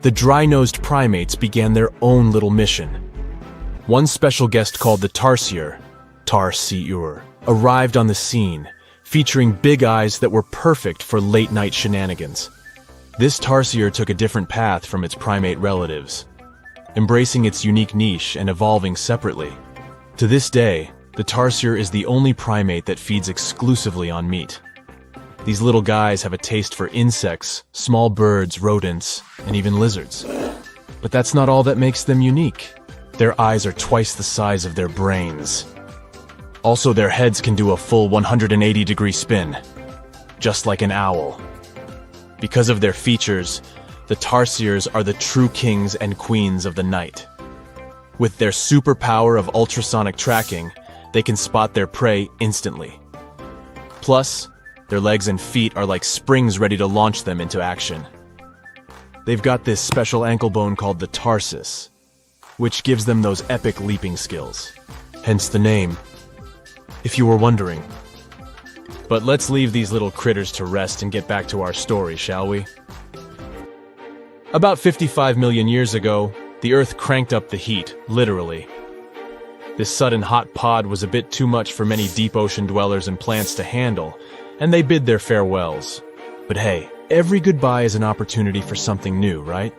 the dry-nosed primates began their own little mission. One special guest called the tarsier, arrived on the scene, featuring big eyes that were perfect for late-night shenanigans. This tarsier took a different path from its primate relatives, embracing its unique niche and evolving separately. To this day, the tarsier is the only primate that feeds exclusively on meat. These little guys have a taste for insects, small birds, rodents, and even lizards. But that's not all that makes them unique. Their eyes are twice the size of their brains. Also, their heads can do a full 180-degree spin, just like an owl. Because of their features, the tarsiers are the true kings and queens of the night. With their superpower of ultrasonic tracking, they can spot their prey instantly. Plus, their legs and feet are like springs ready to launch them into action. They've got this special ankle bone called the tarsus, which gives them those epic leaping skills. Hence the name, if you were wondering. But let's leave these little critters to rest and get back to our story, shall we? About 55 million years ago, the Earth cranked up the heat, literally. This sudden hot pod was a bit too much for many deep ocean dwellers and plants to handle, and they bid their farewells. But hey, every goodbye is an opportunity for something new, right?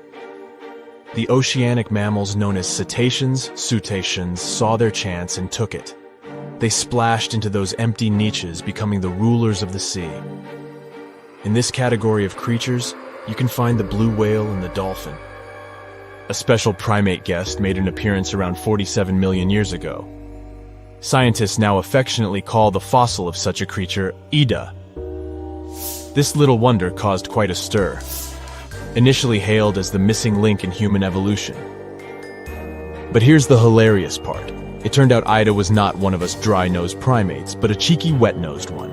The oceanic mammals known as cetaceans saw their chance and took it. They splashed into those empty niches, becoming the rulers of the sea. In this category of creatures, you can find the blue whale and the dolphin. A special primate guest made an appearance around 47 million years ago. Scientists now affectionately call the fossil of such a creature Ida. This little wonder caused quite a stir. Initially hailed as the missing link in human evolution. But here's the hilarious part. It turned out Ida was not one of us dry-nosed primates, but a cheeky wet-nosed one.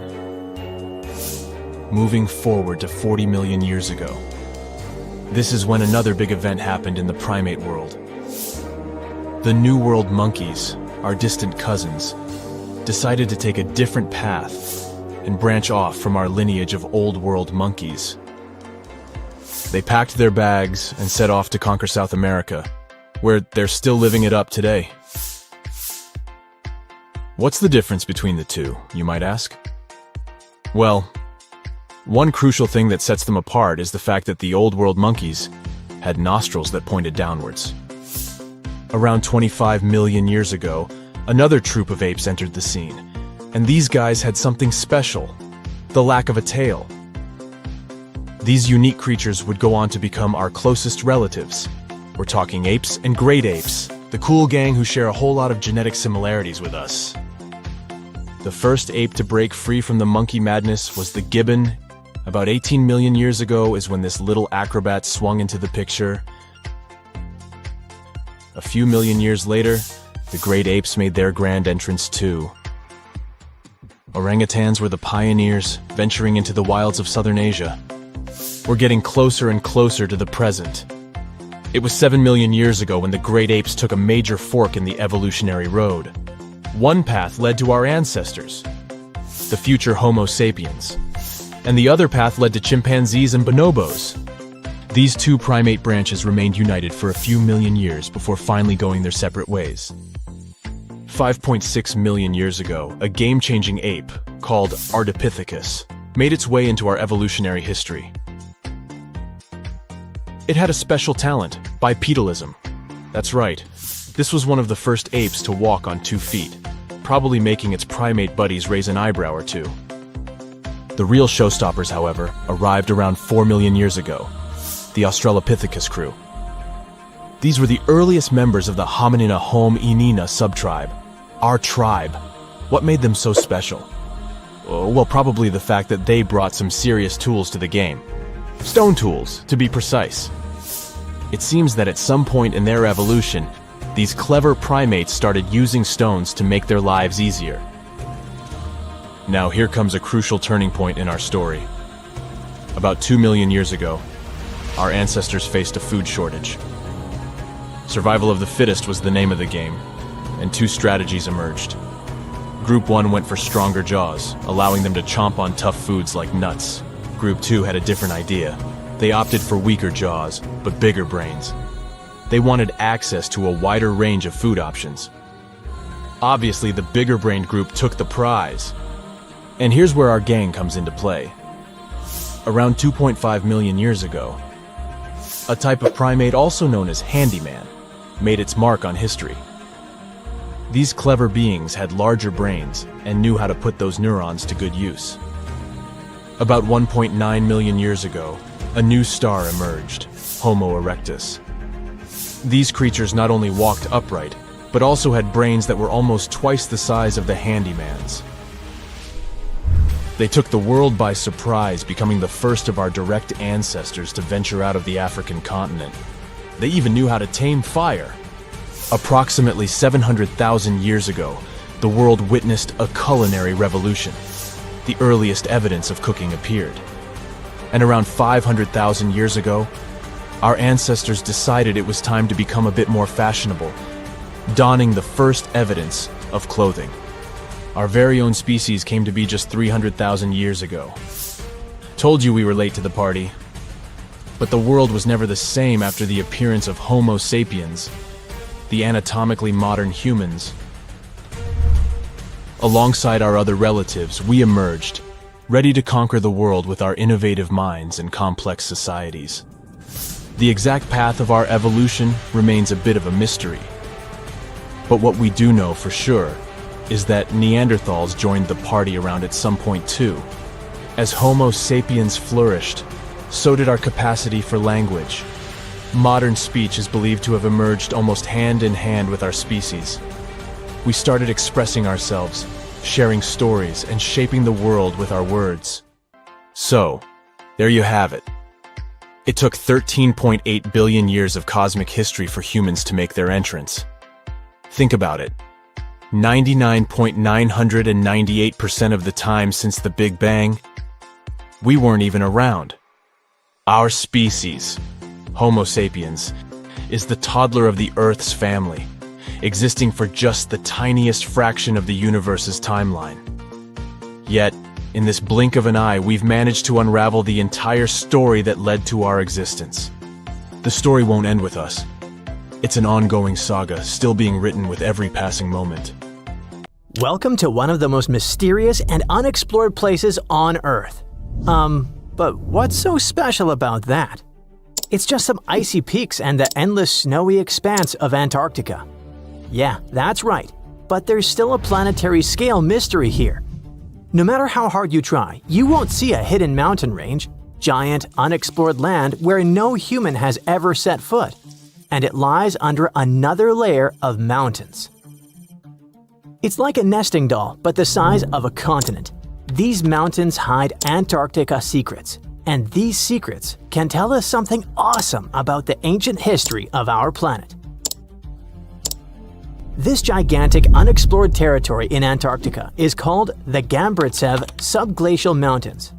Moving forward to 40 million years ago. This is when another big event happened in the primate world. The New World monkeys, our distant cousins, decided to take a different path and branch off from our lineage of Old World monkeys. They packed their bags and set off to conquer South America, where they're still living it up today. What's the difference between the two, you might ask? Well, one crucial thing that sets them apart is the fact that the Old World monkeys had nostrils that pointed downwards. Around 25 million years ago, another troop of apes entered the scene, and these guys had something special, the lack of a tail. These unique creatures would go on to become our closest relatives. We're talking apes and great apes, the cool gang who share a whole lot of genetic similarities with us. The first ape to break free from the monkey madness was the gibbon. About 18 million years ago is when this little acrobat swung into the picture. A few million years later, the great apes made their grand entrance too. Orangutans were the pioneers, venturing into the wilds of southern Asia. We're getting closer and closer to the present. It was 7 million years ago when the great apes took a major fork in the evolutionary road. One path led to our ancestors, the future Homo sapiens, and the other path led to chimpanzees and bonobos. These two primate branches remained united for a few million years before finally going their separate ways. 5.6 million years ago, a game-changing ape called Ardipithecus made its way into our evolutionary history. It had a special talent, bipedalism. That's right, this was one of the first apes to walk on 2 feet, probably making its primate buddies raise an eyebrow or two. The real showstoppers, however, arrived around 4 million years ago, the Australopithecus crew. These were the earliest members of the Hominina hominina subtribe, our tribe. What made them so special? Well, probably the fact that they brought some serious tools to the game. Stone tools, to be precise. It seems that at some point in their evolution, these clever primates started using stones to make their lives easier. Now here comes a crucial turning point in our story. About 2 million years ago, our ancestors faced a food shortage. Survival of the fittest was the name of the game, and 2 strategies emerged. Group 1 went for stronger jaws, allowing them to chomp on tough foods like nuts. Group 2 had a different idea. They opted for weaker jaws, but bigger brains. They wanted access to a wider range of food options. Obviously, the bigger-brained group took the prize. And here's where our gang comes into play. Around 2.5 million years ago, a type of primate also known as handyman made its mark on history. These clever beings had larger brains and knew how to put those neurons to good use. About 1.9 million years ago, a new star emerged, Homo erectus. These creatures not only walked upright, but also had brains that were almost twice the size of the handyman's. They took the world by surprise, becoming the first of our direct ancestors to venture out of the African continent. They even knew how to tame fire. Approximately 700,000 years ago, the world witnessed a culinary revolution. The earliest evidence of cooking appeared. And around 500,000 years ago, our ancestors decided it was time to become a bit more fashionable, donning the first evidence of clothing. Our very own species came to be just 300,000 years ago. Told you we were late to the party. But the world was never the same after the appearance of Homo sapiens, the anatomically modern humans. Alongside our other relatives, we emerged, ready to conquer the world with our innovative minds and complex societies. The exact path of our evolution remains a bit of a mystery. But what we do know for sure is that Neanderthals joined the party around at some point too. As Homo sapiens flourished, so did our capacity for language. Modern speech is believed to have emerged almost hand in hand with our species. We started expressing ourselves, sharing stories, and shaping the world with our words. So, there you have it. It took 13.8 billion years of cosmic history for humans to make their entrance. Think about it. 99.998% of the time since the Big Bang, we weren't even around. Our species, Homo sapiens, is the toddler of the Earth's family, existing for just the tiniest fraction of the universe's timeline. Yet, in this blink of an eye, we've managed to unravel the entire story that led to our existence. The story won't end with us. It's an ongoing saga, still being written with every passing moment. Welcome to one of the most mysterious and unexplored places on Earth. But what's so special about that? It's just some icy peaks and the endless snowy expanse of Antarctica. Yeah, that's right, but there's still a planetary scale mystery here. No matter how hard you try, you won't see a hidden mountain range, giant, unexplored land where no human has ever set foot, and it lies under another layer of mountains. It's like a nesting doll, but the size of a continent. These mountains hide Antarctica secrets, and these secrets can tell us something awesome about the ancient history of our planet. This gigantic unexplored territory in Antarctica is called the Gambritsev Subglacial Mountains.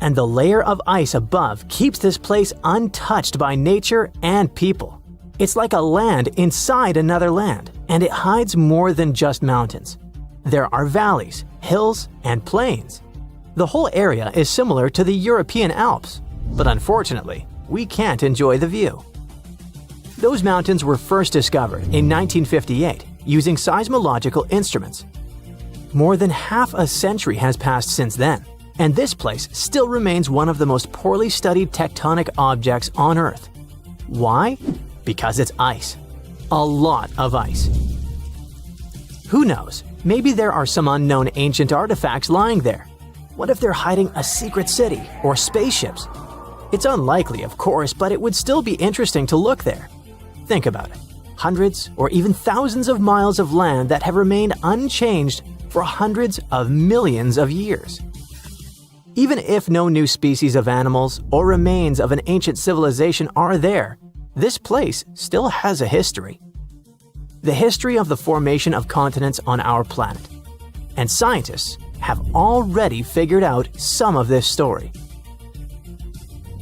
And the layer of ice above keeps this place untouched by nature and people. It's like a land inside another land, and it hides more than just mountains. There are valleys, hills, and plains. The whole area is similar to the European Alps, but unfortunately, we can't enjoy the view. Those mountains were first discovered in 1958 using seismological instruments. More than half a century has passed since then, and this place still remains one of the most poorly studied tectonic objects on Earth. Why? Because it's ice. A lot of ice. Who knows? Maybe there are some unknown ancient artifacts lying there. What if they're hiding a secret city or spaceships? It's unlikely, of course, but it would still be interesting to look there. Think about it. Hundreds or even thousands of miles of land that have remained unchanged for hundreds of millions of years. Even if no new species of animals or remains of an ancient civilization are there, this place still has a history. The history of the formation of continents on our planet. And scientists have already figured out some of this story.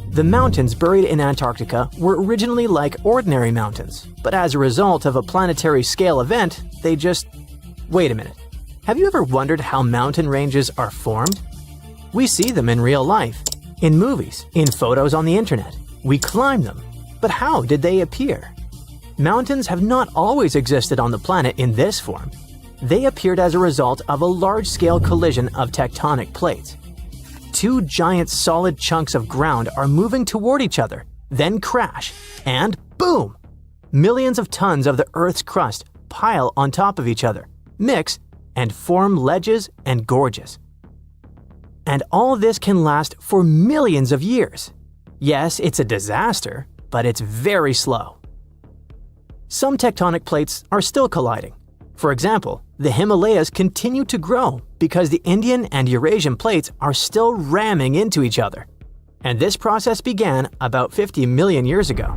The mountains buried in Antarctica were originally like ordinary mountains, but as a result of a planetary scale event, they just... Wait a minute. Have you ever wondered how mountain ranges are formed? We see them in real life, in movies, in photos on the internet. We climb them. But how did they appear? Mountains have not always existed on the planet in this form. They appeared as a result of a large-scale collision of tectonic plates. Two giant solid chunks of ground are moving toward each other, then crash, and boom! Millions of tons of the Earth's crust pile on top of each other, mix, and form ledges and gorges. And all this can last for millions of years. Yes, it's a disaster, but it's very slow. Some tectonic plates are still colliding. For example, The Himalayas continue to grow because the Indian and Eurasian plates are still ramming into each other. And this process began about 50 million years ago.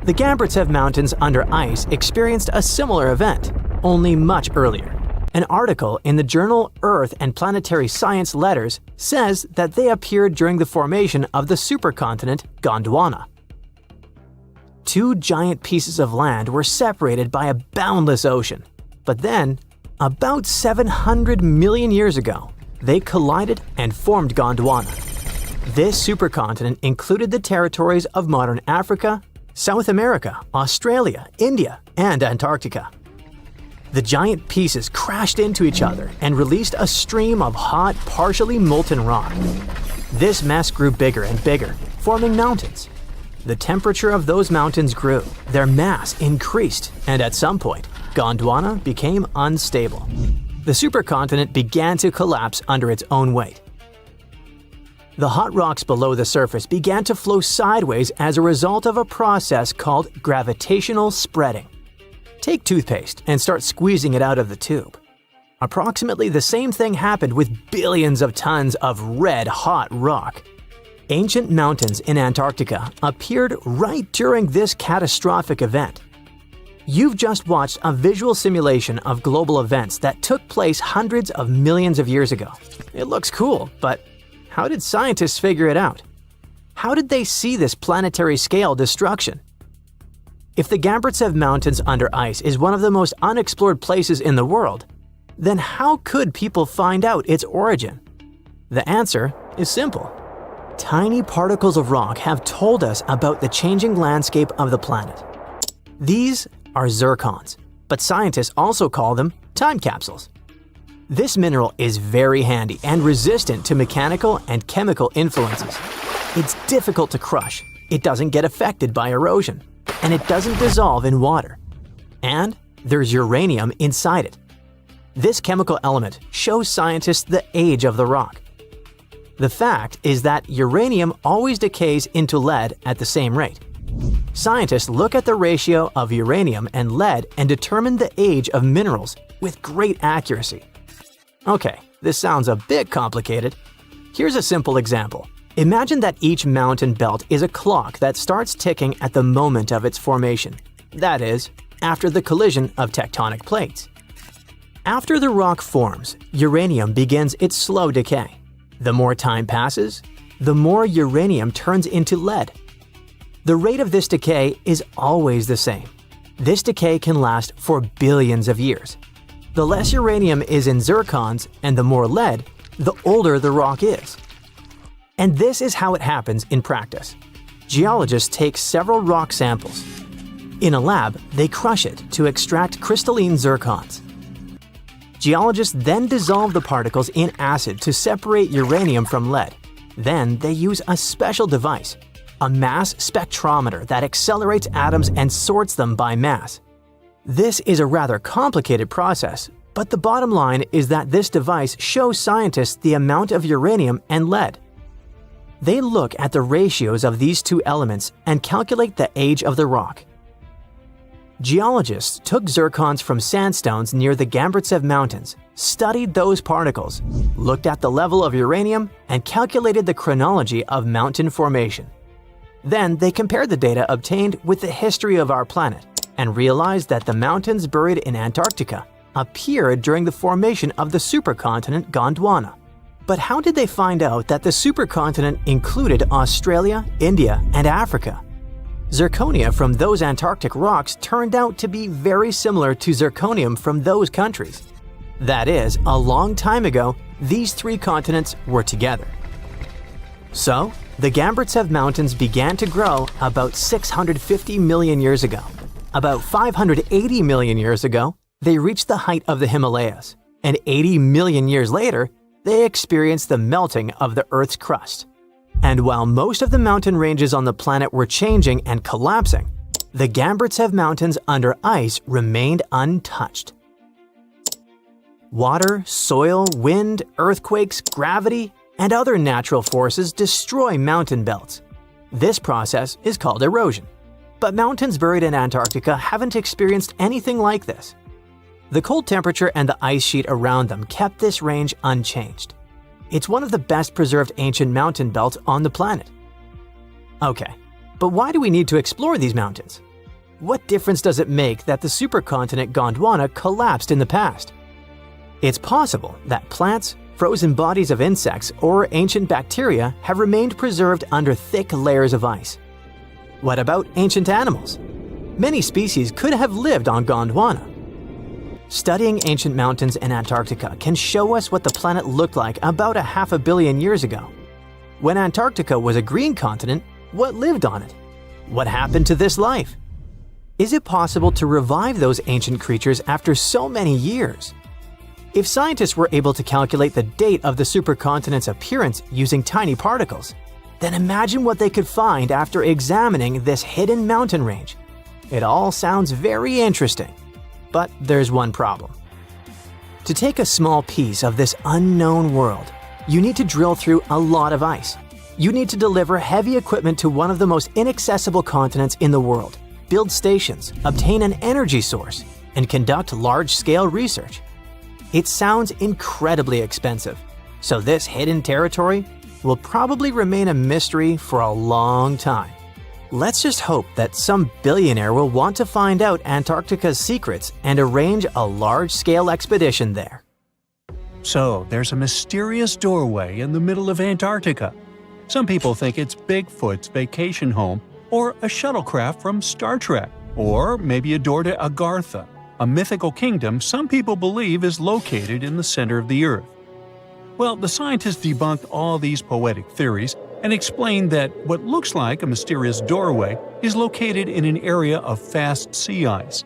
The Gambritsev Mountains under ice experienced a similar event, only much earlier. An article in the journal Earth and Planetary Science Letters says that they appeared during the formation of the supercontinent Gondwana. Two giant pieces of land were separated by a boundless ocean. But then, about 700 million years ago, they collided and formed Gondwana. This supercontinent included the territories of modern Africa, South America, Australia, India, and Antarctica. The giant pieces crashed into each other and released a stream of hot, partially molten rock. This mess grew bigger and bigger, forming mountains. The temperature of those mountains grew, their mass increased, and at some point, Gondwana became unstable. The supercontinent began to collapse under its own weight. The hot rocks below the surface began to flow sideways as a result of a process called gravitational spreading. Take toothpaste and start squeezing it out of the tube. Approximately the same thing happened with billions of tons of red-hot rock. Ancient mountains in Antarctica appeared right during this catastrophic event. You've just watched a visual simulation of global events that took place hundreds of millions of years ago. It looks cool, but how did scientists figure it out? How did they see this planetary scale destruction? If the Gambritsev Mountains under ice is one of the most unexplored places in the world, then how could people find out its origin? The answer is simple. Tiny particles of rock have told us about the changing landscape of the planet. These are zircons, but scientists also call them time capsules. This mineral is very handy and resistant to mechanical and chemical influences. It's difficult to crush, it doesn't get affected by erosion, and it doesn't dissolve in water. And there's uranium inside it. This chemical element shows scientists the age of the rock. The fact is that uranium always decays into lead at the same rate. Scientists look at the ratio of uranium and lead and determine the age of minerals with great accuracy. Okay, this sounds a bit complicated. Here's a simple example. Imagine that each mountain belt is a clock that starts ticking at the moment of its formation. That is, after the collision of tectonic plates. After the rock forms, uranium begins its slow decay. The more time passes, the more uranium turns into lead. The rate of this decay is always the same. This decay can last for billions of years. The less uranium is in zircons and the more lead, the older the rock is. And this is how it happens in practice. Geologists take several rock samples. In a lab, they crush it to extract crystalline zircons. Geologists then dissolve the particles in acid to separate uranium from lead. Then they use a special device, a mass spectrometer that accelerates atoms and sorts them by mass. This is a rather complicated process, but the bottom line is that this device shows scientists the amount of uranium and lead. They look at the ratios of these two elements and calculate the age of the rock. Geologists took zircons from sandstones near the Gambritsev Mountains, studied those particles, looked at the level of uranium, and calculated the chronology of mountain formation. Then they compared the data obtained with the history of our planet and realized that the mountains buried in Antarctica appeared during the formation of the supercontinent Gondwana. But how did they find out that the supercontinent included Australia, India, and Africa? Zirconia from those Antarctic rocks turned out to be very similar to zirconium from those countries. That is, a long time ago, these three continents were together. So, the Gambritsev Mountains began to grow about 650 million years ago. About 580 million years ago, they reached the height of the Himalayas, and 80 million years later, they experienced the melting of the Earth's crust. And while most of the mountain ranges on the planet were changing and collapsing, the Gambritsev Mountains under ice remained untouched. Water, soil, wind, earthquakes, gravity, and other natural forces destroy mountain belts. This process is called erosion. But mountains buried in Antarctica haven't experienced anything like this. The cold temperature and the ice sheet around them kept this range unchanged. It's one of the best preserved ancient mountain belts on the planet. Okay, but why do we need to explore these mountains? What difference does it make that the supercontinent Gondwana collapsed in the past? It's possible that plants, frozen bodies of insects, or ancient bacteria have remained preserved under thick layers of ice. What about ancient animals? Many species could have lived on Gondwana. Studying ancient mountains in Antarctica can show us what the planet looked like about 500 million years ago. When Antarctica was a green continent, what lived on it? What happened to this life? Is it possible to revive those ancient creatures after so many years? If scientists were able to calculate the date of the supercontinent's appearance using tiny particles, then imagine what they could find after examining this hidden mountain range. It all sounds very interesting. But there's one problem. To take a small piece of this unknown world, you need to drill through a lot of ice. You need to deliver heavy equipment to one of the most inaccessible continents in the world, build stations, obtain an energy source, and conduct large-scale research. It sounds incredibly expensive, so this hidden territory will probably remain a mystery for a long time. Let's just hope that some billionaire will want to find out Antarctica's secrets and arrange a large-scale expedition there. So, there's a mysterious doorway in the middle of Antarctica. Some people think it's Bigfoot's vacation home, or a shuttlecraft from Star Trek, or maybe a door to Agartha, a mythical kingdom some people believe is located in the center of the Earth. Well, the scientists debunked all these poetic theories and explained that what looks like a mysterious doorway is located in an area of fast sea ice.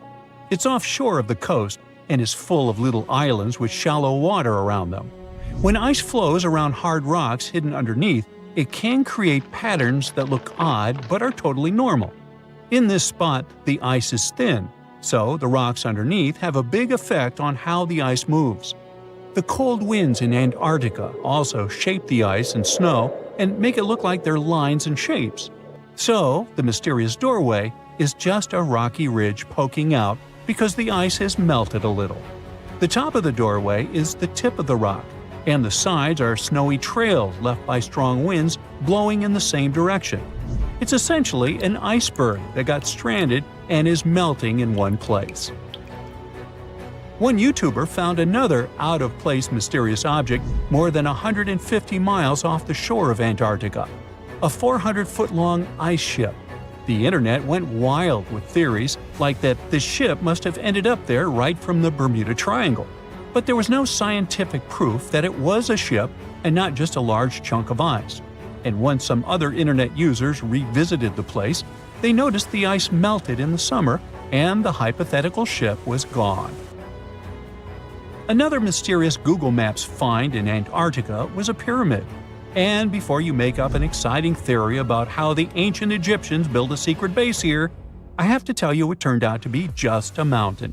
It's offshore of the coast and is full of little islands with shallow water around them. When ice flows around hard rocks hidden underneath, it can create patterns that look odd but are totally normal. In this spot, the ice is thin, so the rocks underneath have a big effect on how the ice moves. The cold winds in Antarctica also shape the ice and snow and make it look like they're lines and shapes. So, the mysterious doorway is just a rocky ridge poking out because the ice has melted a little. The top of the doorway is the tip of the rock, and the sides are snowy trails left by strong winds blowing in the same direction. It's essentially an iceberg that got stranded and is melting in one place. One YouTuber found another out-of-place mysterious object more than 150 miles off the shore of Antarctica, a 400-foot-long ice ship. The internet went wild with theories like that the ship must have ended up there right from the Bermuda Triangle. But there was no scientific proof that it was a ship and not just a large chunk of ice. And once some other internet users revisited the place, they noticed the ice melted in the summer and the hypothetical ship was gone. Another mysterious Google Maps find in Antarctica was a pyramid. And before you make up an exciting theory about how the ancient Egyptians built a secret base here, I have to tell you it turned out to be just a mountain.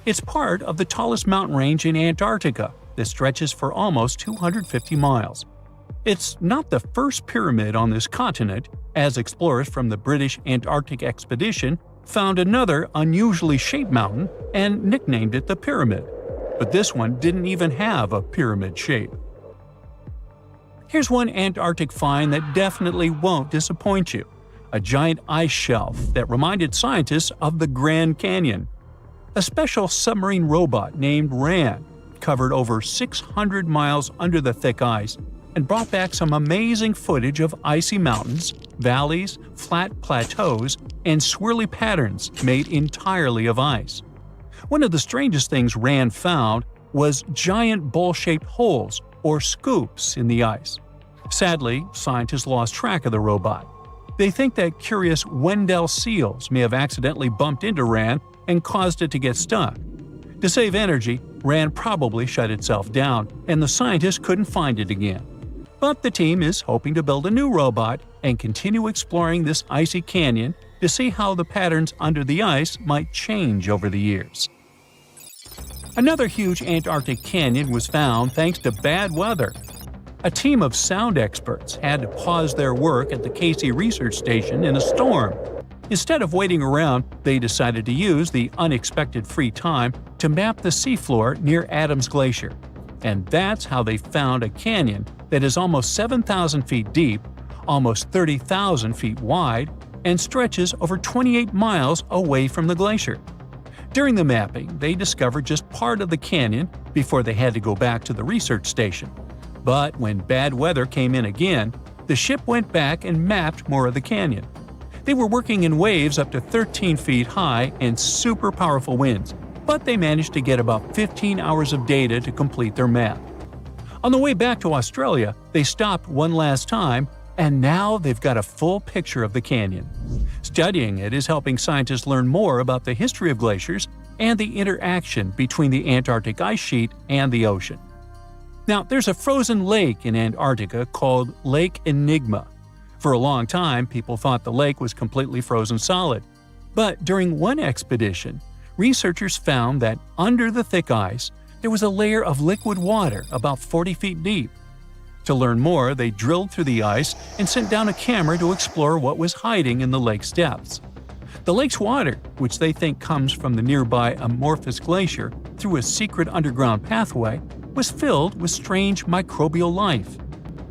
It's part of the tallest mountain range in Antarctica that stretches for almost 250 miles. It's not the first pyramid on this continent, as explorers from the British Antarctic Expedition found another unusually shaped mountain and nicknamed it the Pyramid. But this one didn't even have a pyramid shape. Here's one Antarctic find that definitely won't disappoint you: a giant ice shelf that reminded scientists of the Grand Canyon. A special submarine robot named RAN covered over 600 miles under the thick ice and brought back some amazing footage of icy mountains, valleys, flat plateaus, and swirly patterns made entirely of ice. One of the strangest things RAN found was giant bowl-shaped holes, or scoops, in the ice. Sadly, scientists lost track of the robot. They think that curious Wendell seals may have accidentally bumped into RAN and caused it to get stuck. To save energy, RAN probably shut itself down, and the scientists couldn't find it again. But the team is hoping to build a new robot and continue exploring this icy canyon to see how the patterns under the ice might change over the years. Another huge Antarctic canyon was found thanks to bad weather. A team of sound experts had to pause their work at the Casey Research Station in a storm. Instead of waiting around, they decided to use the unexpected free time to map the seafloor near Adams Glacier. And that's how they found a canyon that is almost 7,000 feet deep, almost 30,000 feet wide, and stretches over 28 miles away from the glacier. During the mapping, they discovered just part of the canyon before they had to go back to the research station. But when bad weather came in again, the ship went back and mapped more of the canyon. They were working in waves up to 13 feet high and super powerful winds, but they managed to get about 15 hours of data to complete their map. On the way back to Australia, they stopped one last time, and now they've got a full picture of the canyon. Studying it is helping scientists learn more about the history of glaciers and the interaction between the Antarctic ice sheet and the ocean. Now, there's a frozen lake in Antarctica called Lake Enigma. For a long time, people thought the lake was completely frozen solid. But during one expedition, researchers found that under the thick ice, there was a layer of liquid water about 40 feet deep. To learn more, they drilled through the ice and sent down a camera to explore what was hiding in the lake's depths. The lake's water, which they think comes from the nearby Amorphous Glacier through a secret underground pathway, was filled with strange microbial life.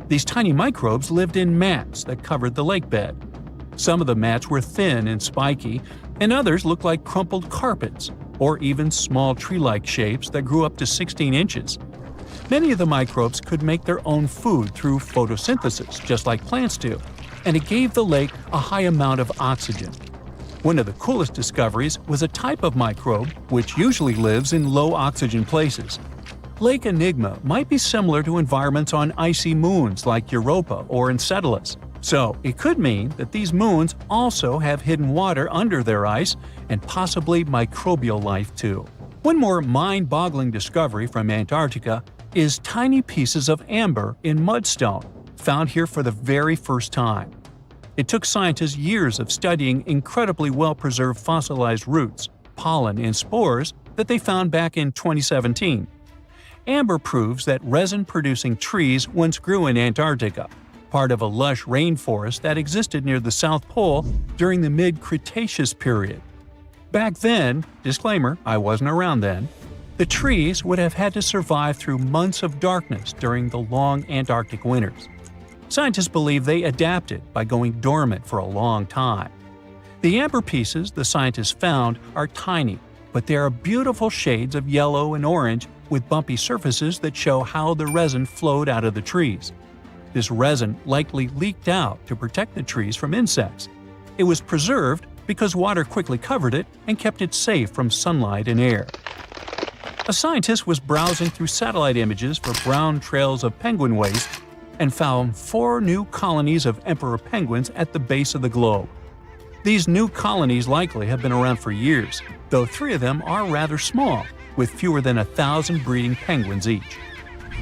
These tiny microbes lived in mats that covered the lake bed. Some of the mats were thin and spiky, and others looked like crumpled carpets, or even small tree-like shapes that grew up to 16 inches. Many of the microbes could make their own food through photosynthesis, just like plants do, and it gave the lake a high amount of oxygen. One of the coolest discoveries was a type of microbe which usually lives in low-oxygen places. Lake Enigma might be similar to environments on icy moons like Europa or Enceladus, so it could mean that these moons also have hidden water under their ice and possibly microbial life too. One more mind-boggling discovery from Antarctica is tiny pieces of amber in mudstone, found here for the very first time. It took scientists years of studying incredibly well-preserved fossilized roots, pollen, and spores that they found back in 2017. Amber proves that resin-producing trees once grew in Antarctica, part of a lush rainforest that existed near the South Pole during the mid-Cretaceous period. Back then, disclaimer, I wasn't around then, the trees would have had to survive through months of darkness during the long Antarctic winters. Scientists believe they adapted by going dormant for a long time. The amber pieces the scientists found are tiny, but they are beautiful shades of yellow and orange with bumpy surfaces that show how the resin flowed out of the trees. This resin likely leaked out to protect the trees from insects. It was preserved because water quickly covered it and kept it safe from sunlight and air. A scientist was browsing through satellite images for brown trails of penguin waste and found 4 new colonies of emperor penguins at the base of the globe. These new colonies likely have been around for years, though 3 of them are rather small, with fewer than 1,000 breeding penguins each.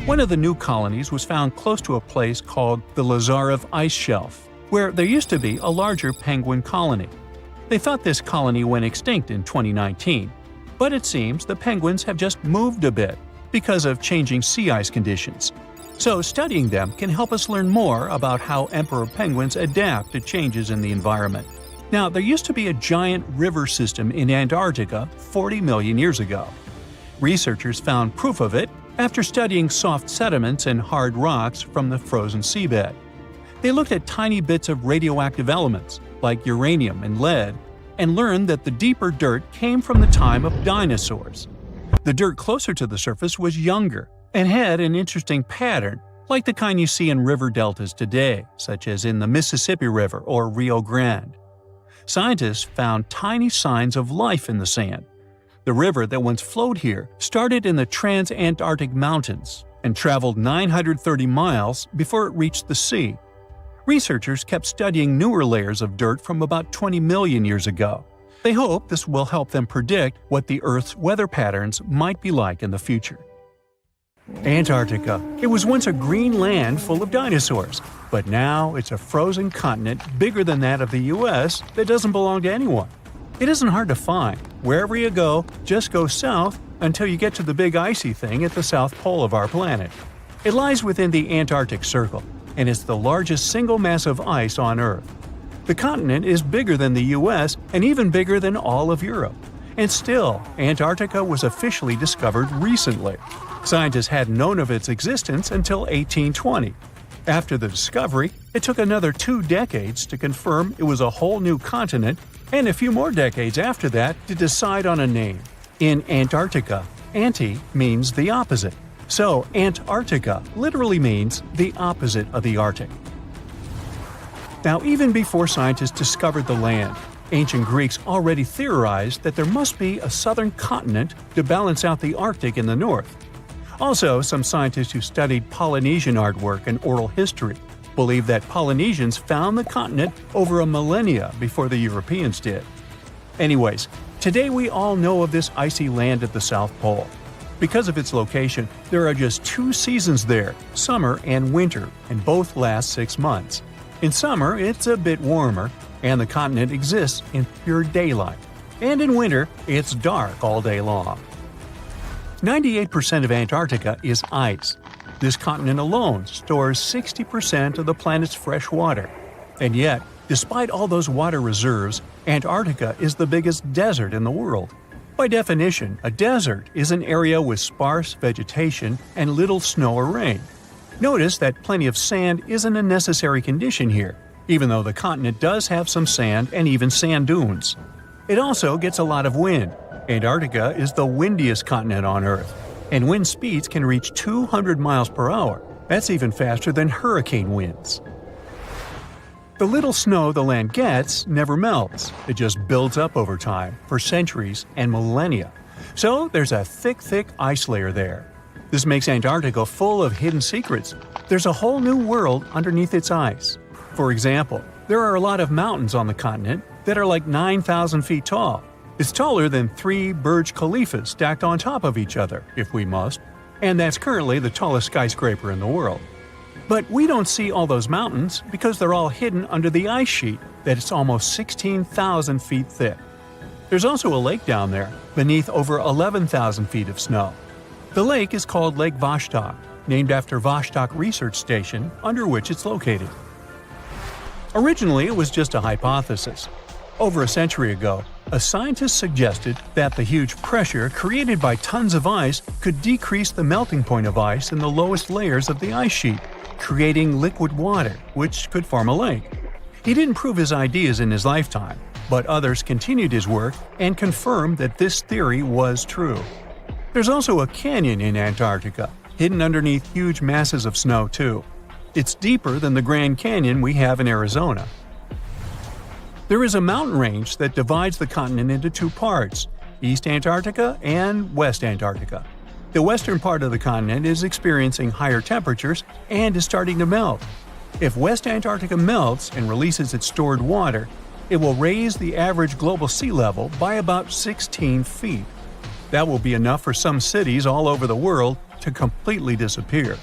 One of the new colonies was found close to a place called the Lazarev Ice Shelf, where there used to be a larger penguin colony. They thought this colony went extinct in 2019, but it seems the penguins have just moved a bit because of changing sea ice conditions. So studying them can help us learn more about how emperor penguins adapt to changes in the environment. Now, there used to be a giant river system in Antarctica 40 million years ago. Researchers found proof of it after studying soft sediments and hard rocks from the frozen seabed. They looked at tiny bits of radioactive elements, like uranium and lead, and learned that the deeper dirt came from the time of dinosaurs. The dirt closer to the surface was younger and had an interesting pattern, like the kind you see in river deltas today, such as in the Mississippi River or Rio Grande. Scientists found tiny signs of life in the sand. The river that once flowed here started in the Trans-Antarctic Mountains and traveled 930 miles before it reached the sea. Researchers kept studying newer layers of dirt from about 20 million years ago. They hope this will help them predict what the Earth's weather patterns might be like in the future. Antarctica. It was once a green land full of dinosaurs, but now it's a frozen continent bigger than that of the US that doesn't belong to anyone. It isn't hard to find. Wherever you go, just go south until you get to the big icy thing at the south pole of our planet. It lies within the Antarctic Circle, and it's the largest single mass of ice on Earth. The continent is bigger than the US and even bigger than all of Europe. And still, Antarctica was officially discovered recently. Scientists hadn't known of its existence until 1820. After the discovery, it took another 2 decades to confirm it was a whole new continent, and a few more decades after that to decide on a name. In Antarctica, anti means the opposite. So Antarctica literally means the opposite of the Arctic. Now, even before scientists discovered the land, ancient Greeks already theorized that there must be a southern continent to balance out the Arctic in the north. Also, some scientists who studied Polynesian artwork and oral history believe that Polynesians found the continent over a millennia before the Europeans did. Anyways, today we all know of this icy land at the South Pole. Because of its location, there are just 2 seasons there, summer and winter, and both last 6 months. In summer, it's a bit warmer, and the continent exists in pure daylight. And in winter, it's dark all day long. 98% of Antarctica is ice. This continent alone stores 60% of the planet's fresh water. And yet, despite all those water reserves, Antarctica is the biggest desert in the world. By definition, a desert is an area with sparse vegetation and little snow or rain. Notice that plenty of sand isn't a necessary condition here, even though the continent does have some sand and even sand dunes. It also gets a lot of wind. Antarctica is the windiest continent on Earth, and wind speeds can reach 200 miles per hour. That's even faster than hurricane winds. The little snow the land gets never melts. It just builds up over time, for centuries and millennia. So there's a thick ice layer there. This makes Antarctica full of hidden secrets. There's a whole new world underneath its ice. For example, there are a lot of mountains on the continent that are like 9,000 feet tall. It's taller than 3 Burj Khalifas stacked on top of each other, if we must, and that's currently the tallest skyscraper in the world. But we don't see all those mountains because they're all hidden under the ice sheet that's almost 16,000 feet thick. There's also a lake down there, beneath over 11,000 feet of snow. The lake is called Lake Vostok, named after Vostok Research Station, under which it's located. Originally, it was just a hypothesis. Over a century ago, a scientist suggested that the huge pressure created by tons of ice could decrease the melting point of ice in the lowest layers of the ice sheet, creating liquid water, which could form a lake. He didn't prove his ideas in his lifetime, but others continued his work and confirmed that this theory was true. There's also a canyon in Antarctica, hidden underneath huge masses of snow too. It's deeper than the Grand Canyon we have in Arizona. There is a mountain range that divides the continent into 2 parts, East Antarctica and West Antarctica. The western part of the continent is experiencing higher temperatures and is starting to melt. If West Antarctica melts and releases its stored water, it will raise the average global sea level by about 16 feet. That will be enough for some cities all over the world to completely disappear.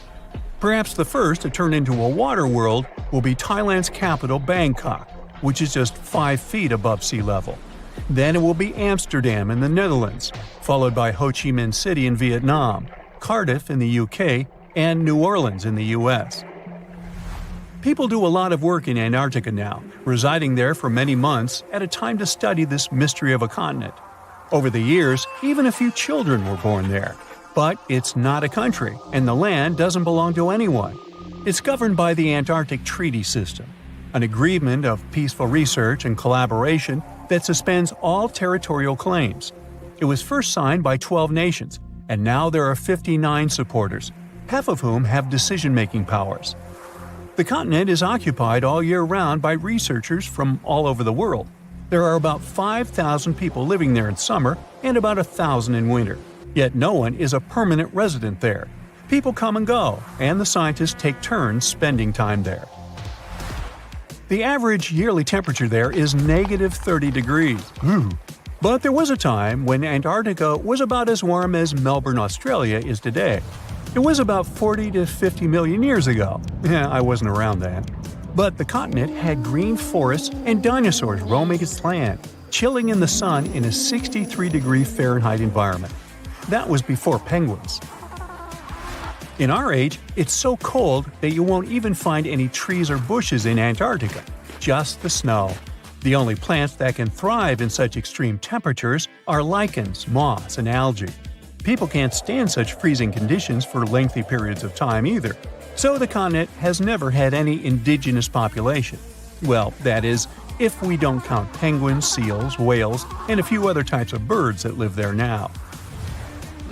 Perhaps the first to turn into a water world will be Thailand's capital Bangkok, which is just 5 feet above sea level. Then it will be Amsterdam in the Netherlands, followed by Ho Chi Minh City in Vietnam, Cardiff in the UK, and New Orleans in the US. People do a lot of work in Antarctica now, residing there for many months at a time to study this mystery of a continent. Over the years, even a few children were born there. But it's not a country, and the land doesn't belong to anyone. It's governed by the Antarctic Treaty System, an agreement of peaceful research and collaboration that suspends all territorial claims. It was first signed by 12 nations, and now there are 59 supporters, half of whom have decision-making powers. The continent is occupied all year round by researchers from all over the world. There are about 5,000 people living there in summer and about 1,000 in winter. Yet no one is a permanent resident there. People come and go, and the scientists take turns spending time there. The average yearly temperature there is negative 30 degrees. But there was a time when Antarctica was about as warm as Melbourne, Australia is today. It was about 40 to 50 million years ago. I wasn't around then. But the continent had green forests and dinosaurs roaming its land, chilling in the sun in a 63-degree Fahrenheit environment. That was before penguins. In our age, it's so cold that you won't even find any trees or bushes in Antarctica. just the snow. The only plants that can thrive in such extreme temperatures are lichens, moss, and algae. People can't stand such freezing conditions for lengthy periods of time either, so the continent has never had any indigenous population. Well, that is, if we don't count penguins, seals, whales, and a few other types of birds that live there now.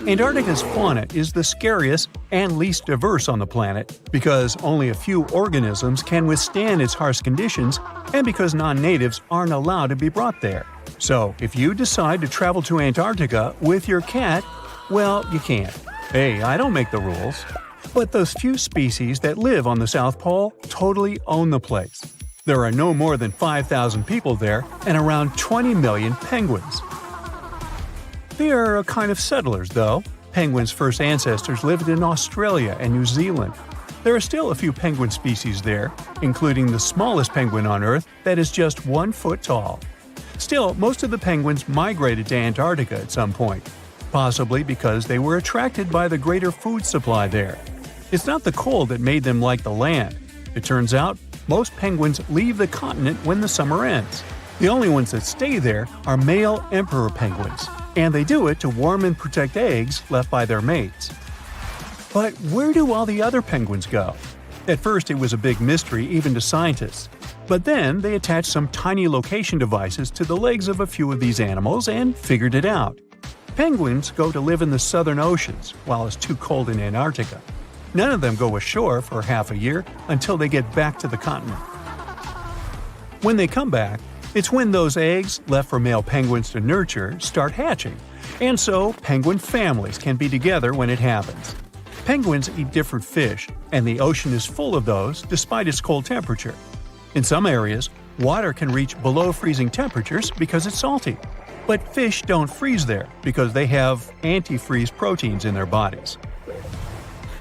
Antarctica's fauna is the scariest and least diverse on the planet because only a few organisms can withstand its harsh conditions and because non-natives aren't allowed to be brought there. So, if you decide to travel to Antarctica with your cat, well, you can't. Hey, I don't make the rules. But those few species that live on the South Pole totally own the place. There are no more than 5,000 people there and around 20 million penguins. They are a kind of settlers, though. Penguins' first ancestors lived in Australia and New Zealand. There are still a few penguin species there, including the smallest penguin on Earth that is just 1 foot tall. Still, most of the penguins migrated to Antarctica at some point, possibly because they were attracted by the greater food supply there. It's not the cold that made them like the land. It turns out, most penguins leave the continent when the summer ends. The only ones that stay there are male emperor penguins, and they do it to warm and protect eggs left by their mates. But where do all the other penguins go? At first it was a big mystery even to scientists, but then they attached some tiny location devices to the legs of a few of these animals and figured it out. Penguins go to live in the southern oceans while it's too cold in Antarctica. None of them go ashore for half a year until they get back to the continent. When they come back, it's when those eggs left for male penguins to nurture start hatching, and so penguin families can be together when it happens. Penguins eat different fish, and the ocean is full of those despite its cold temperature. In some areas, water can reach below freezing temperatures because it's salty. But fish don't freeze there because they have antifreeze proteins in their bodies.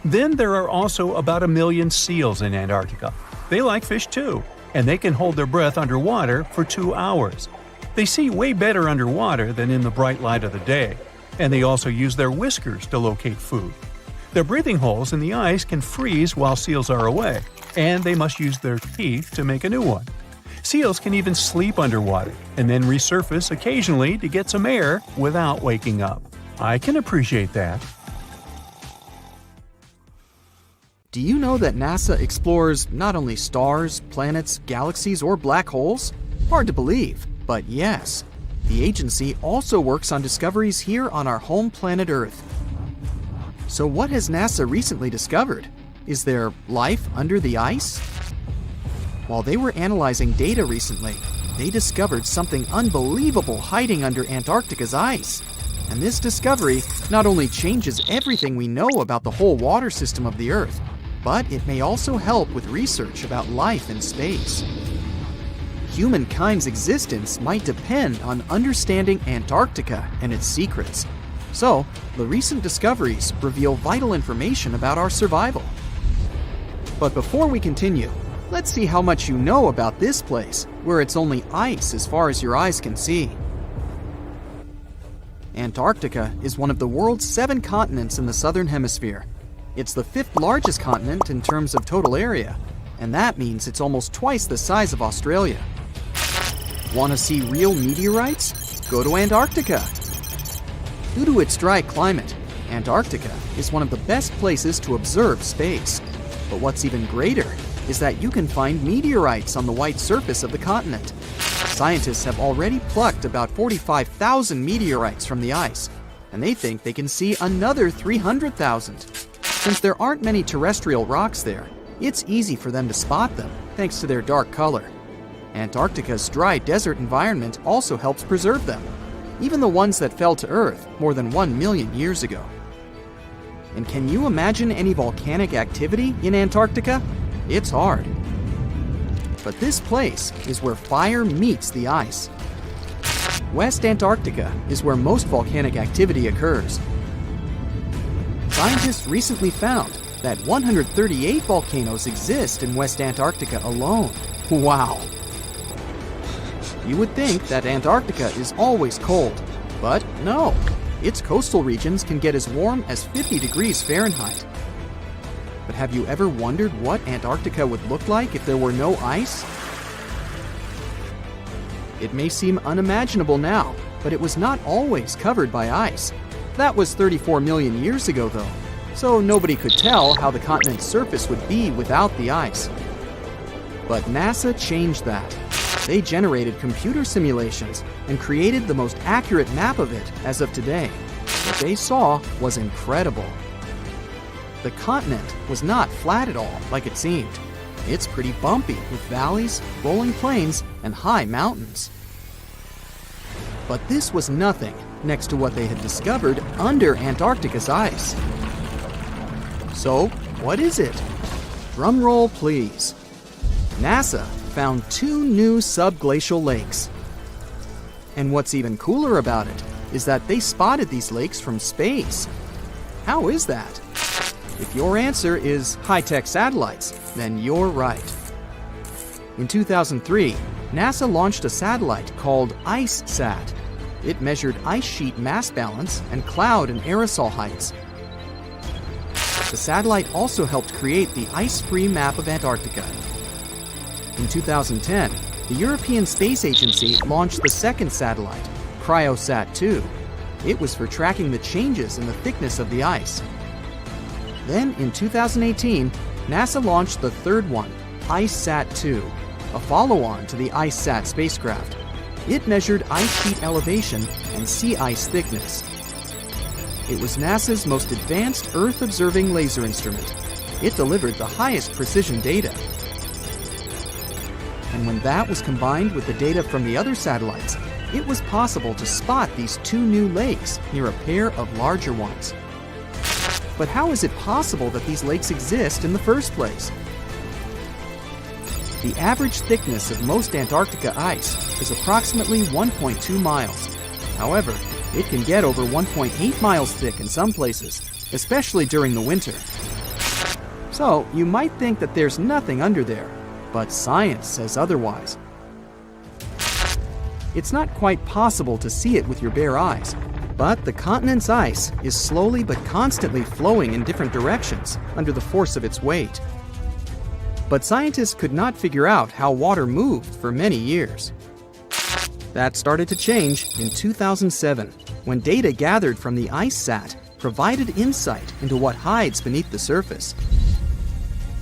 Then there are also about 1 million seals in Antarctica. They like fish too, and they can hold their breath underwater for 2 hours. They see way better underwater than in the bright light of the day, and they also use their whiskers to locate food. Their breathing holes in the ice can freeze while seals are away, and they must use their teeth to make a new one. Seals can even sleep underwater and then resurface occasionally to get some air without waking up. I can appreciate that. Do you know that NASA explores not only stars, planets, galaxies, or black holes? Hard to believe, but yes. The agency also works on discoveries here on our home planet Earth. So what has NASA recently discovered? Is there life under the ice? While they were analyzing data recently, they discovered something unbelievable hiding under Antarctica's ice. And this discovery not only changes everything we know about the whole water system of the Earth, but it may also help with research about life in space. Humankind's existence might depend on understanding Antarctica and its secrets. So, the recent discoveries reveal vital information about our survival. But before we continue, let's see how much you know about this place, where it's only ice as far as your eyes can see. Antarctica is one of the world's 7 continents in the southern hemisphere. It's the 5th largest continent in terms of total area, and that means it's almost twice the size of Australia. Want to see real meteorites? Go to Antarctica. Due to its dry climate, Antarctica is one of the best places to observe space. But what's even greater is that you can find meteorites on the white surface of the continent. Scientists have already plucked about 45,000 meteorites from the ice, and they think they can see another 300,000. Since there aren't many terrestrial rocks there, it's easy for them to spot them, thanks to their dark color. Antarctica's dry desert environment also helps preserve them, even the ones that fell to Earth more than 1 million years ago. And can you imagine any volcanic activity in Antarctica? It's hard. But this place is where fire meets the ice. West Antarctica is where most volcanic activity occurs. Scientists recently found that 138 volcanoes exist in West Antarctica alone. Wow! You would think that Antarctica is always cold, but no. Its coastal regions can get as warm as 50 degrees Fahrenheit. But have you ever wondered what Antarctica would look like if there were no ice? It may seem unimaginable now, but it was not always covered by ice. That was 34 million years ago, though, so nobody could tell how the continent's surface would be without the ice. But NASA changed that. They generated computer simulations and created the most accurate map of it as of today. What they saw was incredible. The continent was not flat at all, like it seemed. It's pretty bumpy, with valleys, rolling plains, and high mountains. But this was nothing next to what they had discovered under Antarctica's ice. So, what is it? Drum roll, please. NASA found 2 new subglacial lakes. And what's even cooler about it is that they spotted these lakes from space. How is that? If your answer is high-tech satellites, then you're right. In 2003, NASA launched a satellite called IceSat. It measured ice sheet mass balance and cloud and aerosol heights. The satellite also helped create the ice-free map of Antarctica. In 2010, the European Space Agency launched the second satellite, CryoSat-2. It was for tracking the changes in the thickness of the ice. Then, in 2018, NASA launched the third one, IceSat-2, a follow-on to the IceSat spacecraft. It measured ice sheet elevation and sea ice thickness. It was NASA's most advanced Earth-observing laser instrument. It delivered the highest precision data. And when that was combined with the data from the other satellites, it was possible to spot these 2 new lakes near a pair of larger ones. But how is it possible that these lakes exist in the first place? The average thickness of most Antarctica ice is approximately 1.2 miles. However, it can get over 1.8 miles thick in some places, especially during the winter. So, you might think that there's nothing under there, but science says otherwise. It's not quite possible to see it with your bare eyes, but the continent's ice is slowly but constantly flowing in different directions under the force of its weight. But scientists could not figure out how water moved for many years. That started to change in 2007, when data gathered from the IceSat provided insight into what hides beneath the surface.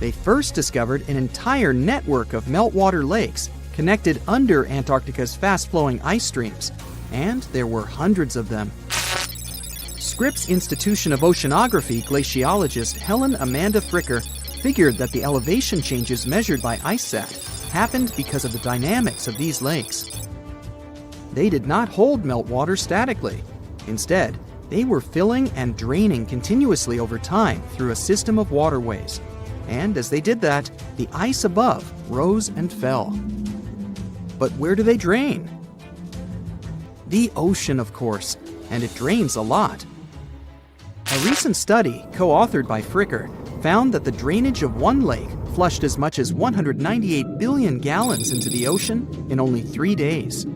They first discovered an entire network of meltwater lakes connected under Antarctica's fast-flowing ice streams, and there were hundreds of them. Scripps Institution of Oceanography glaciologist Helen Amanda Fricker figured that the elevation changes measured by IceSat happened because of the dynamics of these lakes. They did not hold meltwater statically. Instead, they were filling and draining continuously over time through a system of waterways. And as they did that, the ice above rose and fell. But where do they drain? The ocean, of course, and it drains a lot. A recent study, co-authored by Fricker, found that the drainage of one lake flushed as much as 198 billion gallons into the ocean in only 3 days.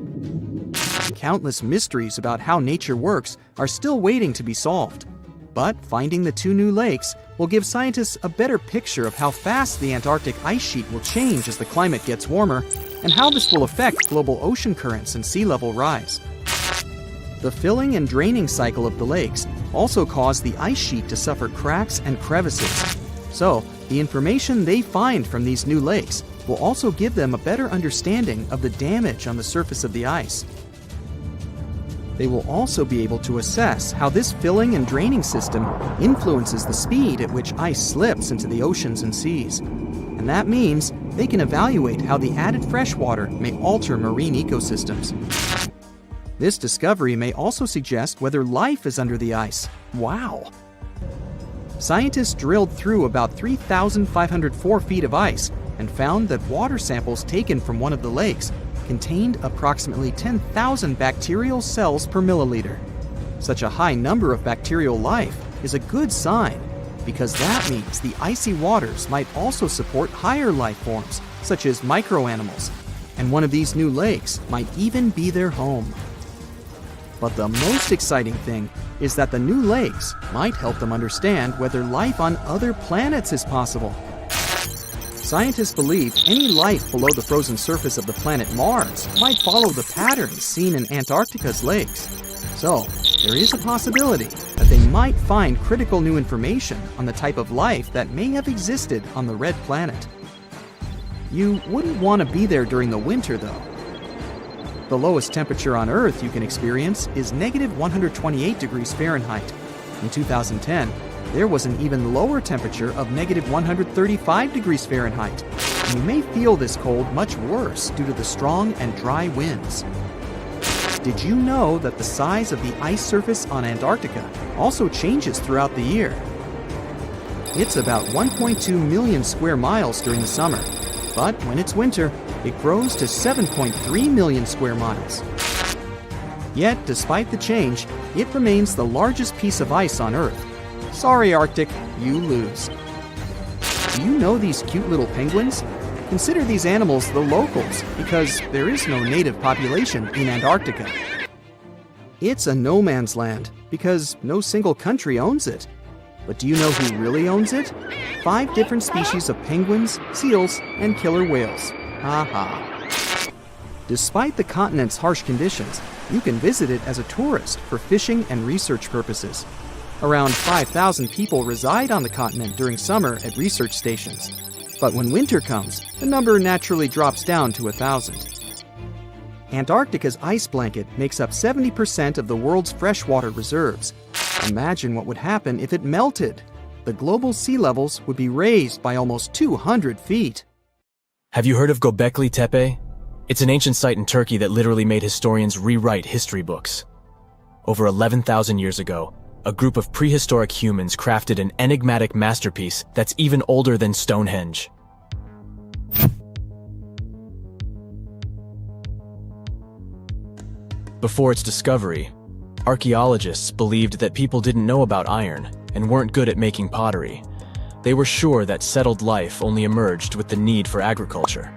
Countless mysteries about how nature works are still waiting to be solved. But finding the 2 new lakes will give scientists a better picture of how fast the Antarctic ice sheet will change as the climate gets warmer, and how this will affect global ocean currents and sea level rise. The filling and draining cycle of the lakes also cause the ice sheet to suffer cracks and crevices. So, the information they find from these new lakes will also give them a better understanding of the damage on the surface of the ice. They will also be able to assess how this filling and draining system influences the speed at which ice slips into the oceans and seas. And that means they can evaluate how the added fresh water may alter marine ecosystems. This discovery may also suggest whether life is under the ice. Wow! Scientists drilled through about 3,504 feet of ice and found that water samples taken from one of the lakes contained approximately 10,000 bacterial cells per milliliter. Such a high number of bacterial life is a good sign, because that means the icy waters might also support higher life forms, such as microanimals, and one of these new lakes might even be their home. But the most exciting thing is that the new lakes might help them understand whether life on other planets is possible. Scientists believe any life below the frozen surface of the planet Mars might follow the patterns seen in Antarctica's lakes. So, there is a possibility that they might find critical new information on the type of life that may have existed on the red planet. You wouldn't want to be there during the winter, though. The lowest temperature on Earth you can experience is negative 128 degrees Fahrenheit. In 2010, there was an even lower temperature of negative 135 degrees Fahrenheit. And you may feel this cold much worse due to the strong and dry winds. Did you know that the size of the ice surface on Antarctica also changes throughout the year? It's about 1.2 million square miles during the summer, but when it's winter, it grows to 7.3 million square miles. Yet, despite the change, it remains the largest piece of ice on Earth. Sorry, Arctic, you lose. Do you know these cute little penguins? Consider these animals the locals because there is no native population in Antarctica. It's a no man's land because no single country owns it. But do you know who really owns it? 5 different species of penguins, seals, and killer whales. Ha ha. Despite the continent's harsh conditions, you can visit it as a tourist for fishing and research purposes. Around 5,000 people reside on the continent during summer at research stations. But when winter comes, the number naturally drops down to 1,000. Antarctica's ice blanket makes up 70% of the world's freshwater reserves. Imagine what would happen if it melted. The global sea levels would be raised by almost 200 feet. Have you heard of Göbekli Tepe? It's an ancient site in Turkey that literally made historians rewrite history books. Over 11,000 years ago, a group of prehistoric humans crafted an enigmatic masterpiece that's even older than Stonehenge. Before its discovery, archaeologists believed that people didn't know about iron and weren't good at making pottery. They were sure that settled life only emerged with the need for agriculture.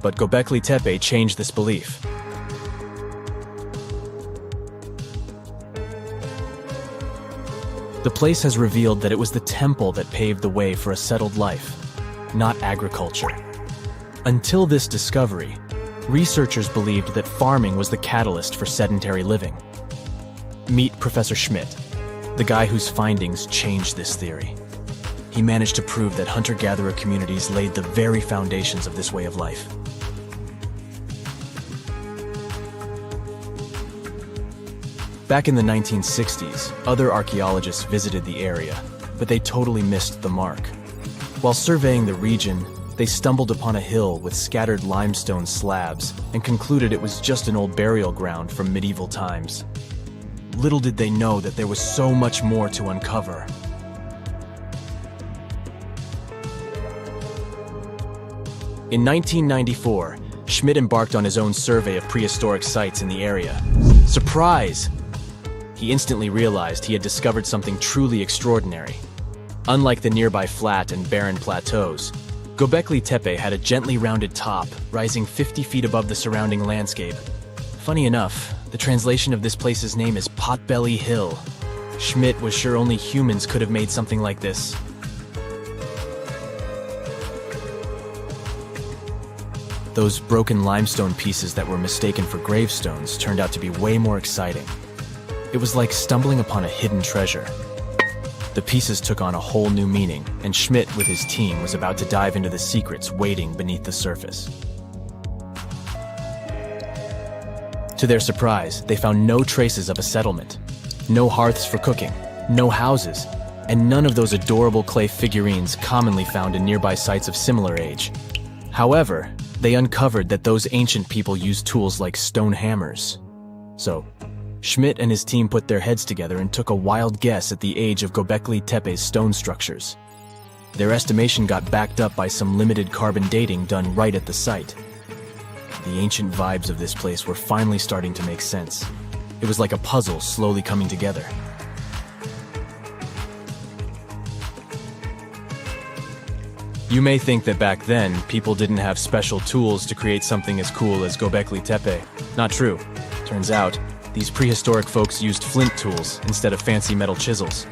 But Göbekli Tepe changed this belief. The place has revealed that it was the temple that paved the way for a settled life, not agriculture. Until this discovery, researchers believed that farming was the catalyst for sedentary living. Meet Professor Schmidt, the guy whose findings changed this theory. He managed to prove that hunter-gatherer communities laid the very foundations of this way of life. Back in the 1960s, other archaeologists visited the area, but they totally missed the mark. While surveying the region, they stumbled upon a hill with scattered limestone slabs and concluded it was just an old burial ground from medieval times. Little did they know that there was so much more to uncover. In 1994, Schmidt embarked on his own survey of prehistoric sites in the area. Surprise! He instantly realized he had discovered something truly extraordinary. Unlike the nearby flat and barren plateaus, Göbekli Tepe had a gently rounded top, rising 50 feet above the surrounding landscape. Funny enough, the translation of this place's name is Potbelly Hill. Schmidt was sure only humans could have made something like this. Those broken limestone pieces that were mistaken for gravestones turned out to be way more exciting. It was like stumbling upon a hidden treasure. The pieces took on a whole new meaning, and Schmidt with his team was about to dive into the secrets waiting beneath the surface. To their surprise, they found no traces of a settlement, no hearths for cooking, no houses, and none of those adorable clay figurines commonly found in nearby sites of similar age. However, they uncovered that those ancient people used tools like stone hammers. So, Schmidt and his team put their heads together and took a wild guess at the age of Göbekli Tepe's stone structures. Their estimation got backed up by some limited carbon dating done right at the site. The ancient vibes of this place were finally starting to make sense. It was like a puzzle slowly coming together. You may think that back then, people didn't have special tools to create something as cool as Göbekli Tepe. Not true. Turns out, these prehistoric folks used flint tools instead of fancy metal chisels.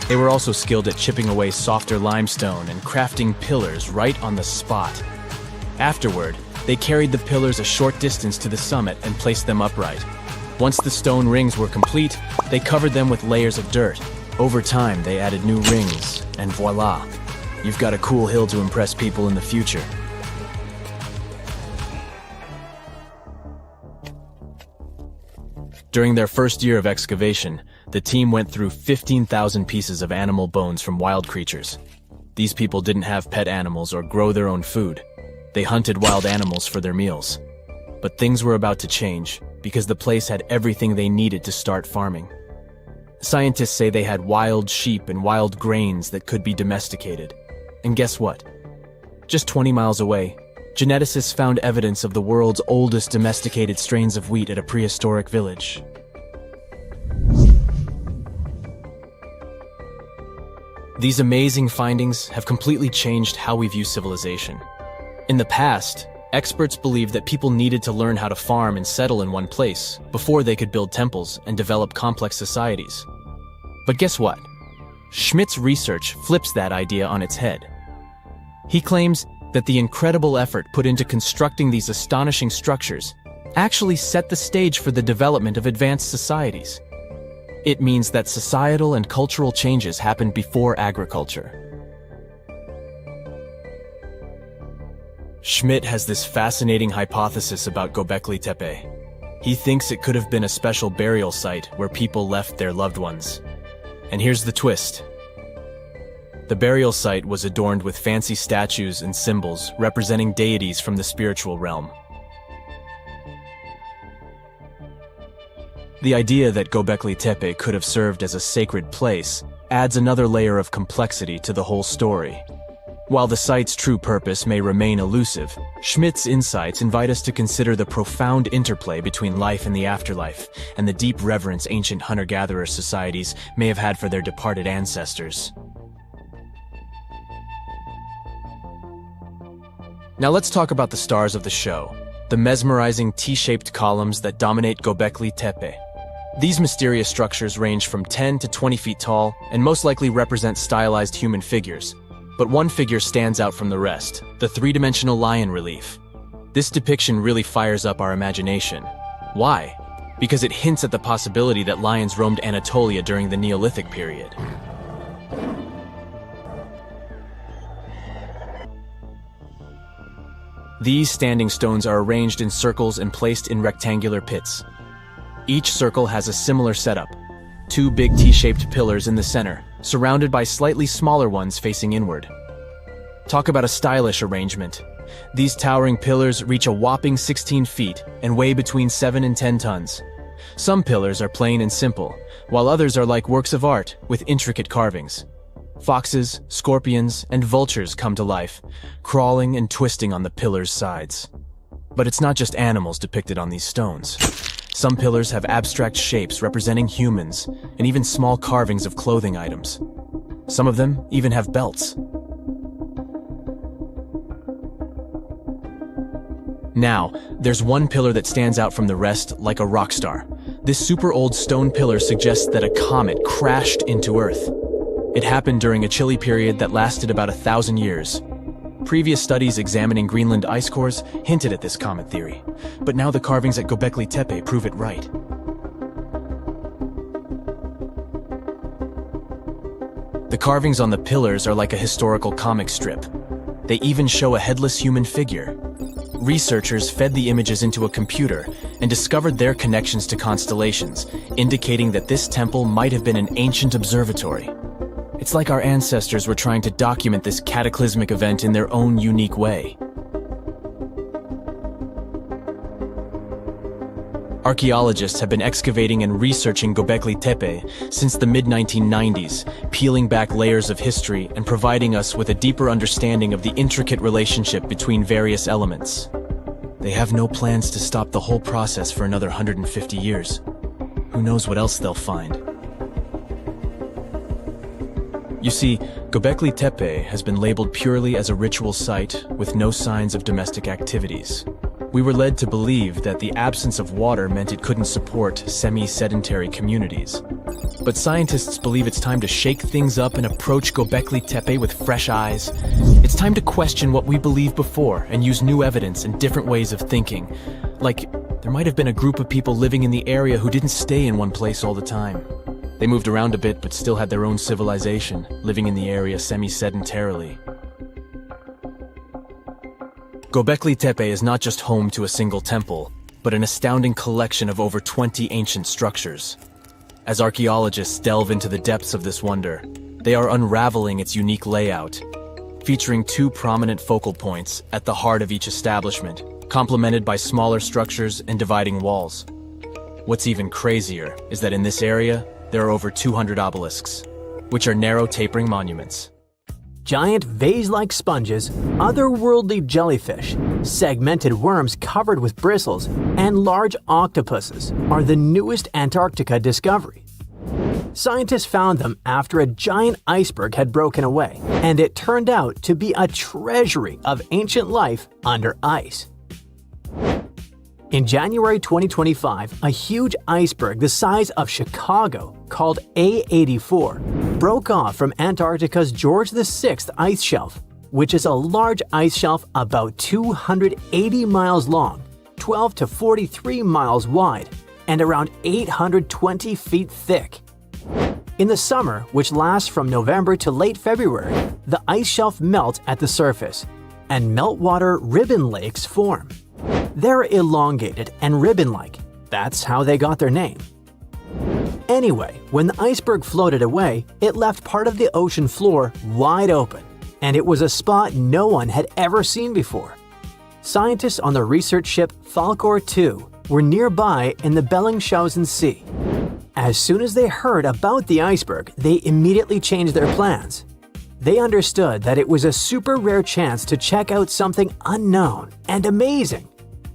They were also skilled at chipping away softer limestone and crafting pillars right on the spot. Afterward, they carried the pillars a short distance to the summit and placed them upright. Once the stone rings were complete, they covered them with layers of dirt. Over time, they added new rings, and voila, you've got a cool hill to impress people in the future. During their first year of excavation, the team went through 15,000 pieces of animal bones from wild creatures. These people didn't have pet animals or grow their own food. They hunted wild animals for their meals. But things were about to change, because the place had everything they needed to start farming. Scientists say they had wild sheep and wild grains that could be domesticated. And guess what? Just 20 miles away, geneticists found evidence of the world's oldest domesticated strains of wheat at a prehistoric village. These amazing findings have completely changed how we view civilization. In the past, experts believed that people needed to learn how to farm and settle in one place before they could build temples and develop complex societies. But guess what? Schmidt's research flips that idea on its head. He claims that the incredible effort put into constructing these astonishing structures actually set the stage for the development of advanced societies. It means that societal and cultural changes happened before agriculture. Schmidt has this fascinating hypothesis about Göbekli Tepe. He thinks it could have been a special burial site where people left their loved ones. And here's the twist. The burial site was adorned with fancy statues and symbols representing deities from the spiritual realm. The idea that Göbekli Tepe could have served as a sacred place adds another layer of complexity to the whole story. While the site's true purpose may remain elusive, Schmidt's insights invite us to consider the profound interplay between life and the afterlife, and the deep reverence ancient hunter-gatherer societies may have had for their departed ancestors. Now let's talk about the stars of the show, the mesmerizing T-shaped columns that dominate Göbekli Tepe. These mysterious structures range from 10 to 20 feet tall and most likely represent stylized human figures. But one figure stands out from the rest, the three-dimensional lion relief. This depiction really fires up our imagination. Why? Because it hints at the possibility that lions roamed Anatolia during the Neolithic period. These standing stones are arranged in circles and placed in rectangular pits. Each circle has a similar setup. Two big T-shaped pillars in the center, surrounded by slightly smaller ones facing inward. Talk about a stylish arrangement. These towering pillars reach a whopping 16 feet and weigh between 7 and 10 tons. Some pillars are plain and simple, while others are like works of art with intricate carvings. Foxes, scorpions, and vultures come to life, crawling and twisting on the pillars' sides. But it's not just animals depicted on these stones. Some pillars have abstract shapes representing humans, and even small carvings of clothing items. Some of them even have belts. Now, there's one pillar that stands out from the rest like a rock star. This super old stone pillar suggests that a comet crashed into Earth. It happened during a chilly period that lasted about 1,000 years. Previous studies examining Greenland ice cores hinted at this comet theory, but now the carvings at Göbekli Tepe prove it right. The carvings on the pillars are like a historical comic strip. They even show a headless human figure. Researchers fed the images into a computer and discovered their connections to constellations, indicating that this temple might have been an ancient observatory. It's like our ancestors were trying to document this cataclysmic event in their own unique way. Archaeologists have been excavating and researching Göbekli Tepe since the mid-1990s, peeling back layers of history and providing us with a deeper understanding of the intricate relationship between various elements. They have no plans to stop the whole process for another 150 years. Who knows what else they'll find? You see, Göbekli Tepe has been labeled purely as a ritual site with no signs of domestic activities. We were led to believe that the absence of water meant it couldn't support semi-sedentary communities. But scientists believe it's time to shake things up and approach Göbekli Tepe with fresh eyes. It's time to question what we believed before and use new evidence and different ways of thinking. Like, there might have been a group of people living in the area who didn't stay in one place all the time. They moved around a bit but still had their own civilization, living in the area semi-sedentarily. Göbekli Tepe is not just home to a single temple, but an astounding collection of over 20 ancient structures. As archaeologists delve into the depths of this wonder, they are unraveling its unique layout, featuring two prominent focal points at the heart of each establishment, complemented by smaller structures and dividing walls. What's even crazier is that in this area, there are over 200 obelisks, which are narrow tapering monuments. Giant vase-like sponges, otherworldly jellyfish, segmented worms covered with bristles, and large octopuses are the newest Antarctica discovery. Scientists found them after a giant iceberg had broken away, and it turned out to be a treasury of ancient life under ice. In January 2025, a huge iceberg the size of Chicago, called A84, broke off from Antarctica's George VI ice shelf, which is a large ice shelf about 280 miles long, 12 to 43 miles wide, and around 820 feet thick. In the summer, which lasts from November to late February, the ice shelf melts at the surface, and meltwater ribbon lakes form. They're elongated and ribbon-like. That's how they got their name. Anyway, when the iceberg floated away, it left part of the ocean floor wide open, and it was a spot no one had ever seen before. Scientists on the research ship Falkor 2 were nearby in the Bellingshausen Sea. As soon as they heard about the iceberg, they immediately changed their plans. They understood that it was a super rare chance to check out something unknown and amazing,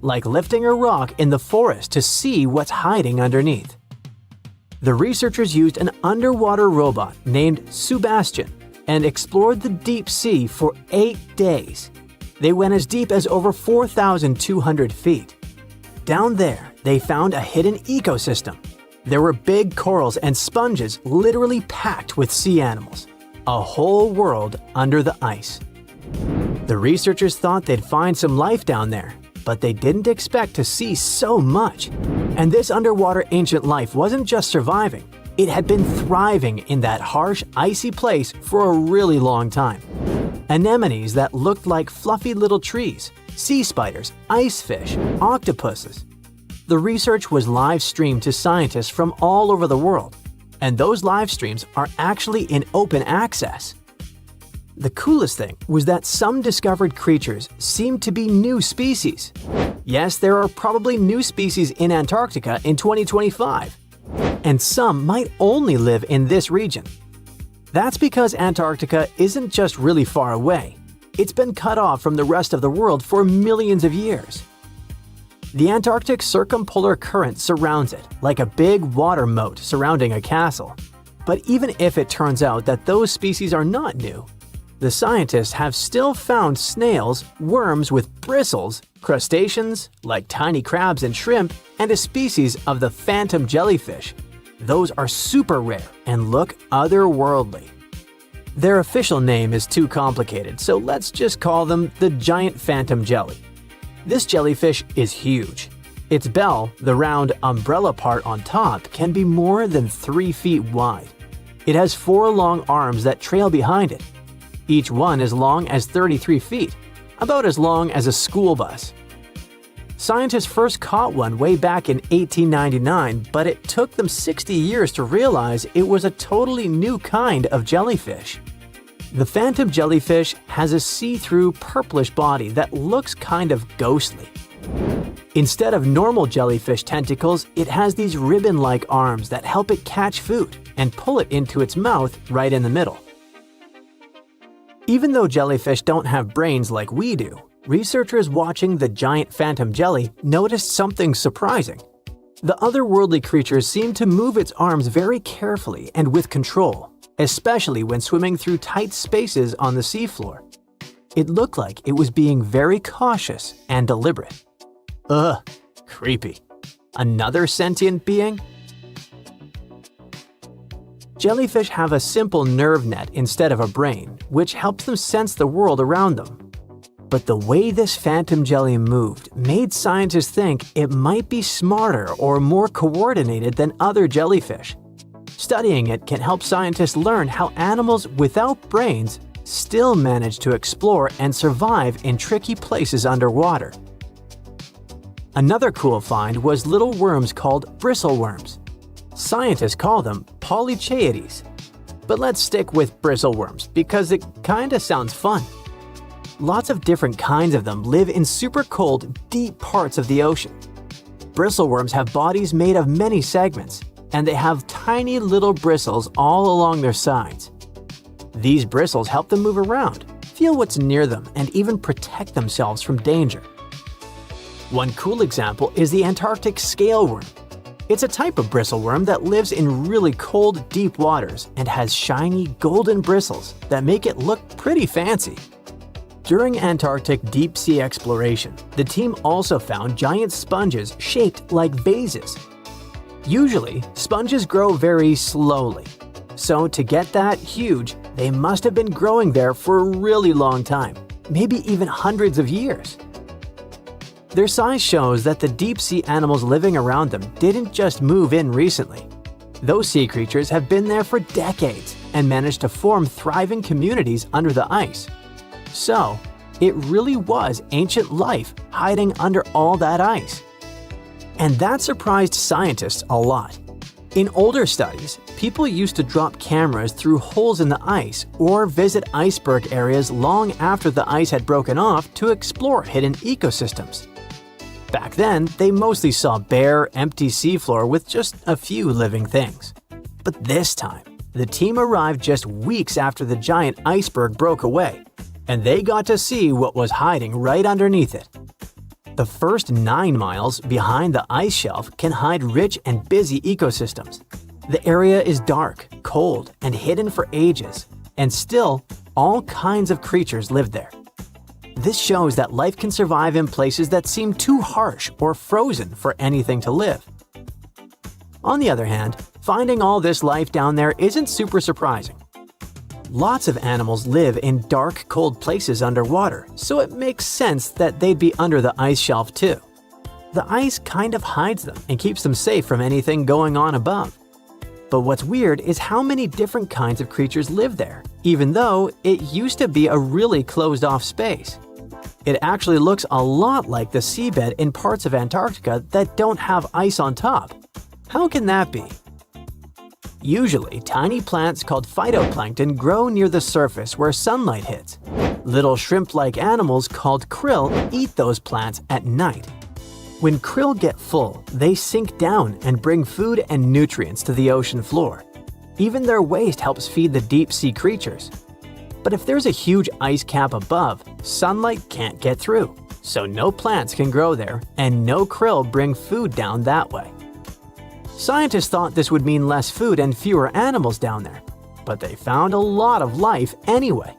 like lifting a rock in the forest to see what's hiding underneath. The researchers used an underwater robot named Sebastian and explored the deep sea for 8 days. They went as deep as over 4,200 feet. Down there, they found a hidden ecosystem. There were big corals and sponges literally packed with sea animals. A whole world under the ice. The researchers thought they'd find some life down there, but they didn't expect to see so much. And this underwater ancient life wasn't just surviving, it had been thriving in that harsh, icy place for a really long time. Anemones that looked like fluffy little trees, sea spiders, ice fish, octopuses. The research was live streamed to scientists from all over the world, and those live streams are actually in open access. The coolest thing was that some discovered creatures seemed to be new species. Yes, there are probably new species in Antarctica in 2025, and some might only live in this region. That's because Antarctica isn't just really far away. It's been cut off from the rest of the world for millions of years. The Antarctic circumpolar current surrounds it, like a big water moat surrounding a castle. But even if it turns out that those species are not new, the scientists have still found snails, worms with bristles, crustaceans like tiny crabs and shrimp, and a species of the phantom jellyfish. Those are super rare and look otherworldly. Their official name is too complicated, so let's just call them the giant phantom jelly. This jellyfish is huge. Its bell, the round umbrella part on top, can be more than 3 feet wide. It has 4 long arms that trail behind it. Each one as long as 33 feet, about as long as a school bus. Scientists first caught one way back in 1899, but it took them 60 years to realize it was a totally new kind of jellyfish. The phantom jellyfish has a see-through purplish body that looks kind of ghostly. Instead of normal jellyfish tentacles, it has these ribbon-like arms that help it catch food and pull it into its mouth right in the middle. Even though jellyfish don't have brains like we do, researchers watching the giant phantom jelly noticed something surprising. The otherworldly creature seemed to move its arms very carefully and with control, especially when swimming through tight spaces on the seafloor. It looked like it was being very cautious and deliberate. Ugh, creepy. Another sentient being? Jellyfish have a simple nerve net instead of a brain, which helps them sense the world around them. But the way this phantom jelly moved made scientists think it might be smarter or more coordinated than other jellyfish. Studying it can help scientists learn how animals without brains still manage to explore and survive in tricky places underwater. Another cool find was little worms called bristleworms. Scientists call them polychaetes. But let's stick with bristleworms because it kinda sounds fun. Lots of different kinds of them live in super cold, deep parts of the ocean. Bristleworms have bodies made of many segments, and they have tiny little bristles all along their sides. These bristles help them move around, feel what's near them, and even protect themselves from danger. One cool example is the Antarctic scaleworm. It's a type of bristleworm that lives in really cold, deep waters and has shiny, golden bristles that make it look pretty fancy. During Antarctic deep-sea exploration, the team also found giant sponges shaped like vases. Usually, sponges grow very slowly. So to get that huge, they must have been growing there for a really long time, maybe even hundreds of years. Their size shows that the deep-sea animals living around them didn't just move in recently. Those sea creatures have been there for decades and managed to form thriving communities under the ice. So, it really was ancient life hiding under all that ice. And that surprised scientists a lot. In older studies, people used to drop cameras through holes in the ice or visit iceberg areas long after the ice had broken off to explore hidden ecosystems. Back then, they mostly saw bare, empty seafloor with just a few living things. But this time, the team arrived just weeks after the giant iceberg broke away, and they got to see what was hiding right underneath it. The first 9 miles behind the ice shelf can hide rich and busy ecosystems. The area is dark, cold, and hidden for ages, and still, all kinds of creatures live there. This shows that life can survive in places that seem too harsh or frozen for anything to live. On the other hand, finding all this life down there isn't super surprising. Lots of animals live in dark, cold places underwater, so it makes sense that they'd be under the ice shelf too. The ice kind of hides them and keeps them safe from anything going on above. But what's weird is how many different kinds of creatures live there, even though it used to be a really closed-off space. It actually looks a lot like the seabed in parts of Antarctica that don't have ice on top. How can that be? Usually, tiny plants called phytoplankton grow near the surface where sunlight hits. Little shrimp-like animals called krill eat those plants at night. When krill get full, they sink down and bring food and nutrients to the ocean floor. Even their waste helps feed the deep-sea creatures. But if there's a huge ice cap above, sunlight can't get through, so no plants can grow there and no krill bring food down that way. Scientists thought this would mean less food and fewer animals down there, but they found a lot of life anyway.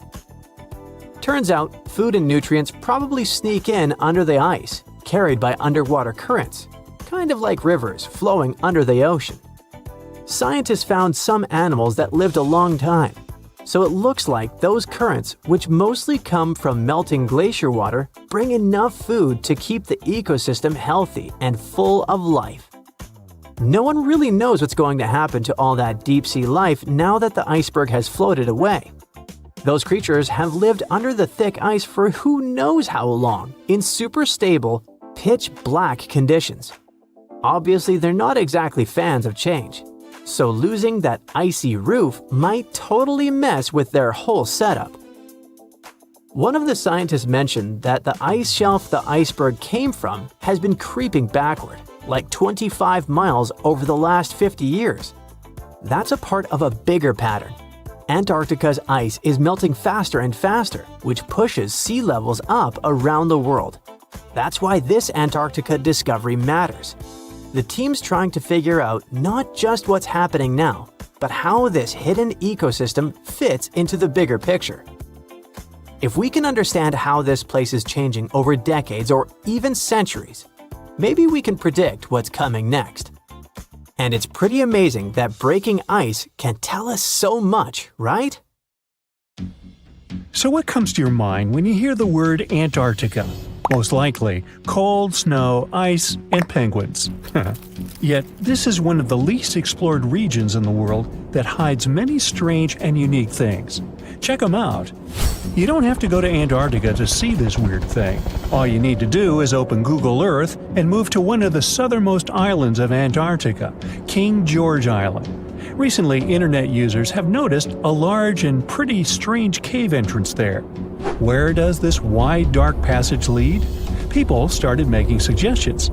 Turns out, food and nutrients probably sneak in under the ice, carried by underwater currents, kind of like rivers flowing under the ocean. Scientists found some animals that lived a long time, so it looks like those currents, which mostly come from melting glacier water, bring enough food to keep the ecosystem healthy and full of life. No one really knows what's going to happen to all that deep-sea life now that the iceberg has floated away. Those creatures have lived under the thick ice for who knows how long, in super stable, pitch-black conditions. Obviously, they're not exactly fans of change, so losing that icy roof might totally mess with their whole setup. One of the scientists mentioned that the ice shelf the iceberg came from has been creeping backward, like 25 miles over the last 50 years. That's a part of a bigger pattern. Antarctica's ice is melting faster and faster, which pushes sea levels up around the world. That's why this Antarctica discovery matters. The team's trying to figure out not just what's happening now, but how this hidden ecosystem fits into the bigger picture. If we can understand how this place is changing over decades or even centuries, maybe we can predict what's coming next. And it's pretty amazing that breaking ice can tell us so much, right? So what comes to your mind when you hear the word Antarctica? Most likely, cold, snow, ice, and penguins. Yet, this is one of the least explored regions in the world that hides many strange and unique things. Check them out. You don't have to go to Antarctica to see this weird thing. All you need to do is open Google Earth and move to one of the southernmost islands of Antarctica, King George Island. Recently, internet users have noticed a large and pretty strange cave entrance there. Where does this wide, dark passage lead? People started making suggestions.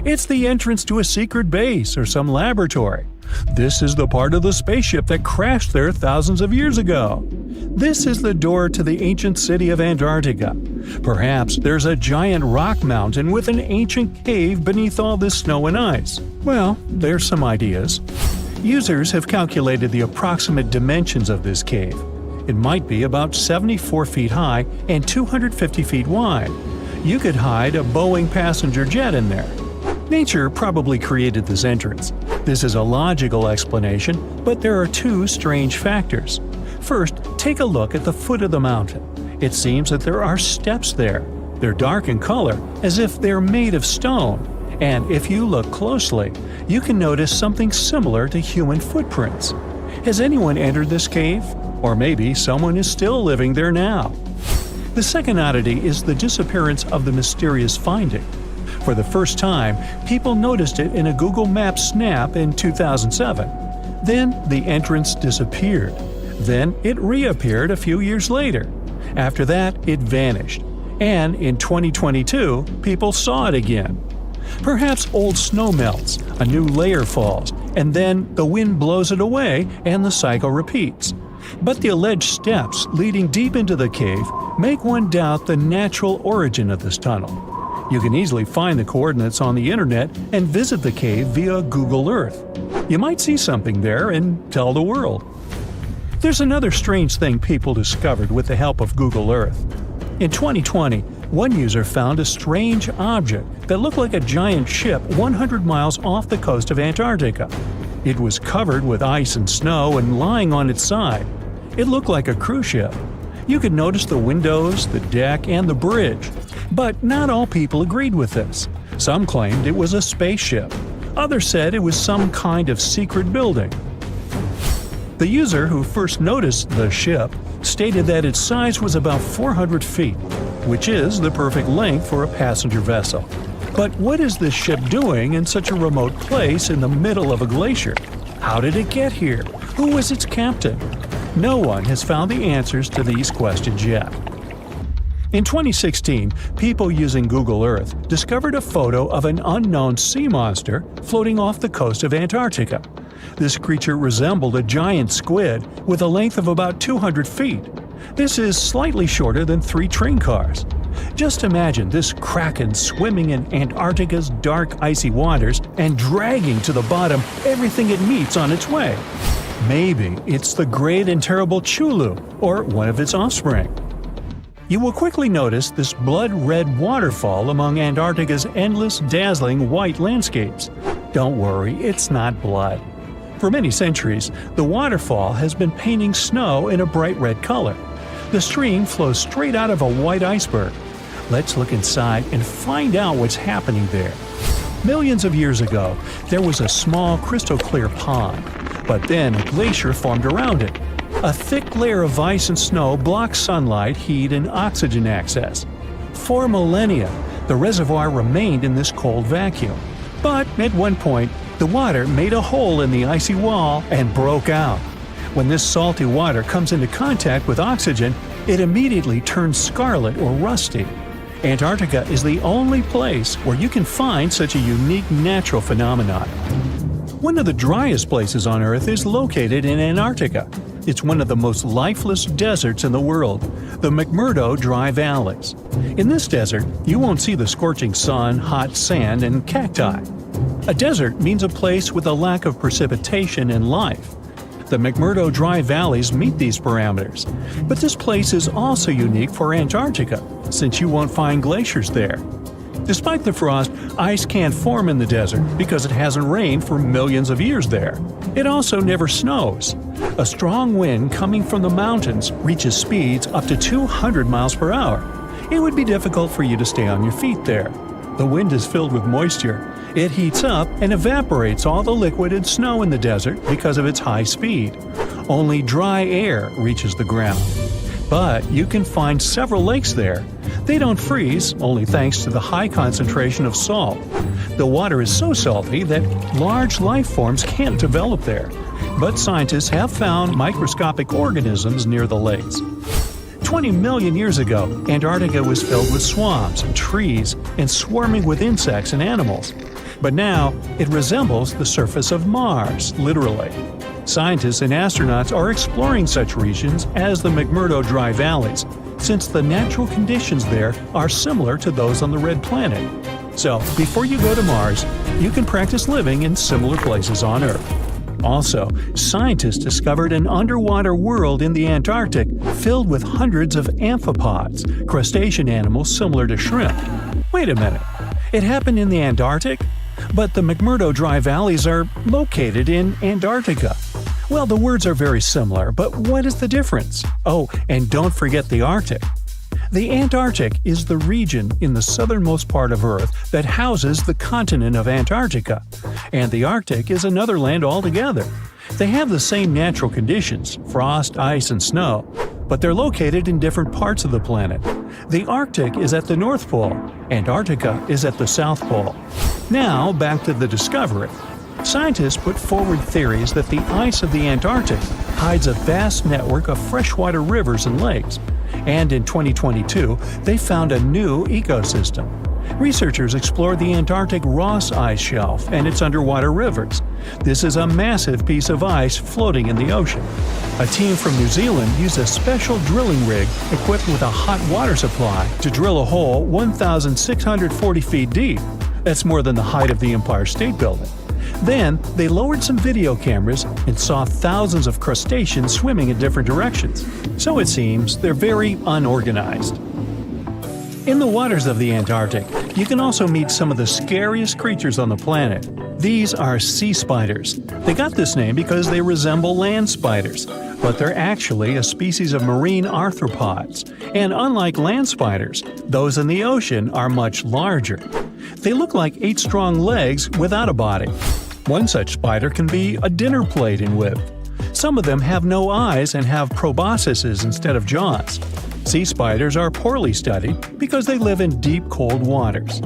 It's the entrance to a secret base or some laboratory. This is the part of the spaceship that crashed there thousands of years ago. This is the door to the ancient city of Antarctica. Perhaps there's a giant rock mountain with an ancient cave beneath all this snow and ice. Well, there's some ideas. Users have calculated the approximate dimensions of this cave. It might be about 74 feet high and 250 feet wide. You could hide a Boeing passenger jet in there. Nature probably created this entrance. This is a logical explanation, but there are two strange factors. First, take a look at the foot of the mountain. It seems that there are steps there. They're dark in color, as if they're made of stone. And if you look closely, you can notice something similar to human footprints. Has anyone entered this cave? Or maybe someone is still living there now. The second oddity is the disappearance of the mysterious finding. For the first time, people noticed it in a Google Maps snap in 2007. Then the entrance disappeared. Then it reappeared a few years later. After that, it vanished. And in 2022, people saw it again. Perhaps old snow melts, a new layer falls, and then the wind blows it away and the cycle repeats. But the alleged steps leading deep into the cave make one doubt the natural origin of this tunnel. You can easily find the coordinates on the internet and visit the cave via Google Earth. You might see something there and tell the world. There's another strange thing people discovered with the help of Google Earth. In 2020, one user found a strange object that looked like a giant ship 100 miles off the coast of Antarctica. It was covered with ice and snow and lying on its side. It looked like a cruise ship. You could notice the windows, the deck, and the bridge. But not all people agreed with this. Some claimed it was a spaceship. Others said it was some kind of secret building. The user who first noticed the ship stated that its size was about 400 feet, which is the perfect length for a passenger vessel. But what is this ship doing in such a remote place in the middle of a glacier? How did it get here? Who was its captain? No one has found the answers to these questions yet. In 2016, people using Google Earth discovered a photo of an unknown sea monster floating off the coast of Antarctica. This creature resembled a giant squid with a length of about 200 feet. This is slightly shorter than 3 train cars. Just imagine this kraken swimming in Antarctica's dark, icy waters and dragging to the bottom everything it meets on its way. Maybe it's the great and terrible Chulu, or one of its offspring. You will quickly notice this blood-red waterfall among Antarctica's endless, dazzling white landscapes. Don't worry, it's not blood. For many centuries, the waterfall has been painting snow in a bright red color. The stream flows straight out of a white iceberg. Let's look inside and find out what's happening there. Millions of years ago, there was a small crystal-clear pond, but then a glacier formed around it. A thick layer of ice and snow blocked sunlight, heat, and oxygen access. For millennia, the reservoir remained in this cold vacuum. But at one point, the water made a hole in the icy wall and broke out. When this salty water comes into contact with oxygen, it immediately turns scarlet or rusty. Antarctica is the only place where you can find such a unique natural phenomenon. One of the driest places on Earth is located in Antarctica. It's one of the most lifeless deserts in the world, the McMurdo Dry Valleys. In this desert, you won't see the scorching sun, hot sand, and cacti. A desert means a place with a lack of precipitation and life. The McMurdo Dry Valleys meet these parameters. But this place is also unique for Antarctica, since you won't find glaciers there. Despite the frost, ice can't form in the desert because it hasn't rained for millions of years there. It also never snows. A strong wind coming from the mountains reaches speeds up to 200 miles per hour. It would be difficult for you to stay on your feet there. The wind is filled with moisture. It heats up and evaporates all the liquid and snow in the desert because of its high speed. Only dry air reaches the ground. But you can find several lakes there. They don't freeze, only thanks to the high concentration of salt. The water is so salty that large life forms can't develop there. But scientists have found microscopic organisms near the lakes. 20 million years ago, Antarctica was filled with swamps and trees and swarming with insects and animals. But now, it resembles the surface of Mars, literally. Scientists and astronauts are exploring such regions as the McMurdo Dry Valleys, since the natural conditions there are similar to those on the Red Planet. So, before you go to Mars, you can practice living in similar places on Earth. Also, scientists discovered an underwater world in the Antarctic filled with hundreds of amphipods, crustacean animals similar to shrimp. Wait a minute, it happened in the Antarctic? But the McMurdo Dry Valleys are located in Antarctica. Well, the words are very similar, but what is the difference? Oh, and don't forget the Arctic. The Antarctic is the region in the southernmost part of Earth that houses the continent of Antarctica, and the Arctic is another land altogether. They have the same natural conditions, frost, ice, and snow, but they're located in different parts of the planet. The Arctic is at the North Pole, Antarctica is at the South Pole. Now, back to the discovery. Scientists put forward theories that the ice of the Antarctic hides a vast network of freshwater rivers and lakes, and in 2022, they found a new ecosystem. Researchers explored the Antarctic Ross Ice Shelf and its underwater rivers. This is a massive piece of ice floating in the ocean. A team from New Zealand used a special drilling rig equipped with a hot water supply to drill a hole 1,640 feet deep. That's more than the height of the Empire State Building. Then, they lowered some video cameras and saw thousands of crustaceans swimming in different directions. So it seems they're very unorganized. In the waters of the Antarctic, you can also meet some of the scariest creatures on the planet. These are sea spiders. They got this name because they resemble land spiders, but they're actually a species of marine arthropods. And unlike land spiders, those in the ocean are much larger. They look like 8 strong legs without a body. One such spider can be a dinner plate in width. Some of them have no eyes and have proboscises instead of jaws. Sea spiders are poorly studied because they live in deep, cold waters.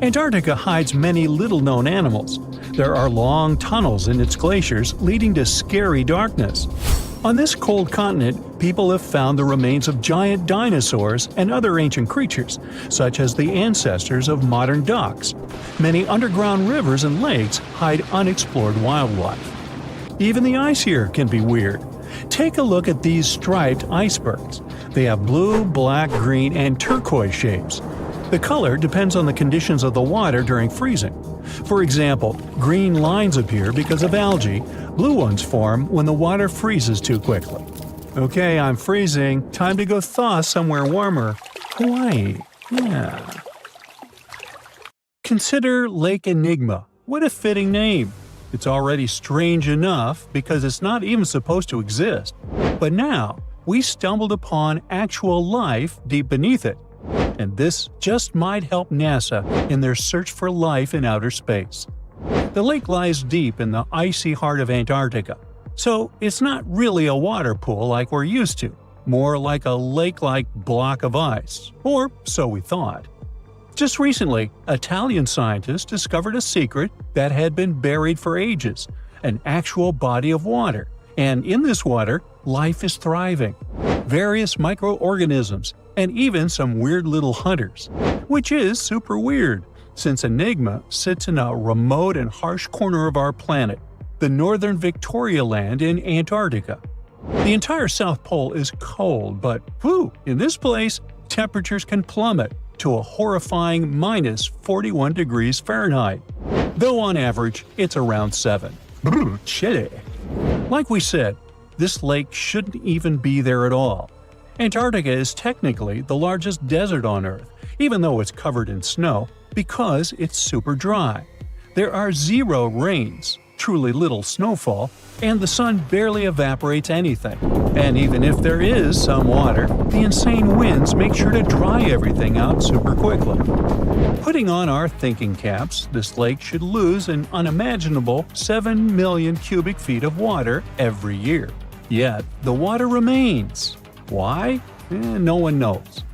Antarctica hides many little-known animals. There are long tunnels in its glaciers leading to scary darkness. On this cold continent, people have found the remains of giant dinosaurs and other ancient creatures, such as the ancestors of modern ducks. Many underground rivers and lakes hide unexplored wildlife. Even the ice here can be weird. Take a look at these striped icebergs. They have blue, black, green, and turquoise shapes. The color depends on the conditions of the water during freezing. For example, green lines appear because of algae, blue ones form when the water freezes too quickly. Okay, I'm freezing. Time to go thaw somewhere warmer. Hawaii. Yeah. Consider Lake Enigma. What a fitting name. It's already strange enough because it's not even supposed to exist. But now, we stumbled upon actual life deep beneath it. And this just might help NASA in their search for life in outer space. The lake lies deep in the icy heart of Antarctica, so it's not really a water pool like we're used to, more like a lake-like block of ice, or so we thought. Just recently, Italian scientists discovered a secret that had been buried for ages, an actual body of water, and in this water, life is thriving. Various microorganisms, and even some weird little hunters. Which is super weird, since Enigma sits in a remote and harsh corner of our planet, the northern Victoria Land in Antarctica. The entire South Pole is cold, but in this place, temperatures can plummet to a horrifying minus 41 degrees Fahrenheit, though on average, it's around 7. Chilly. Like we said, this lake shouldn't even be there at all. Antarctica is technically the largest desert on Earth, even though it's covered in snow. because it's super dry. There are zero rains, truly little snowfall, and the sun barely evaporates anything. And even if there is some water, the insane winds make sure to dry everything out super quickly. Putting on our thinking caps, this lake should lose an unimaginable 7 million cubic feet of water every year. Yet, the water remains. Why? No one knows.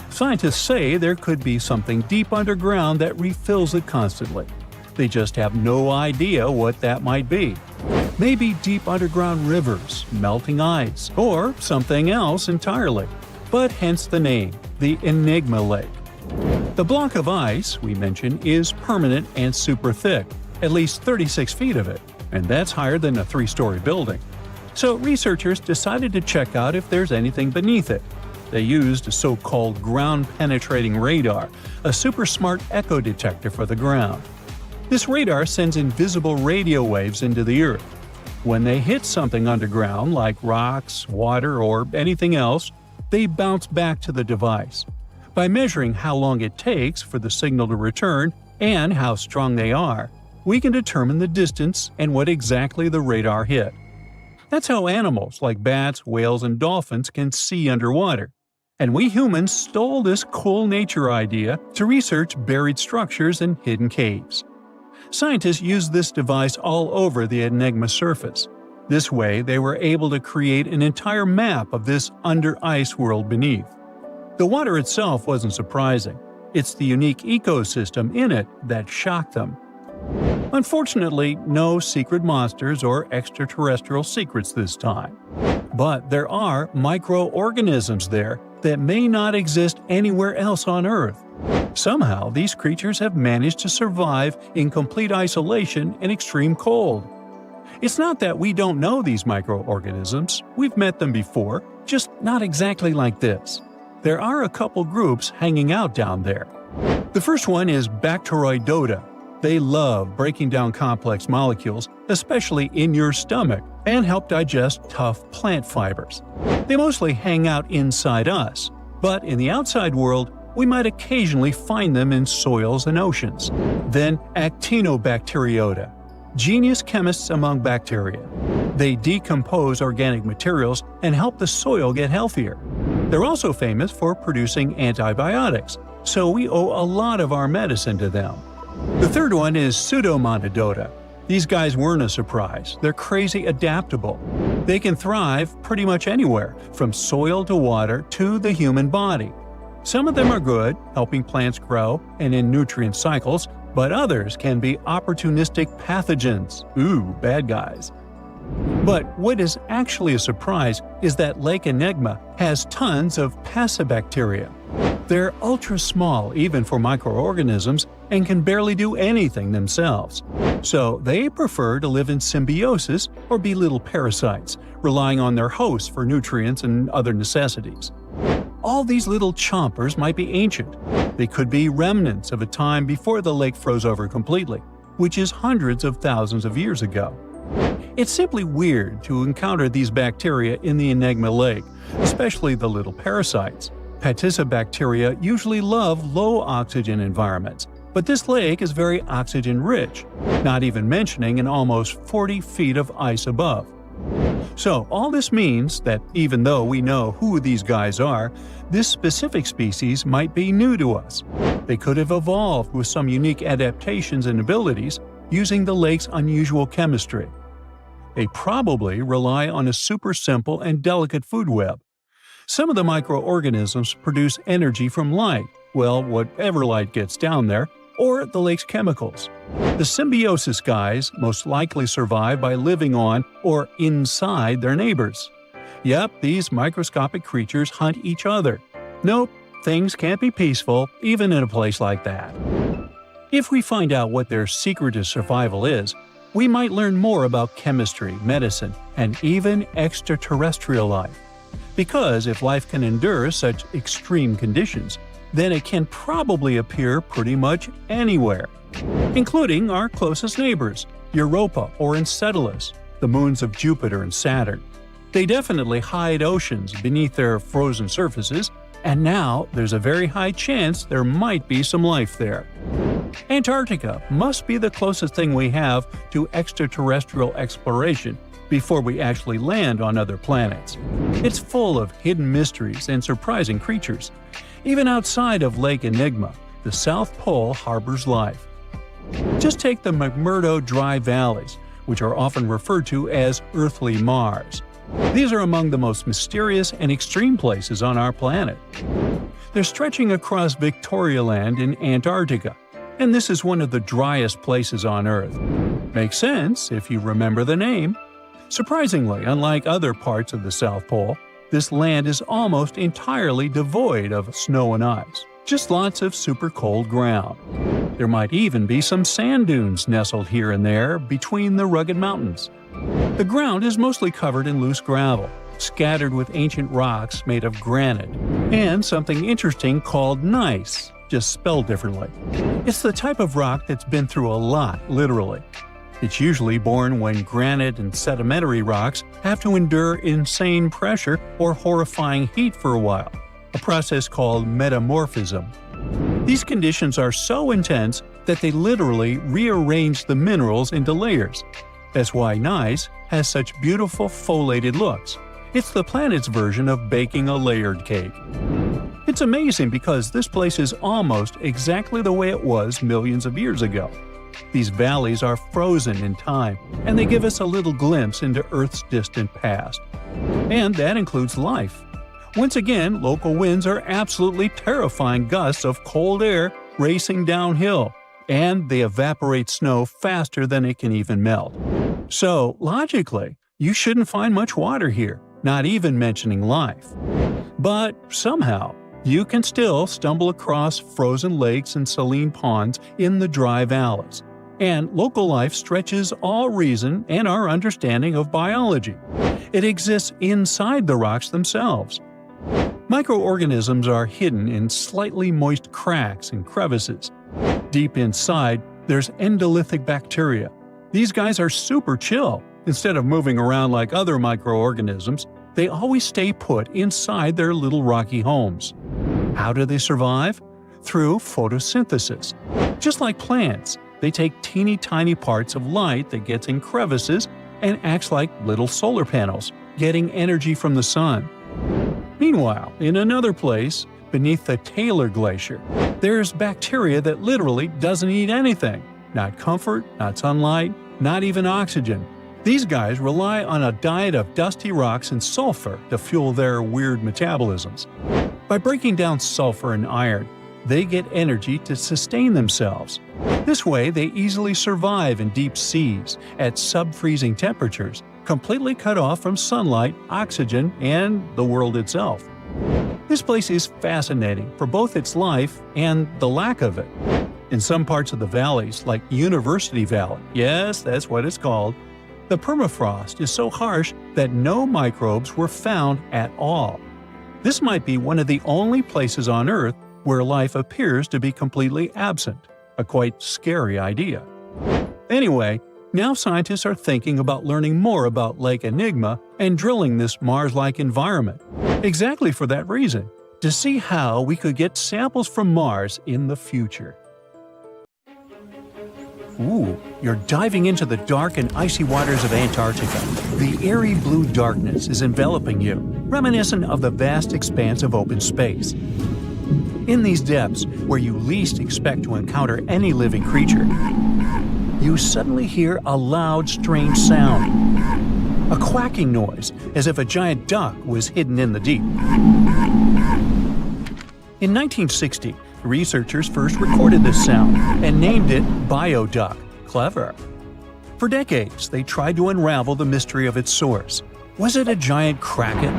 Scientists say there could be something deep underground that refills it constantly. They just have no idea what that might be. Maybe deep underground rivers, melting ice, or something else entirely. But hence the name, the Enigma Lake. The block of ice we mentioned is permanent and super thick, at least 36 feet of it, and that's higher than a 3-story building. So researchers decided to check out if there's anything beneath it. They used a so-called ground-penetrating radar, a super smart echo detector for the ground. This radar sends invisible radio waves into the earth. When they hit something underground, like rocks, water, or anything else, they bounce back to the device. By measuring how long it takes for the signal to return and how strong they are, we can determine the distance and what exactly the radar hit. That's how animals like bats, whales, and dolphins can see underwater. And we humans stole this cool nature idea to research buried structures and hidden caves. Scientists used this device all over the Enigma surface. This way, they were able to create an entire map of this under-ice world beneath. The water itself wasn't surprising. It's the unique ecosystem in it that shocked them. Unfortunately, no secret monsters or extraterrestrial secrets this time. But there are microorganisms there that may not exist anywhere else on Earth. Somehow, these creatures have managed to survive in complete isolation and extreme cold. It's not that we don't know these microorganisms, we've met them before, just not exactly like this. There are a couple groups hanging out down there. The first one is Bacteroidota. They love breaking down complex molecules, especially in your stomach, and help digest tough plant fibers. They mostly hang out inside us, but in the outside world, we might occasionally find them in soils and oceans. Then Actinobacteriota, genius chemists among bacteria. They decompose organic materials and help the soil get healthier. They're also famous for producing antibiotics, so we owe a lot of our medicine to them. The third one is Pseudomonadota. These guys weren't a surprise. They're crazy adaptable. They can thrive pretty much anywhere, from soil to water to the human body. Some of them are good, helping plants grow and in nutrient cycles, but others can be opportunistic pathogens. Ooh, bad guys. But what is actually a surprise is that Lake Enigma has tons of Passibacteria. They're ultra small even for microorganisms and can barely do anything themselves. So they prefer to live in symbiosis or be little parasites, relying on their hosts for nutrients and other necessities. All these little chompers might be ancient. They could be remnants of a time before the lake froze over completely, which is hundreds of thousands of years ago. It's simply weird to encounter these bacteria in the Enigma Lake, especially the little parasites. Passibacteria usually love low-oxygen environments, but this lake is very oxygen-rich, not even mentioning an almost 40 feet of ice above. So all this means that even though we know who these guys are, this specific species might be new to us. They could have evolved with some unique adaptations and abilities using the lake's unusual chemistry. They probably rely on a super simple and delicate food web. Some of the microorganisms produce energy from light, well, whatever light gets down there, or the lake's chemicals. The symbiosis guys most likely survive by living on or inside their neighbors. Yep, these microscopic creatures hunt each other. Nope, things can't be peaceful even in a place like that. If we find out what their secret to survival is, we might learn more about chemistry, medicine, and even extraterrestrial life. Because if life can endure such extreme conditions, then it can probably appear pretty much anywhere, including our closest neighbors, Europa or Enceladus, the moons of Jupiter and Saturn. They definitely hide oceans beneath their frozen surfaces, and now there's a very high chance there might be some life there. Antarctica must be the closest thing we have to extraterrestrial exploration before we actually land on other planets. It's full of hidden mysteries and surprising creatures. Even outside of Lake Enigma, the South Pole harbors life. Just take the McMurdo Dry Valleys, which are often referred to as Earthly Mars. These are among the most mysterious and extreme places on our planet. They're stretching across Victoria Land in Antarctica, and this is one of the driest places on Earth. Makes sense if you remember the name. Surprisingly, unlike other parts of the South Pole, this land is almost entirely devoid of snow and ice, just lots of super cold ground. There might even be some sand dunes nestled here and there between the rugged mountains. The ground is mostly covered in loose gravel, scattered with ancient rocks made of granite, and something interesting called gneiss, just spelled differently. It's the type of rock that's been through a lot, literally. It's usually born when granite and sedimentary rocks have to endure insane pressure or horrifying heat for a while, a process called metamorphism. These conditions are so intense that they literally rearrange the minerals into layers. That's why gneiss has such beautiful foliated looks. It's the planet's version of baking a layered cake. It's amazing because this place is almost exactly the way it was millions of years ago. These valleys are frozen in time, and they give us a little glimpse into Earth's distant past. And that includes life. Once again, local winds are absolutely terrifying gusts of cold air racing downhill, and they evaporate snow faster than it can even melt. So, logically, you shouldn't find much water here, not even mentioning life. But somehow, you can still stumble across frozen lakes and saline ponds in the dry valleys. And local life stretches all reason and our understanding of biology. It exists inside the rocks themselves. Microorganisms are hidden in slightly moist cracks and crevices. Deep inside, there's endolithic bacteria. These guys are super chill. Instead of moving around like other microorganisms, they always stay put inside their little rocky homes. How do they survive? Through photosynthesis. Just like plants, they take teeny tiny parts of light that gets in crevices and acts like little solar panels, getting energy from the sun. Meanwhile, in another place, beneath the Taylor Glacier, there's bacteria that literally doesn't eat anything. Not comfort, not sunlight, not even oxygen. These guys rely on a diet of dusty rocks and sulfur to fuel their weird metabolisms. By breaking down sulfur and iron, they get energy to sustain themselves. This way, they easily survive in deep seas at sub-freezing temperatures, completely cut off from sunlight, oxygen, and the world itself. This place is fascinating for both its life and the lack of it. In some parts of the valleys, like University Valley, yes, that's what it's called, the permafrost is so harsh that no microbes were found at all. This might be one of the only places on Earth where life appears to be completely absent, a quite scary idea. Anyway, now scientists are thinking about learning more about Lake Enigma and drilling this Mars-like environment, exactly for that reason, to see how we could get samples from Mars in the future. Ooh, you're diving into the dark and icy waters of Antarctica. The eerie blue darkness is enveloping you, reminiscent of the vast expanse of open space. In these depths, where you least expect to encounter any living creature, you suddenly hear a loud, strange sound. A quacking noise, as if a giant duck was hidden in the deep. In 1960, researchers first recorded this sound and named it bioduck. Clever. For decades, they tried to unravel the mystery of its source. Was it a giant kraken?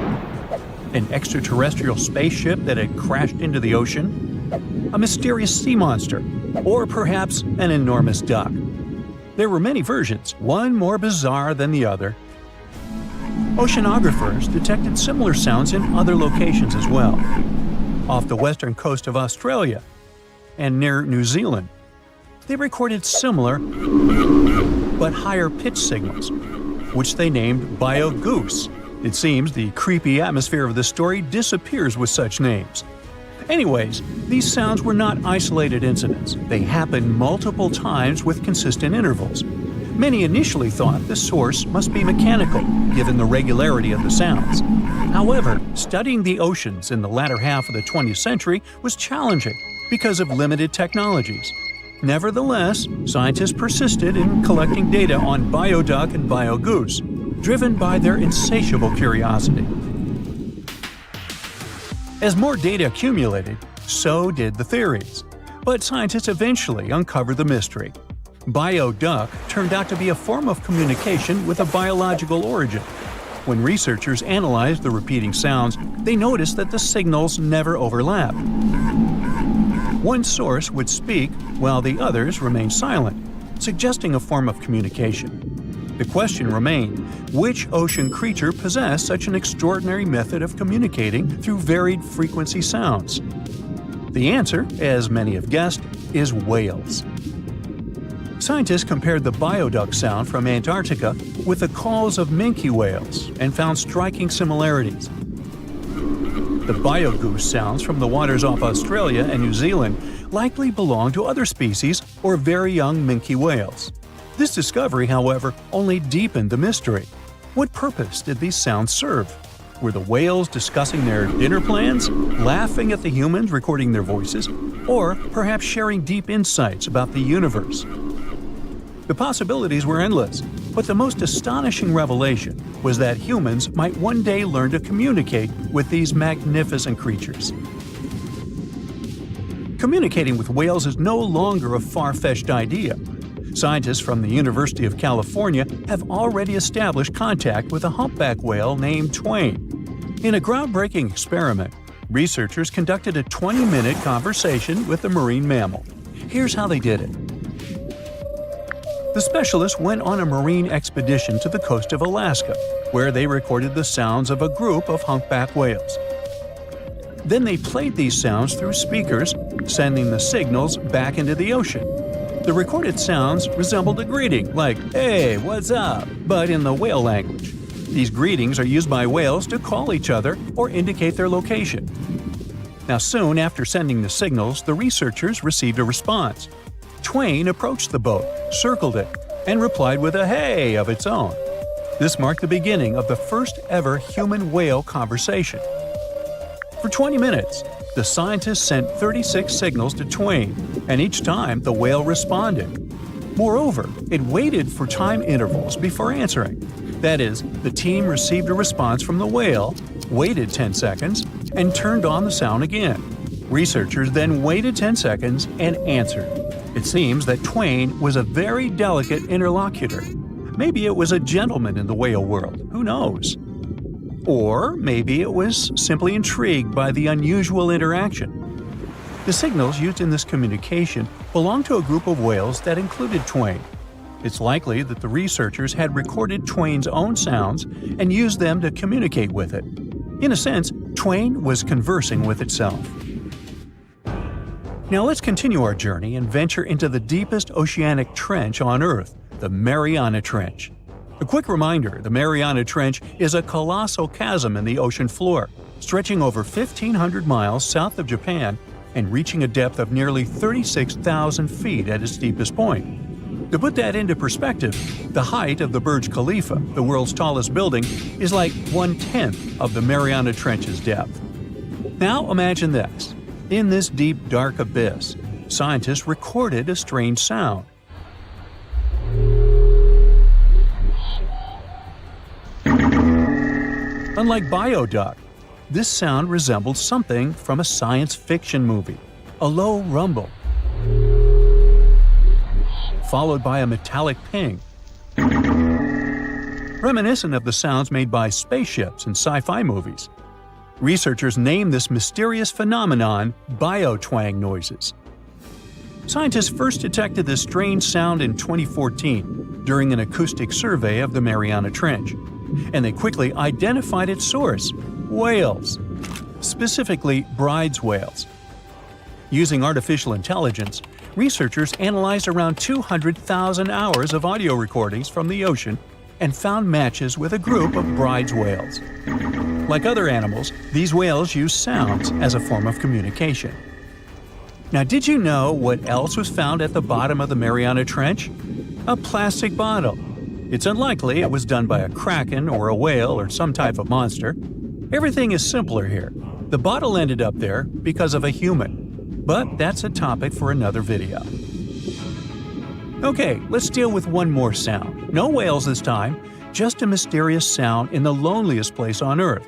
An extraterrestrial spaceship that had crashed into the ocean? A mysterious sea monster? Or perhaps an enormous duck? There were many versions, one more bizarre than the other. Oceanographers detected similar sounds in other locations as well. Off the western coast of Australia and near New Zealand, they recorded similar but higher pitch signals, which they named bio-goose. It seems the creepy atmosphere of the story disappears with such names. Anyways, these sounds were not isolated incidents. They happened multiple times with consistent intervals. Many initially thought the source must be mechanical, given the regularity of the sounds. However, studying the oceans in the latter half of the 20th century was challenging because of limited technologies. Nevertheless, scientists persisted in collecting data on bioduck and biogoose, driven by their insatiable curiosity. As more data accumulated, so did the theories. But scientists eventually uncovered the mystery. Bioduck turned out to be a form of communication with a biological origin. When researchers analyzed the repeating sounds, they noticed that the signals never overlapped. One source would speak while the others remained silent, suggesting a form of communication. The question remained, which ocean creature possessed such an extraordinary method of communicating through varied frequency sounds? The answer, as many have guessed, is whales. Scientists compared the bioduck sound from Antarctica with the calls of minke whales and found striking similarities. The biogoose sounds from the waters off Australia and New Zealand likely belong to other species or very young minke whales. This discovery, however, only deepened the mystery. What purpose did these sounds serve? Were the whales discussing their dinner plans, laughing at the humans recording their voices, or perhaps sharing deep insights about the universe? The possibilities were endless, but the most astonishing revelation was that humans might one day learn to communicate with these magnificent creatures. Communicating with whales is no longer a far-fetched idea. Scientists from the University of California have already established contact with a humpback whale named Twain. In a groundbreaking experiment, researchers conducted a 20-minute conversation with the marine mammal. Here's how they did it. The specialists went on a marine expedition to the coast of Alaska, where they recorded the sounds of a group of humpback whales. Then they played these sounds through speakers, sending the signals back into the ocean. The recorded sounds resembled a greeting, like, "Hey, what's up?" but in the whale language. These greetings are used by whales to call each other or indicate their location. Now, soon after sending the signals, the researchers received a response. Twain approached the boat, circled it, and replied with a "hey" of its own. This marked the beginning of the first ever human-whale conversation. For 20 minutes, the scientists sent 36 signals to Twain, and each time the whale responded. Moreover, it waited for time intervals before answering. That is, the team received a response from the whale, waited 10 seconds, and turned on the sound again. Researchers then waited 10 seconds and answered. It seems that Twain was a very delicate interlocutor. Maybe it was a gentleman in the whale world, who knows? Or maybe it was simply intrigued by the unusual interaction. The signals used in this communication belonged to a group of whales that included Twain. It's likely that the researchers had recorded Twain's own sounds and used them to communicate with it. In a sense, Twain was conversing with itself. Now let's continue our journey and venture into the deepest oceanic trench on Earth, the Mariana Trench. A quick reminder, the Mariana Trench is a colossal chasm in the ocean floor, stretching over 1,500 miles south of Japan and reaching a depth of nearly 36,000 feet at its deepest point. To put that into perspective, the height of the Burj Khalifa, the world's tallest building, is like 1/10 of the Mariana Trench's depth. Now imagine this. In this deep, dark abyss, scientists recorded a strange sound. Unlike bioduck, this sound resembled something from a science fiction movie, a low rumble, followed by a metallic ping, reminiscent of the sounds made by spaceships in sci-fi movies. Researchers named this mysterious phenomenon biotwang noises. Scientists first detected this strange sound in 2014 during an acoustic survey of the Mariana Trench, and they quickly identified its source: whales, specifically Bride's whales. Using artificial intelligence, researchers analyzed around 200,000 hours of audio recordings from the ocean and found matches with a group of bride's whales. Like other animals, these whales use sounds as a form of communication. Now, did you know what else was found at the bottom of the Mariana Trench? A plastic bottle. It's unlikely it was done by a kraken or a whale or some type of monster. Everything is simpler here. The bottle ended up there because of a human. But that's a topic for another video. Okay, let's deal with one more sound. No whales this time, just a mysterious sound in the loneliest place on Earth.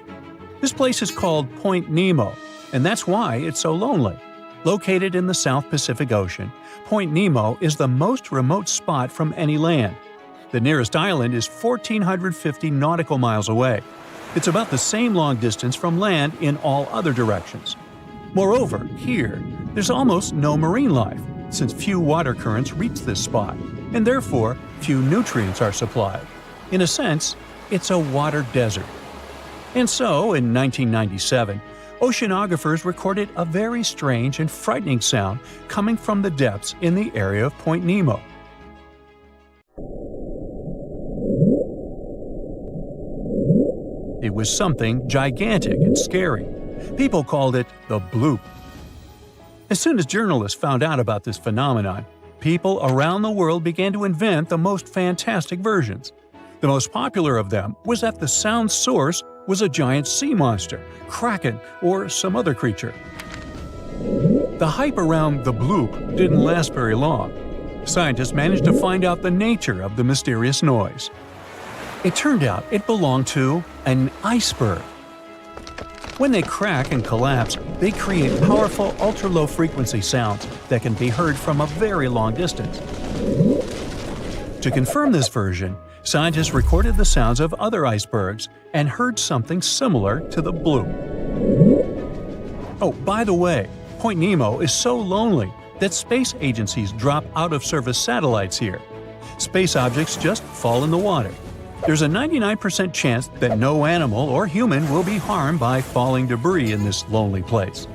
This place is called Point Nemo, and that's why it's so lonely. Located in the South Pacific Ocean, Point Nemo is the most remote spot from any land. The nearest island is 1,450 nautical miles away. It's about the same long distance from land in all other directions. Moreover, here, there's almost no marine life, since few water currents reach this spot, and therefore few nutrients are supplied. In a sense, it's a water desert. And so, in 1997, oceanographers recorded a very strange and frightening sound coming from the depths in the area of Point Nemo. It was something gigantic and scary. People called it the bloop. As soon as journalists found out about this phenomenon, people around the world began to invent the most fantastic versions. The most popular of them was that the sound source was a giant sea monster, kraken, or some other creature. The hype around the bloop didn't last very long. Scientists managed to find out the nature of the mysterious noise. It turned out it belonged to an iceberg. When they crack and collapse, they create powerful ultra-low frequency sounds that can be heard from a very long distance. To confirm this version, scientists recorded the sounds of other icebergs and heard something similar to the bloop. Oh, by the way, Point Nemo is so lonely that space agencies drop out-of-service satellites here. Space objects just fall in the water. There's a 99% chance that no animal or human will be harmed by falling debris in this lonely place.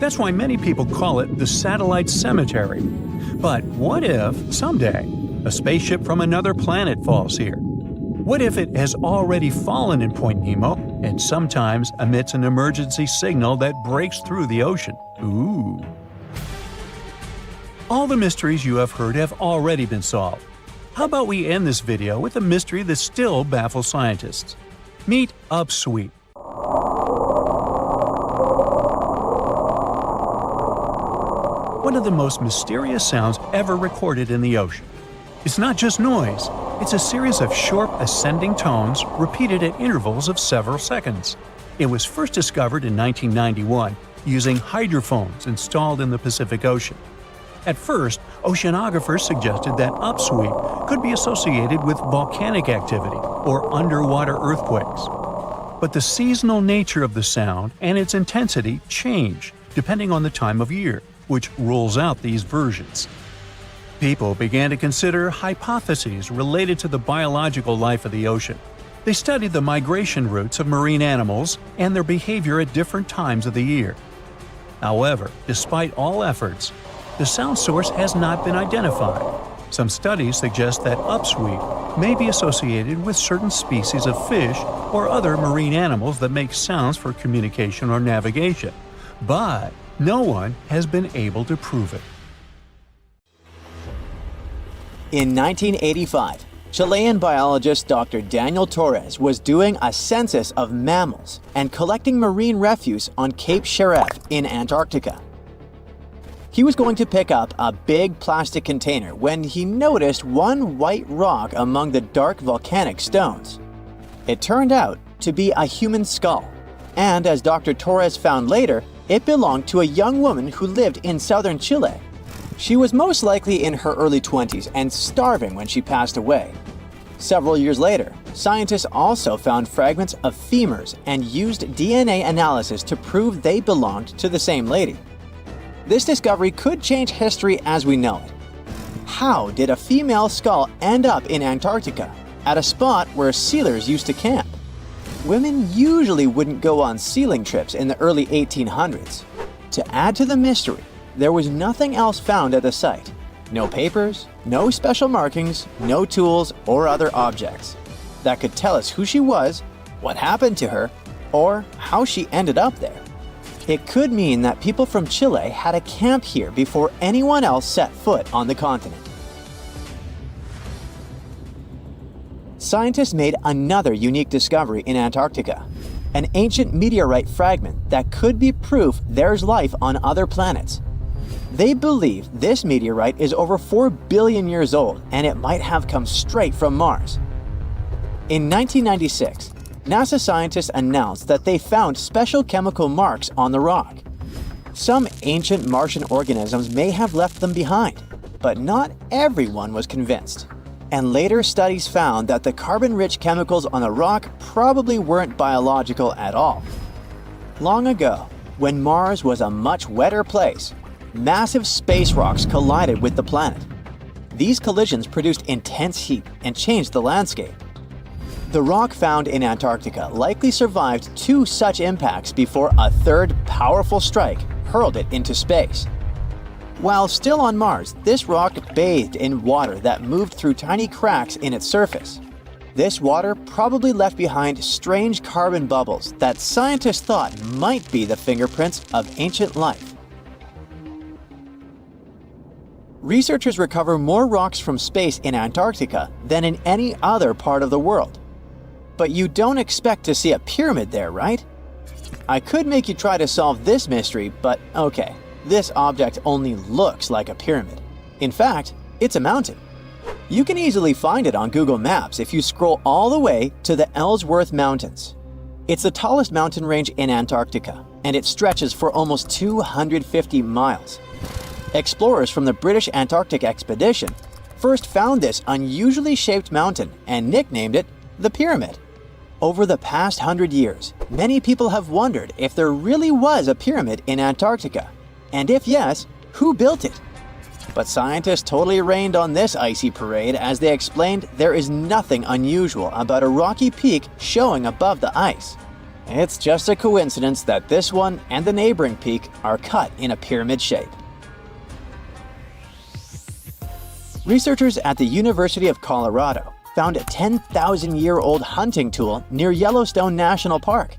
That's why many people call it the satellite cemetery. But what if, someday, a spaceship from another planet falls here? What if it has already fallen in Point Nemo and sometimes emits an emergency signal that breaks through the ocean? Ooh. All the mysteries you have heard have already been solved. How about we end this video with a mystery that still baffles scientists? Meet upsweep. One of the most mysterious sounds ever recorded in the ocean. It's not just noise, it's a series of short ascending tones repeated at intervals of several seconds. It was first discovered in 1991 using hydrophones installed in the Pacific Ocean. At first, oceanographers suggested that upsweep could be associated with volcanic activity or underwater earthquakes. But the seasonal nature of the sound and its intensity change depending on the time of year, which rules out these versions. People began to consider hypotheses related to the biological life of the ocean. They studied the migration routes of marine animals and their behavior at different times of the year. However, despite all efforts, the sound source has not been identified. Some studies suggest that upsweep may be associated with certain species of fish or other marine animals that make sounds for communication or navigation, but no one has been able to prove it. In 1985, Chilean biologist Dr. Daniel Torres was doing a census of mammals and collecting marine refuse on Cape Sheref in Antarctica. He was going to pick up a big plastic container when he noticed one white rock among the dark volcanic stones. It turned out to be a human skull, and as Dr. Torres found later, it belonged to a young woman who lived in southern Chile. She was most likely in her early 20s and starving when she passed away. Several years later, scientists also found fragments of femurs and used DNA analysis to prove they belonged to the same lady. This discovery could change history as we know it. How did a female skull end up in Antarctica, at a spot where sealers used to camp? Women usually wouldn't go on sealing trips in the early 1800s. To add to the mystery, there was nothing else found at the site. No papers, no special markings, no tools or other objects that could tell us who she was, what happened to her, or how she ended up there. It could mean that people from Chile had a camp here before anyone else set foot on the continent. Scientists made another unique discovery in Antarctica, an ancient meteorite fragment that could be proof there's life on other planets. They believe this meteorite is over 4 billion years old and it might have come straight from Mars. In 1996, NASA scientists announced that they found special chemical marks on the rock. Some ancient Martian organisms may have left them behind, but not everyone was convinced. And later studies found that the carbon-rich chemicals on the rock probably weren't biological at all. Long ago, when Mars was a much wetter place, massive space rocks collided with the planet. These collisions produced intense heat and changed the landscape. The rock found in Antarctica likely survived 2 such impacts before a third powerful strike hurled it into space. While still on Mars, this rock bathed in water that moved through tiny cracks in its surface. This water probably left behind strange carbon bubbles that scientists thought might be the fingerprints of ancient life. Researchers recover more rocks from space in Antarctica than in any other part of the world. But you don't expect to see a pyramid there, right? I could make you try to solve this mystery, but okay. This object only looks like a pyramid. In fact, it's a mountain. You can easily find it on Google Maps if you scroll all the way to the Ellsworth Mountains. It's the tallest mountain range in Antarctica, and it stretches for almost 250 miles. Explorers from the British Antarctic Expedition first found this unusually shaped mountain and nicknamed it the Pyramid. Over the past 100 years, many people have wondered if there really was a pyramid in Antarctica. And if yes, who built it? But scientists totally rained on this icy parade as they explained there is nothing unusual about a rocky peak showing above the ice. It's just a coincidence that this one and the neighboring peak are cut in a pyramid shape. Researchers at the University of Colorado found a 10,000-year-old hunting tool near Yellowstone National Park.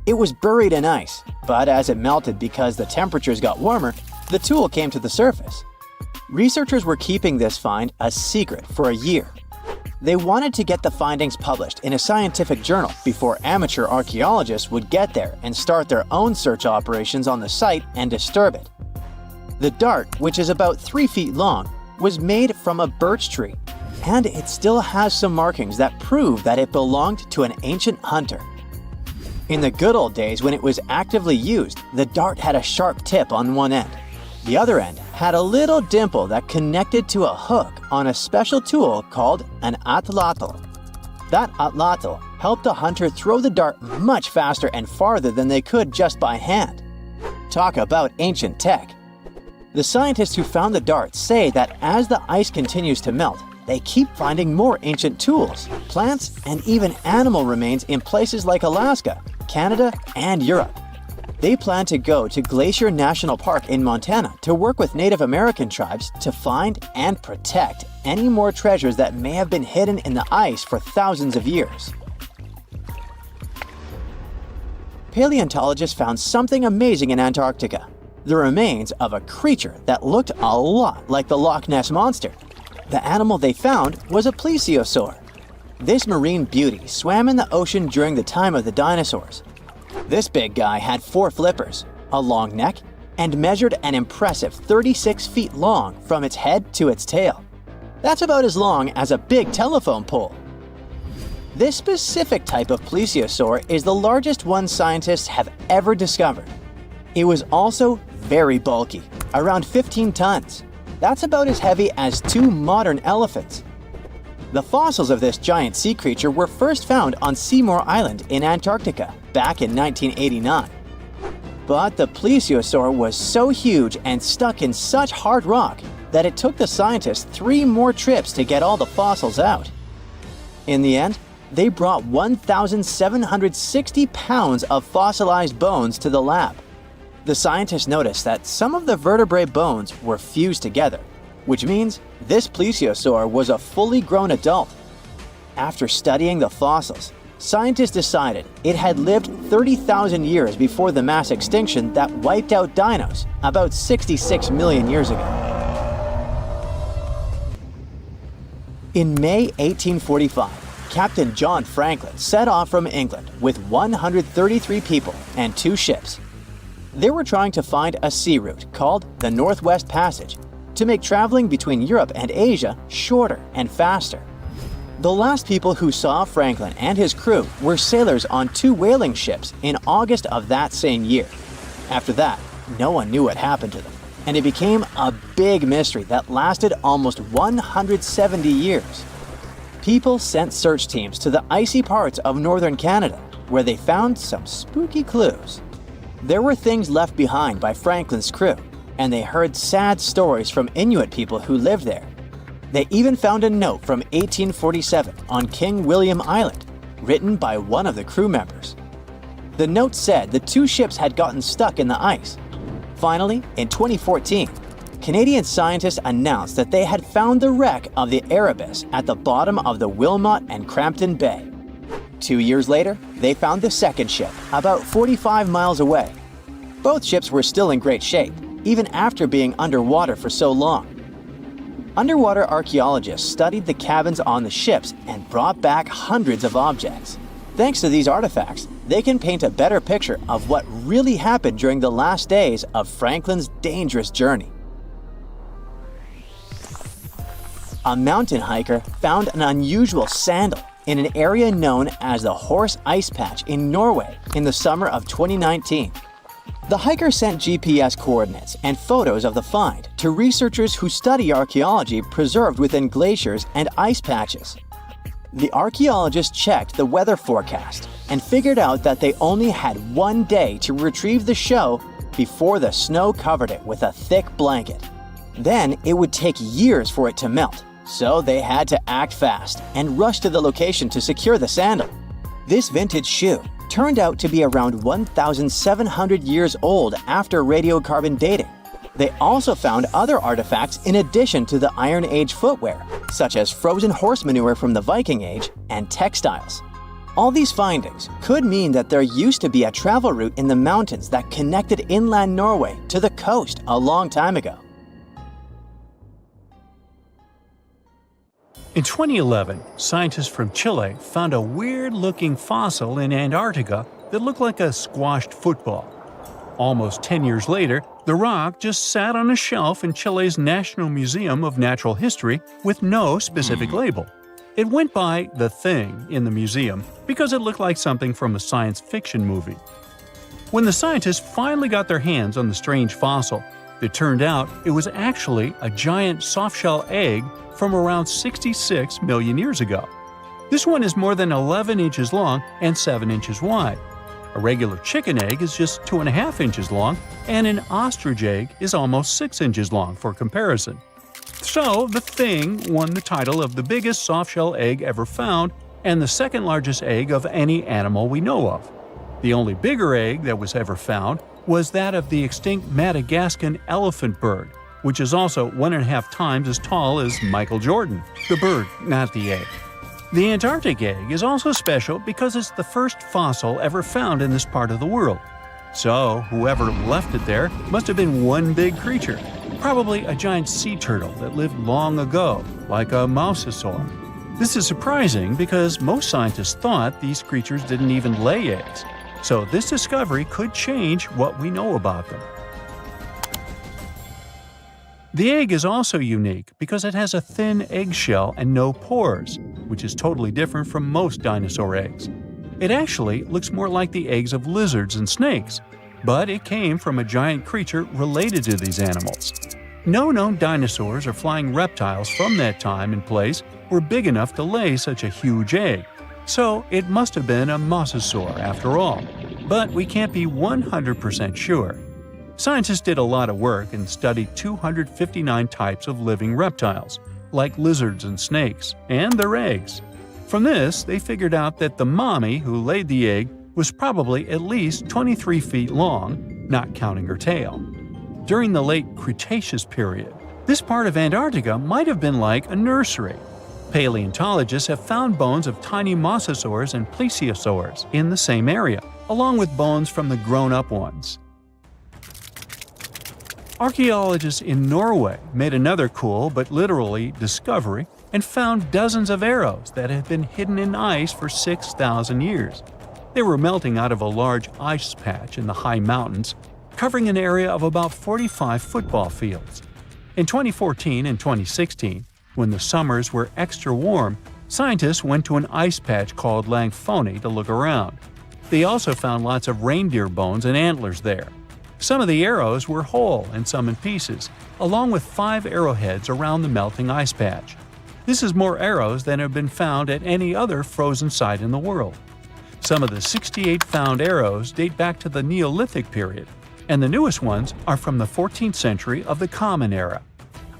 It was buried in ice, but as it melted because the temperatures got warmer, the tool came to the surface. Researchers were keeping this find a secret for a year. They wanted to get the findings published in a scientific journal before amateur archaeologists would get there and start their own search operations on the site and disturb it. The dart, which is about 3 feet long, was made from a birch tree, and it still has some markings that prove that it belonged to an ancient hunter. In the good old days when it was actively used, the dart had a sharp tip on one end. The other end had a little dimple that connected to a hook on a special tool called an atlatl. That atlatl helped the hunter throw the dart much faster and farther than they could just by hand. Talk about ancient tech. The scientists who found the dart say that as the ice continues to melt, they keep finding more ancient tools, plants, and even animal remains in places like Alaska, Canada, and Europe. They plan to go to Glacier National Park in Montana to work with Native American tribes to find and protect any more treasures that may have been hidden in the ice for thousands of years. Paleontologists found something amazing in Antarctica: the remains of a creature that looked a lot like the Loch Ness Monster. The animal they found was a plesiosaur. This marine beauty swam in the ocean during the time of the dinosaurs. This big guy had 4 flippers, a long neck, and measured an impressive 36 feet long from its head to its tail. That's about as long as a big telephone pole. This specific type of plesiosaur is the largest one scientists have ever discovered. It was also very bulky, around 15 tons. That's about as heavy as 2 modern elephants. The fossils of this giant sea creature were first found on Seymour Island in Antarctica back in 1989. But the plesiosaur was so huge and stuck in such hard rock that it took the scientists 3 more trips to get all the fossils out. In the end, they brought 1,760 pounds of fossilized bones to the lab. The scientists noticed that some of the vertebrae bones were fused together, which means this plesiosaur was a fully grown adult. After studying the fossils, scientists decided it had lived 30,000 years before the mass extinction that wiped out dinos about 66 million years ago. In May 1845, Captain John Franklin set off from England with 133 people and 2 ships. They were trying to find a sea route called the Northwest Passage to make traveling between Europe and Asia shorter and faster. The last people who saw Franklin and his crew were sailors on 2 whaling ships in August of that same year. After that, no one knew what happened to them, and it became a big mystery that lasted almost 170 years. People sent search teams to the icy parts of northern Canada, where they found some spooky clues. There were things left behind by Franklin's crew, and they heard sad stories from Inuit people who lived there. They even found a note from 1847 on King William Island, written by one of the crew members. The note said the 2 ships had gotten stuck in the ice. Finally, in 2014, Canadian scientists announced that they had found the wreck of the Erebus at the bottom of the Wilmot and Crampton Bay. 2 years later, they found the second ship, about 45 miles away. Both ships were still in great shape, even after being underwater for so long. Underwater archaeologists studied the cabins on the ships and brought back hundreds of objects. Thanks to these artifacts, they can paint a better picture of what really happened during the last days of Franklin's dangerous journey. A mountain hiker found an unusual sandal in an area known as the Horse Ice Patch in Norway in the summer of 2019. The hiker sent GPS coordinates and photos of the find to researchers who study archaeology preserved within glaciers and ice patches. The archaeologists checked the weather forecast and figured out that they only had 1 day to retrieve the show before the snow covered it with a thick blanket. Then it would take years for it to melt, so they had to act fast and rush to the location to secure the sandal. This vintage shoe turned out to be around 1,700 years old after radiocarbon dating. They also found other artifacts in addition to the Iron Age footwear, such as frozen horse manure from the Viking Age and textiles. All these findings could mean that there used to be a travel route in the mountains that connected inland Norway to the coast a long time ago. In 2011, scientists from Chile found a weird-looking fossil in Antarctica that looked like a squashed football. Almost 10 years later, the rock just sat on a shelf in Chile's National Museum of Natural History with no specific label. It went by The Thing in the museum because it looked like something from a science fiction movie. When the scientists finally got their hands on the strange fossil, it turned out it was actually a giant softshell egg from around 66 million years ago. This one is more than 11 inches long and 7 inches wide. A regular chicken egg is just 2.5 inches long, and an ostrich egg is almost 6 inches long for comparison. So, the Thing won the title of the biggest softshell egg ever found and the second largest egg of any animal we know of. The only bigger egg that was ever found was that of the extinct Madagascan elephant bird, which is also 1.5 times as tall as Michael Jordan. The bird, not the egg. The Antarctic egg is also special because it's the first fossil ever found in this part of the world. So, whoever left it there must have been one big creature, probably a giant sea turtle that lived long ago, like a mosasaur. This is surprising because most scientists thought these creatures didn't even lay eggs, so this discovery could change what we know about them. The egg is also unique because it has a thin eggshell and no pores, which is totally different from most dinosaur eggs. It actually looks more like the eggs of lizards and snakes, but it came from a giant creature related to these animals. No known dinosaurs or flying reptiles from that time and place were big enough to lay such a huge egg, so it must have been a mosasaur after all. But we can't be 100% sure. Scientists did a lot of work and studied 259 types of living reptiles, like lizards and snakes, and their eggs. From this, they figured out that the mommy who laid the egg was probably at least 23 feet long, not counting her tail. During the late Cretaceous period, This part of Antarctica might have been like a nursery. Paleontologists have found bones of tiny mosasaurs and plesiosaurs in the same area, along with bones from the grown-up ones. Archaeologists in Norway made another cool but literally discovery and found dozens of arrows that had been hidden in ice for 6,000 years. They were melting out of a large ice patch in the high mountains, covering an area of about 45 football fields. In 2014 and 2016, when the summers were extra warm, scientists went to an ice patch called Langfoni to look around. They also found lots of reindeer bones and antlers there. Some of the arrows were whole and some in pieces, along with 5 arrowheads around the melting ice patch. This is more arrows than have been found at any other frozen site in the world. Some of the 68 found arrows date back to the Neolithic period, and the newest ones are from the 14th century of the Common Era.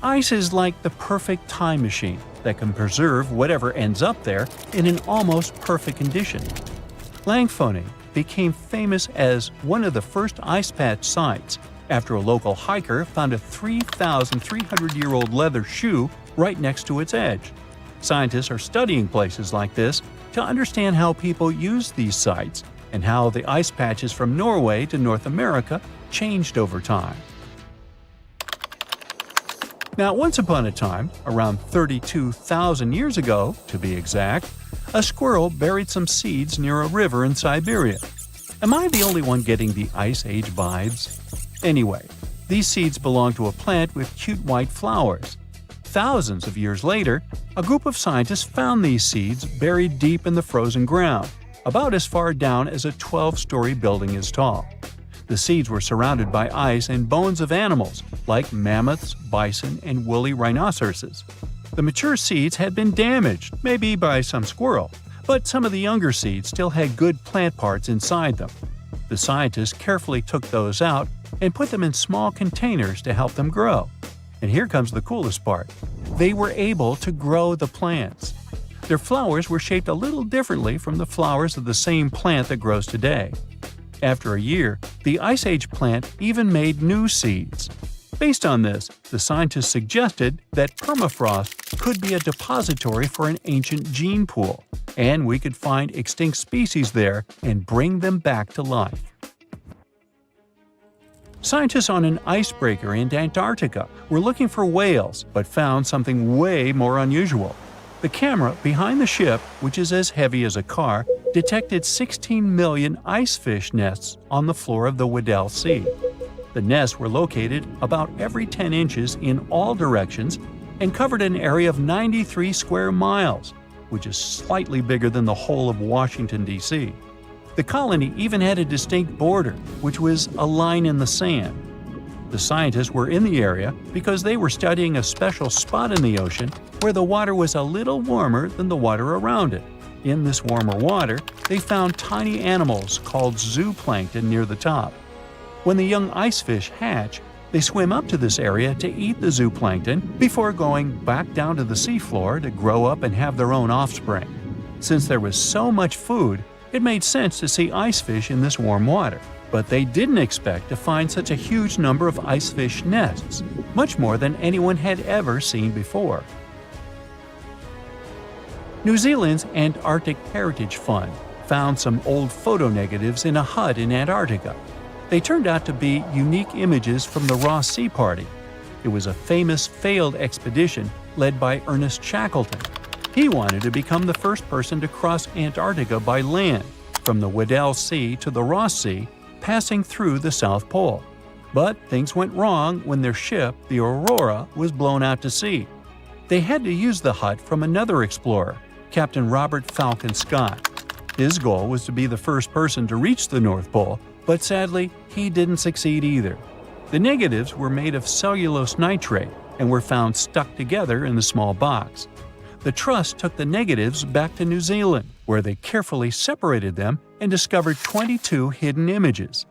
Ice is like the perfect time machine that can preserve whatever ends up there in an almost perfect condition. Langfoni became famous as one of the first ice patch sites after a local hiker found a 3,300-year-old leather shoe right next to its edge. Scientists are studying places like this to understand how people used these sites and how the ice patches from Norway to North America changed over time. Now, once upon a time, around 32,000 years ago, to be exact, a squirrel buried some seeds near a river in Siberia. Am I the only one getting the Ice Age vibes? Anyway, these seeds belong to a plant with cute white flowers. Thousands of years later, a group of scientists found these seeds buried deep in the frozen ground, about as far down as a 12-story building is tall. The seeds were surrounded by ice and bones of animals like mammoths, bison, and woolly rhinoceroses. The mature seeds had been damaged, maybe by some squirrel, but some of the younger seeds still had good plant parts inside them. The scientists carefully took those out and put them in small containers to help them grow. And here comes the coolest part. They were able to grow the plants. Their flowers were shaped a little differently from the flowers of the same plant that grows today. After a year, the Ice Age plant even made new seeds. Based on this, the scientists suggested that permafrost could be a depository for an ancient gene pool, and we could find extinct species there and bring them back to life. Scientists on an icebreaker in Antarctica were looking for whales, but found something way more unusual. The camera behind the ship, which is as heavy as a car, detected 16 million ice fish nests on the floor of the Weddell Sea. The nests were located about every 10 inches in all directions and covered an area of 93 square miles, which is slightly bigger than the whole of Washington, D.C. The colony even had a distinct border, which was a line in the sand. The scientists were in the area because they were studying a special spot in the ocean where the water was a little warmer than the water around it. In this warmer water, they found tiny animals called zooplankton near the top. When the young ice fish hatch, they swim up to this area to eat the zooplankton before going back down to the seafloor to grow up and have their own offspring. Since there was so much food, it made sense to see ice fish in this warm water. But they didn't expect to find such a huge number of ice fish nests, much more than anyone had ever seen before. New Zealand's Antarctic Heritage Fund found some old photo negatives in a hut in Antarctica. They turned out to be unique images from the Ross Sea Party. It was a famous failed expedition led by Ernest Shackleton. He wanted to become the first person to cross Antarctica by land, from the Weddell Sea to the Ross Sea, passing through the South Pole. But things went wrong when their ship, the Aurora, was blown out to sea. They had to use the hut from another explorer, Captain Robert Falcon Scott. His goal was to be the first person to reach the North Pole, but sadly, he didn't succeed either. The negatives were made of cellulose nitrate and were found stuck together in the small box. The Trust took the negatives back to New Zealand, where they carefully separated them and discovered 22 hidden images.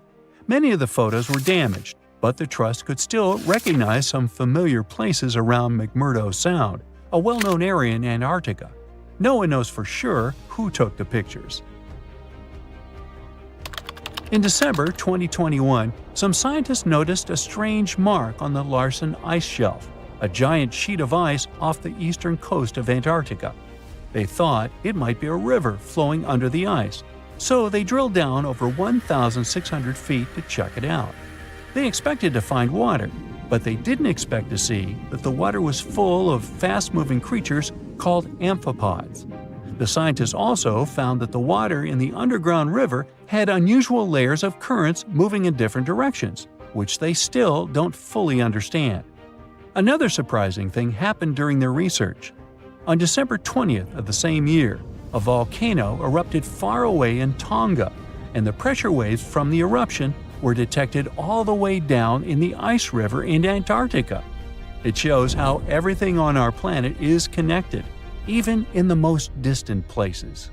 Many of the photos were damaged, but the Trust could still recognize some familiar places around McMurdo Sound, a well-known area in Antarctica. No one knows for sure who took the pictures. In December 2021, some scientists noticed a strange mark on the Larsen ice shelf, a giant sheet of ice off the eastern coast of Antarctica. They thought it might be a river flowing under the ice, so they drilled down over 1,600 feet to check it out. They expected to find water, but they didn't expect to see that the water was full of fast-moving creatures called amphipods. The scientists also found that the water in the underground river had unusual layers of currents moving in different directions, which they still don't fully understand. Another surprising thing happened during their research. On December 20th of the same year, a volcano erupted far away in Tonga, and the pressure waves from the eruption were detected all the way down in the ice river in Antarctica. It shows how everything on our planet is connected, even in the most distant places.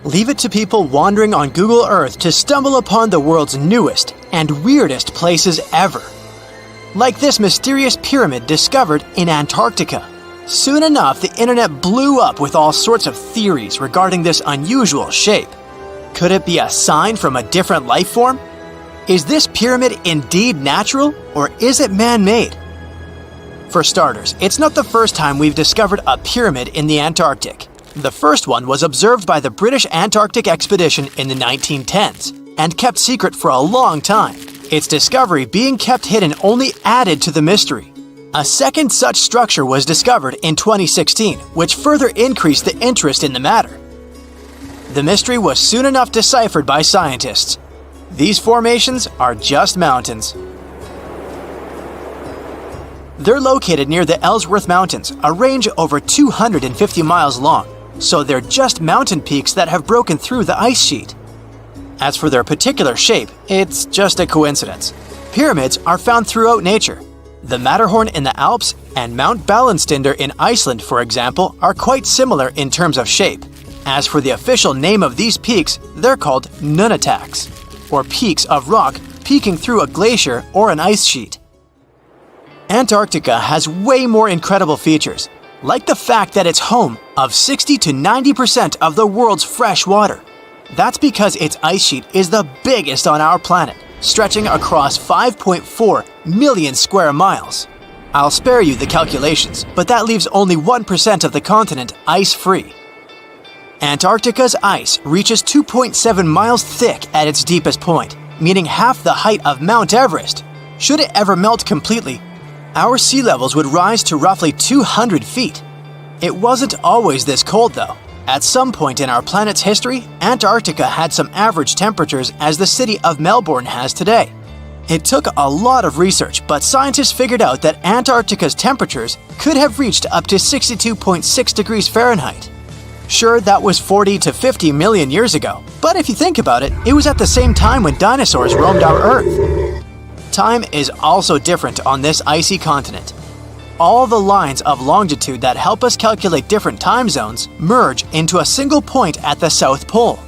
Leave it to people wandering on Google Earth to stumble upon the world's newest and weirdest places ever. Like this mysterious pyramid discovered in Antarctica. Soon enough, the internet blew up with all sorts of theories regarding this unusual shape. Could it be a sign from a different life form? Is this pyramid indeed natural, or is it man-made? For starters, it's not the first time we've discovered a pyramid in the Antarctic. The first one was observed by the British Antarctic expedition in the 1910s and kept secret for a long time. Its discovery being kept hidden only added to the mystery. A second such structure was discovered in 2016, which further increased the interest in the matter. The mystery was soon enough deciphered by scientists. These formations are just mountains. They're located near the Ellsworth Mountains, a range over 250 miles long, so they're just mountain peaks that have broken through the ice sheet. As for their particular shape, it's just a coincidence. Pyramids are found throughout nature. The Matterhorn in the Alps and Mount Ballenstinder in Iceland, for example, are quite similar in terms of shape. As for the official name of these peaks, they're called nunataks, or peaks of rock peeking through a glacier or an ice sheet. Antarctica has way more incredible features, like the fact that it's home of 60 to 90% of the world's fresh water. That's because its ice sheet is the biggest on our planet, stretching across 5.4 million square miles. I'll spare you the calculations, but that leaves only 1% of the continent ice-free. Antarctica's ice reaches 2.7 miles thick at its deepest point, meaning half the height of Mount Everest. Should it ever melt completely, our sea levels would rise to roughly 200 feet. It wasn't always this cold, though. At some point in our planet's history, Antarctica had some average temperatures as the city of Melbourne has today. It took a lot of research, but scientists figured out that Antarctica's temperatures could have reached up to 62.6 degrees Fahrenheit. Sure, that was 40 to 50 million years ago, but if you think about it, it was at the same time when dinosaurs roamed our Earth. Time is also different on this icy continent. All the lines of longitude that help us calculate different time zones merge into a single point at the South Pole.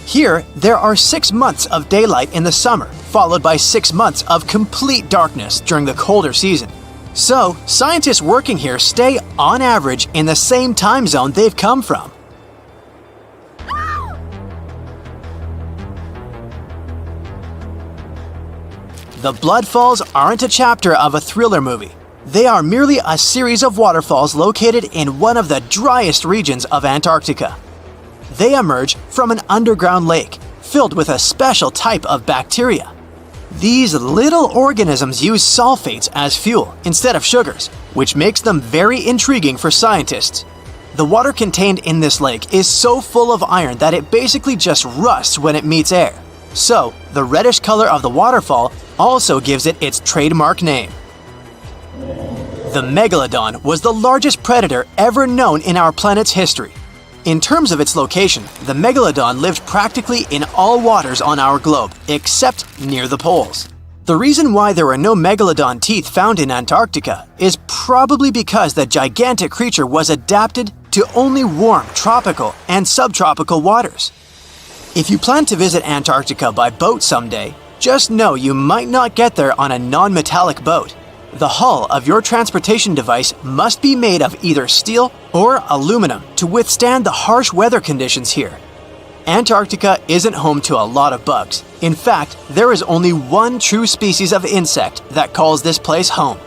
Here, there are 6 months of daylight in the summer, followed by 6 months of complete darkness during the colder season. So, scientists working here stay, on average, in the same time zone they've come from. The Blood Falls aren't a chapter of a thriller movie. They are merely a series of waterfalls located in one of the driest regions of Antarctica. They emerge from an underground lake filled with a special type of bacteria. These little organisms use sulfates as fuel instead of sugars, which makes them very intriguing for scientists. The water contained in this lake is so full of iron that it basically just rusts when it meets air. So, the reddish color of the waterfall also gives it its trademark name. The megalodon was the largest predator ever known in our planet's history. In terms of its location, the megalodon lived practically in all waters on our globe, except near the poles. The reason why there were no megalodon teeth found in Antarctica is probably because the gigantic creature was adapted to only warm tropical and subtropical waters. If you plan to visit Antarctica by boat someday, just know you might not get there on a non-metallic boat. The hull of your transportation device must be made of either steel or aluminum to withstand the harsh weather conditions here. Antarctica isn't home to a lot of bugs. In fact, there is only one true species of insect that calls this place home.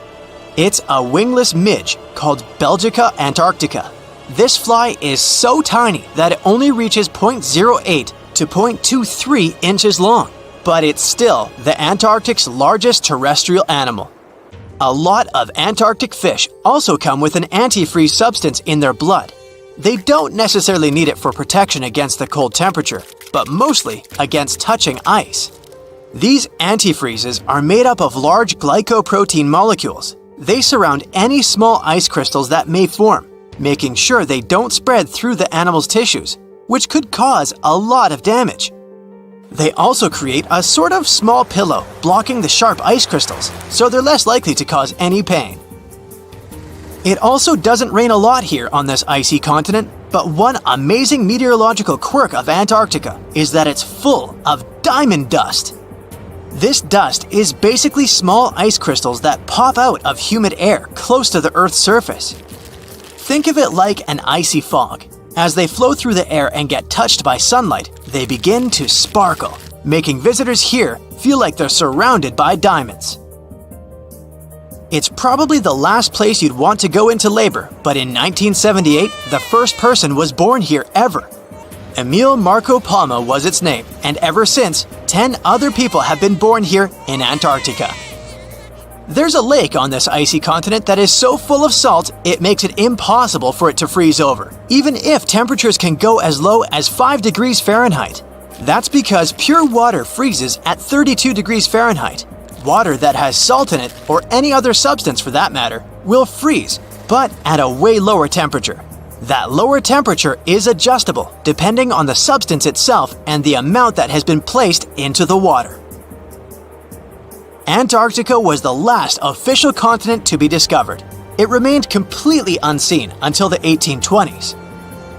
It's a wingless midge called Belgica antarctica. This fly is so tiny that it only reaches 0.08 to 0.23 inches long, but it's still the Antarctic's largest terrestrial animal. A lot of Antarctic fish also come with an antifreeze substance in their blood. They don't necessarily need it for protection against the cold temperature, but mostly against touching ice. These antifreezes are made up of large glycoprotein molecules. They surround any small ice crystals that may form, making sure they don't spread through the animal's tissues, which could cause a lot of damage. They also create a sort of small pillow blocking the sharp ice crystals, so they're less likely to cause any pain. It also doesn't rain a lot here on this icy continent, but one amazing meteorological quirk of Antarctica is that it's full of diamond dust. This dust is basically small ice crystals that pop out of humid air close to the Earth's surface. Think of it like an icy fog. As they flow through the air and get touched by sunlight, they begin to sparkle, making visitors here feel like they're surrounded by diamonds. It's probably the last place you'd want to go into labor, but in 1978, the first person was born here ever. Emil Marco Palma was its name, and ever since, 10 other people have been born here in Antarctica. There's a lake on this icy continent that is so full of salt, it makes it impossible for it to freeze over, even if temperatures can go as low as 5 degrees Fahrenheit. That's because pure water freezes at 32 degrees Fahrenheit. Water that has salt in it, or any other substance for that matter, will freeze, but at a way lower temperature. That lower temperature is adjustable depending on the substance itself and the amount that has been placed into the water. Antarctica was the last official continent to be discovered. It remained completely unseen until the 1820s.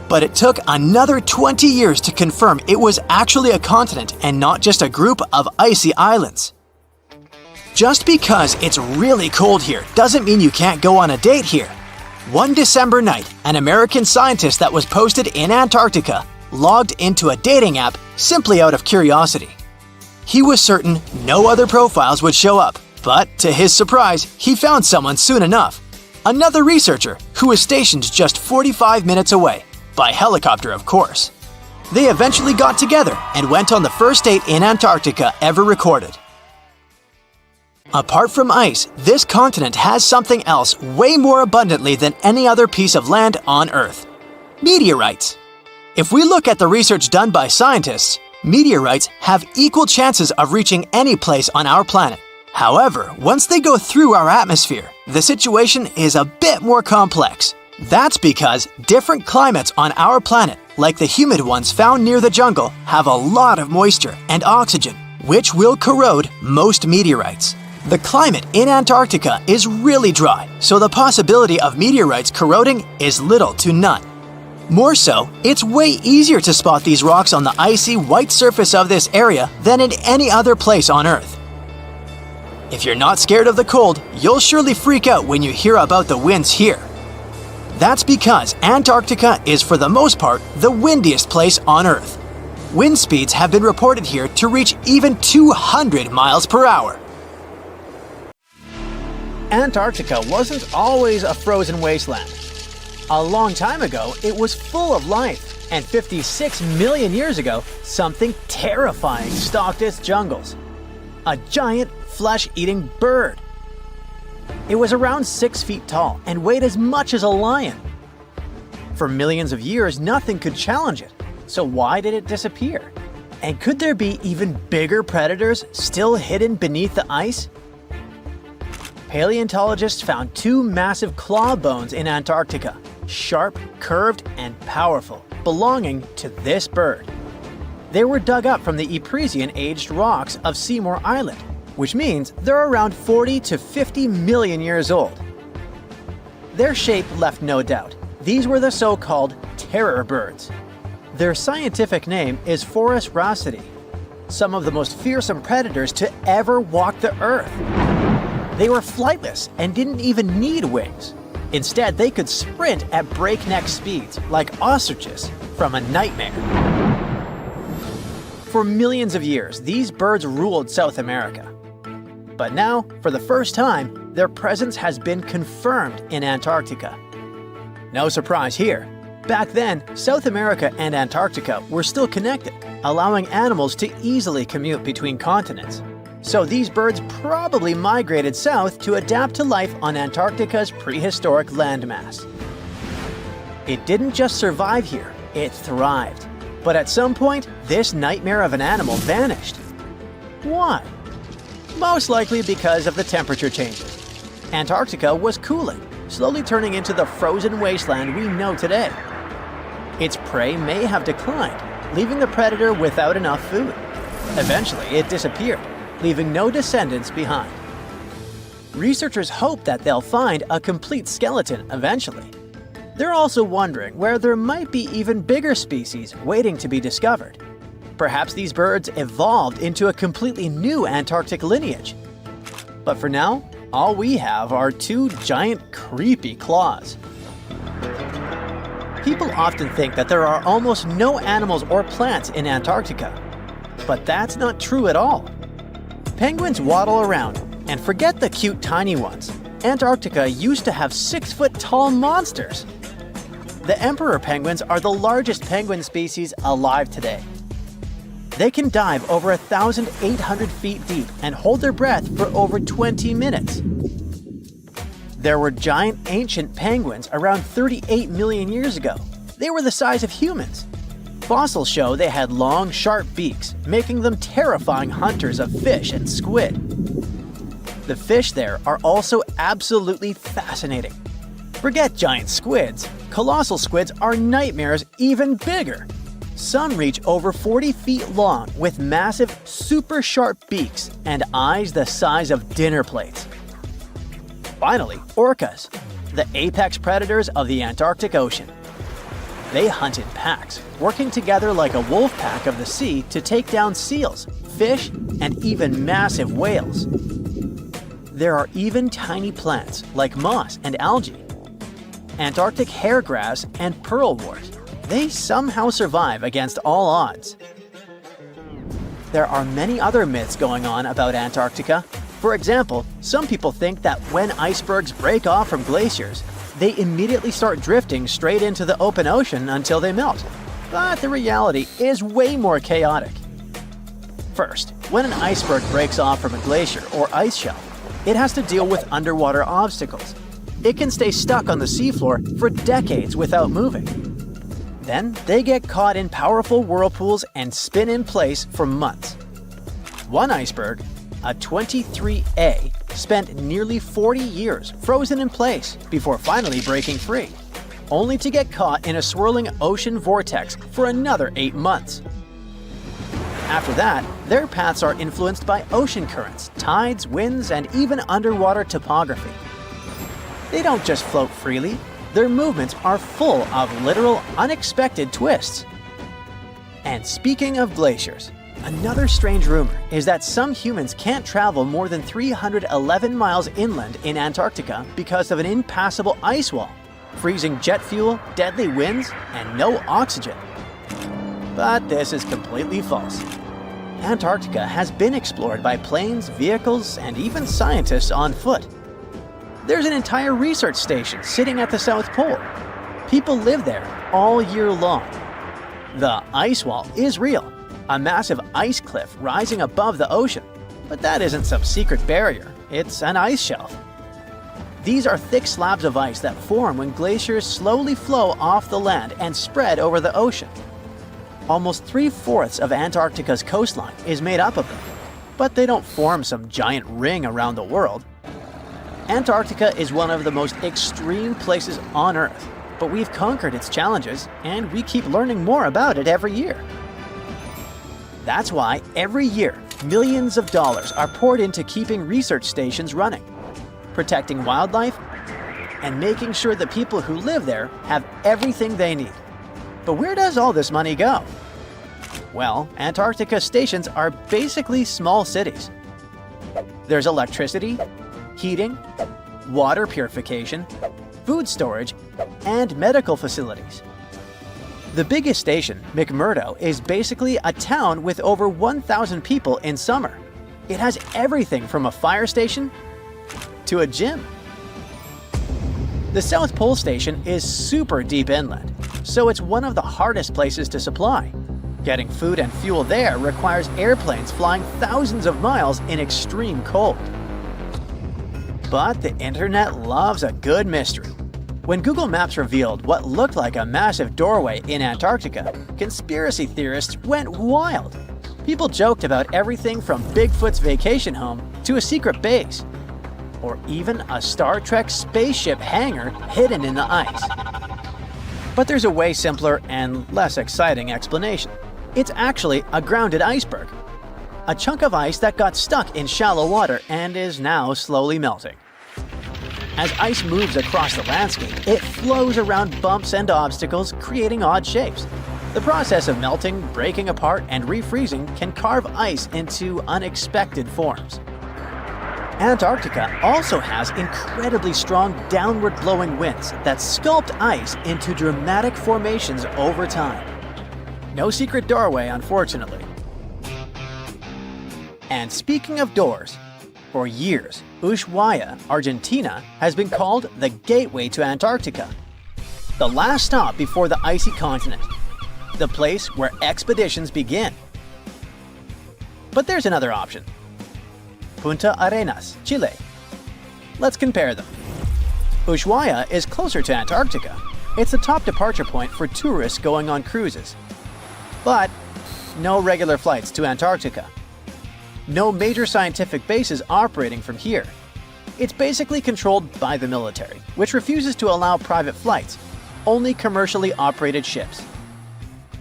But it took another 20 years to confirm it was actually a continent and not just a group of icy islands. Just because it's really cold here doesn't mean you can't go on a date here. One December night, an American scientist that was posted in Antarctica logged into a dating app simply out of curiosity. He was certain no other profiles would show up, but to his surprise, he found someone soon enough. Another researcher who was stationed just 45 minutes away, by helicopter of course. They eventually got together and went on the first date in Antarctica ever recorded. Apart from ice, this continent has something else way more abundantly than any other piece of land on Earth: meteorites. If we look at the research done by scientists, meteorites have equal chances of reaching any place on our planet. However, once they go through our atmosphere, the situation is a bit more complex. That's because different climates on our planet, like the humid ones found near the jungle, have a lot of moisture and oxygen, which will corrode most meteorites. The climate in Antarctica is really dry, so the possibility of meteorites corroding is little to none. More so, it's way easier to spot these rocks on the icy white surface of this area than in any other place on Earth. If you're not scared of the cold, you'll surely freak out when you hear about the winds here. That's because Antarctica is for the most part the windiest place on Earth. Wind speeds have been reported here to reach even 200 miles per hour. Antarctica wasn't always a frozen wasteland. A long time ago, it was full of life, and 56 million years ago, something terrifying stalked its jungles. A giant flesh-eating bird. It was around 6 feet tall and weighed as much as a lion. For millions of years, nothing could challenge it, so why did it disappear? And could there be even bigger predators still hidden beneath the ice? Paleontologists found 2 massive claw bones in Antarctica, sharp, curved, and powerful, belonging to this bird. They were dug up from the Epresian-aged rocks of Seymour Island, which means they're around 40 to 50 million years old. Their shape left no doubt. These were the so-called terror birds. Their scientific name is Forus raceti, some of the most fearsome predators to ever walk the earth. They were flightless and didn't even need wings. Instead, they could sprint at breakneck speeds, like ostriches from a nightmare. For millions of years, these birds ruled South America. But now, for the first time, their presence has been confirmed in Antarctica. No surprise here. Back then, South America and Antarctica were still connected, allowing animals to easily commute between continents. So these birds probably migrated south to adapt to life on Antarctica's prehistoric landmass. It didn't just survive here, it thrived. But at some point, this nightmare of an animal vanished. Why? Most likely because of the temperature changes. Antarctica was cooling, slowly turning into the frozen wasteland we know today. Its prey may have declined, leaving the predator without enough food. Eventually, it disappeared, leaving no descendants behind. Researchers hope that they'll find a complete skeleton eventually. They're also wondering where there might be even bigger species waiting to be discovered. Perhaps these birds evolved into a completely new Antarctic lineage. But for now, all we have are two giant, creepy claws. People often think that there are almost no animals or plants in Antarctica. But that's not true at all. Penguins waddle around, and forget the cute tiny ones. Antarctica used to have 6-foot-tall monsters. The emperor penguins are the largest penguin species alive today. They can dive over 1,800 feet deep and hold their breath for over 20 minutes. There were giant ancient penguins around 38 million years ago. They were the size of humans. Fossils show they had long, sharp beaks, making them terrifying hunters of fish and squid. The fish there are also absolutely fascinating. Forget giant squids. Colossal squids are nightmares even bigger. Some reach over 40 feet long with massive, super sharp beaks and eyes the size of dinner plates. Finally, orcas, the apex predators of the Antarctic Ocean. They hunt in packs, working together like a wolf pack of the sea to take down seals, fish, and even massive whales. There are even tiny plants like moss and algae. Antarctic hairgrass and pearlwort. They somehow survive against all odds. There are many other myths going on about Antarctica. For example, some people think that when icebergs break off from glaciers, they immediately start drifting straight into the open ocean until they melt. But the reality is way more chaotic. First, when an iceberg breaks off from a glacier or ice shelf, it has to deal with underwater obstacles. It can stay stuck on the seafloor for decades without moving. Then they get caught in powerful whirlpools and spin in place for months. One iceberg, a 23A, spent nearly 40 years frozen in place before finally breaking free, only to get caught in a swirling ocean vortex for another 8 months. After that, their paths are influenced by ocean currents, tides, winds, and even underwater topography. They don't just float freely. Their movements are full of literal, unexpected twists. And speaking of glaciers, another strange rumor is that some humans can't travel more than 311 miles inland in Antarctica because of an impassable ice wall, freezing jet fuel, deadly winds, and no oxygen. But this is completely false. Antarctica has been explored by planes, vehicles, and even scientists on foot. There's an entire research station sitting at the South Pole. People live there all year long. The ice wall is real, a massive ice cliff rising above the ocean. But that isn't some secret barrier, it's an ice shelf. These are thick slabs of ice that form when glaciers slowly flow off the land and spread over the ocean. Almost 3/4 of Antarctica's coastline is made up of them, but they don't form some giant ring around the world. Antarctica is one of the most extreme places on Earth, but we've conquered its challenges and we keep learning more about it every year. That's why every year, millions of dollars are poured into keeping research stations running, protecting wildlife, and making sure the people who live there have everything they need. But where does all this money go? Well, Antarctica stations are basically small cities. There's electricity, heating, water purification, food storage, and medical facilities. The biggest station, McMurdo, is basically a town with over 1,000 people in summer. It has everything from a fire station to a gym. The South Pole Station is super deep inland, so it's one of the hardest places to supply. Getting food and fuel there requires airplanes flying thousands of miles in extreme cold. But the internet loves a good mystery. When Google Maps revealed what looked like a massive doorway in Antarctica, conspiracy theorists went wild. People joked about everything from Bigfoot's vacation home to a secret base, or even a Star Trek spaceship hangar hidden in the ice. But there's a way simpler and less exciting explanation. It's actually a grounded iceberg, a chunk of ice that got stuck in shallow water and is now slowly melting. As ice moves across the landscape, it flows around bumps and obstacles, creating odd shapes. The process of melting, breaking apart, and refreezing can carve ice into unexpected forms. Antarctica also has incredibly strong downward-blowing winds that sculpt ice into dramatic formations over time. No secret doorway, unfortunately. And speaking of doors, for years, Ushuaia, Argentina, has been called the gateway to Antarctica, the last stop before the icy continent, the place where expeditions begin. But there's another option. Punta Arenas, Chile. Let's compare them. Ushuaia is closer to Antarctica. It's the top departure point for tourists going on cruises. But no regular flights to Antarctica. No major scientific bases operating from here. It's basically controlled by the military, which refuses to allow private flights, only commercially operated ships.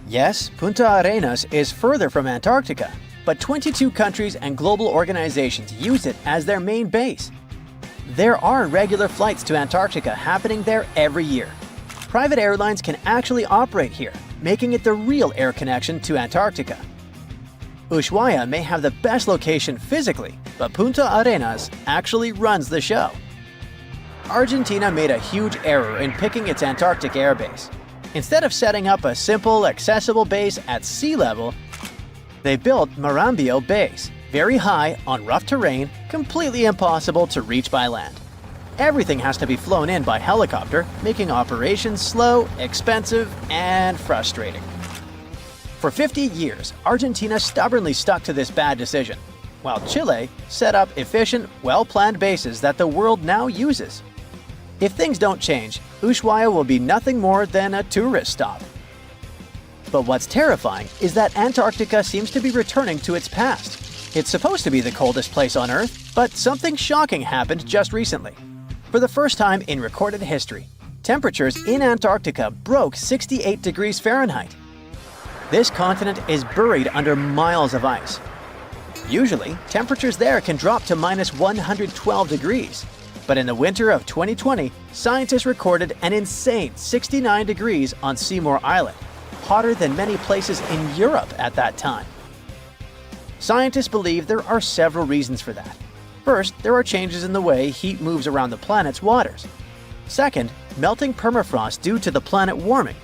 Yes, Punta Arenas is further from Antarctica, but 22 countries and global organizations use it as their main base. There are regular flights to Antarctica happening there every year. Private airlines can actually operate here, making it the real air connection to Antarctica. Ushuaia may have the best location physically, but Punta Arenas actually runs the show. Argentina made a huge error in picking its Antarctic airbase. Instead of setting up a simple, accessible base at sea level, they built Marambio Base, very high on rough terrain, completely impossible to reach by land. Everything has to be flown in by helicopter, making operations slow, expensive, and frustrating. For 50 years, Argentina stubbornly stuck to this bad decision, while Chile set up efficient, well-planned bases that the world now uses. If things don't change, Ushuaia will be nothing more than a tourist stop. But what's terrifying is that Antarctica seems to be returning to its past. It's supposed to be the coldest place on Earth, but something shocking happened just recently. For the first time in recorded history, temperatures in Antarctica broke 68 degrees Fahrenheit. This continent is buried under miles of ice. Usually, temperatures there can drop to minus 112 degrees. But in the winter of 2020, scientists recorded an insane 69 degrees on Seymour Island, hotter than many places in Europe at that time. Scientists believe there are several reasons for that. First, there are changes in the way heat moves around the planet's waters. Second, melting permafrost due to the planet warming,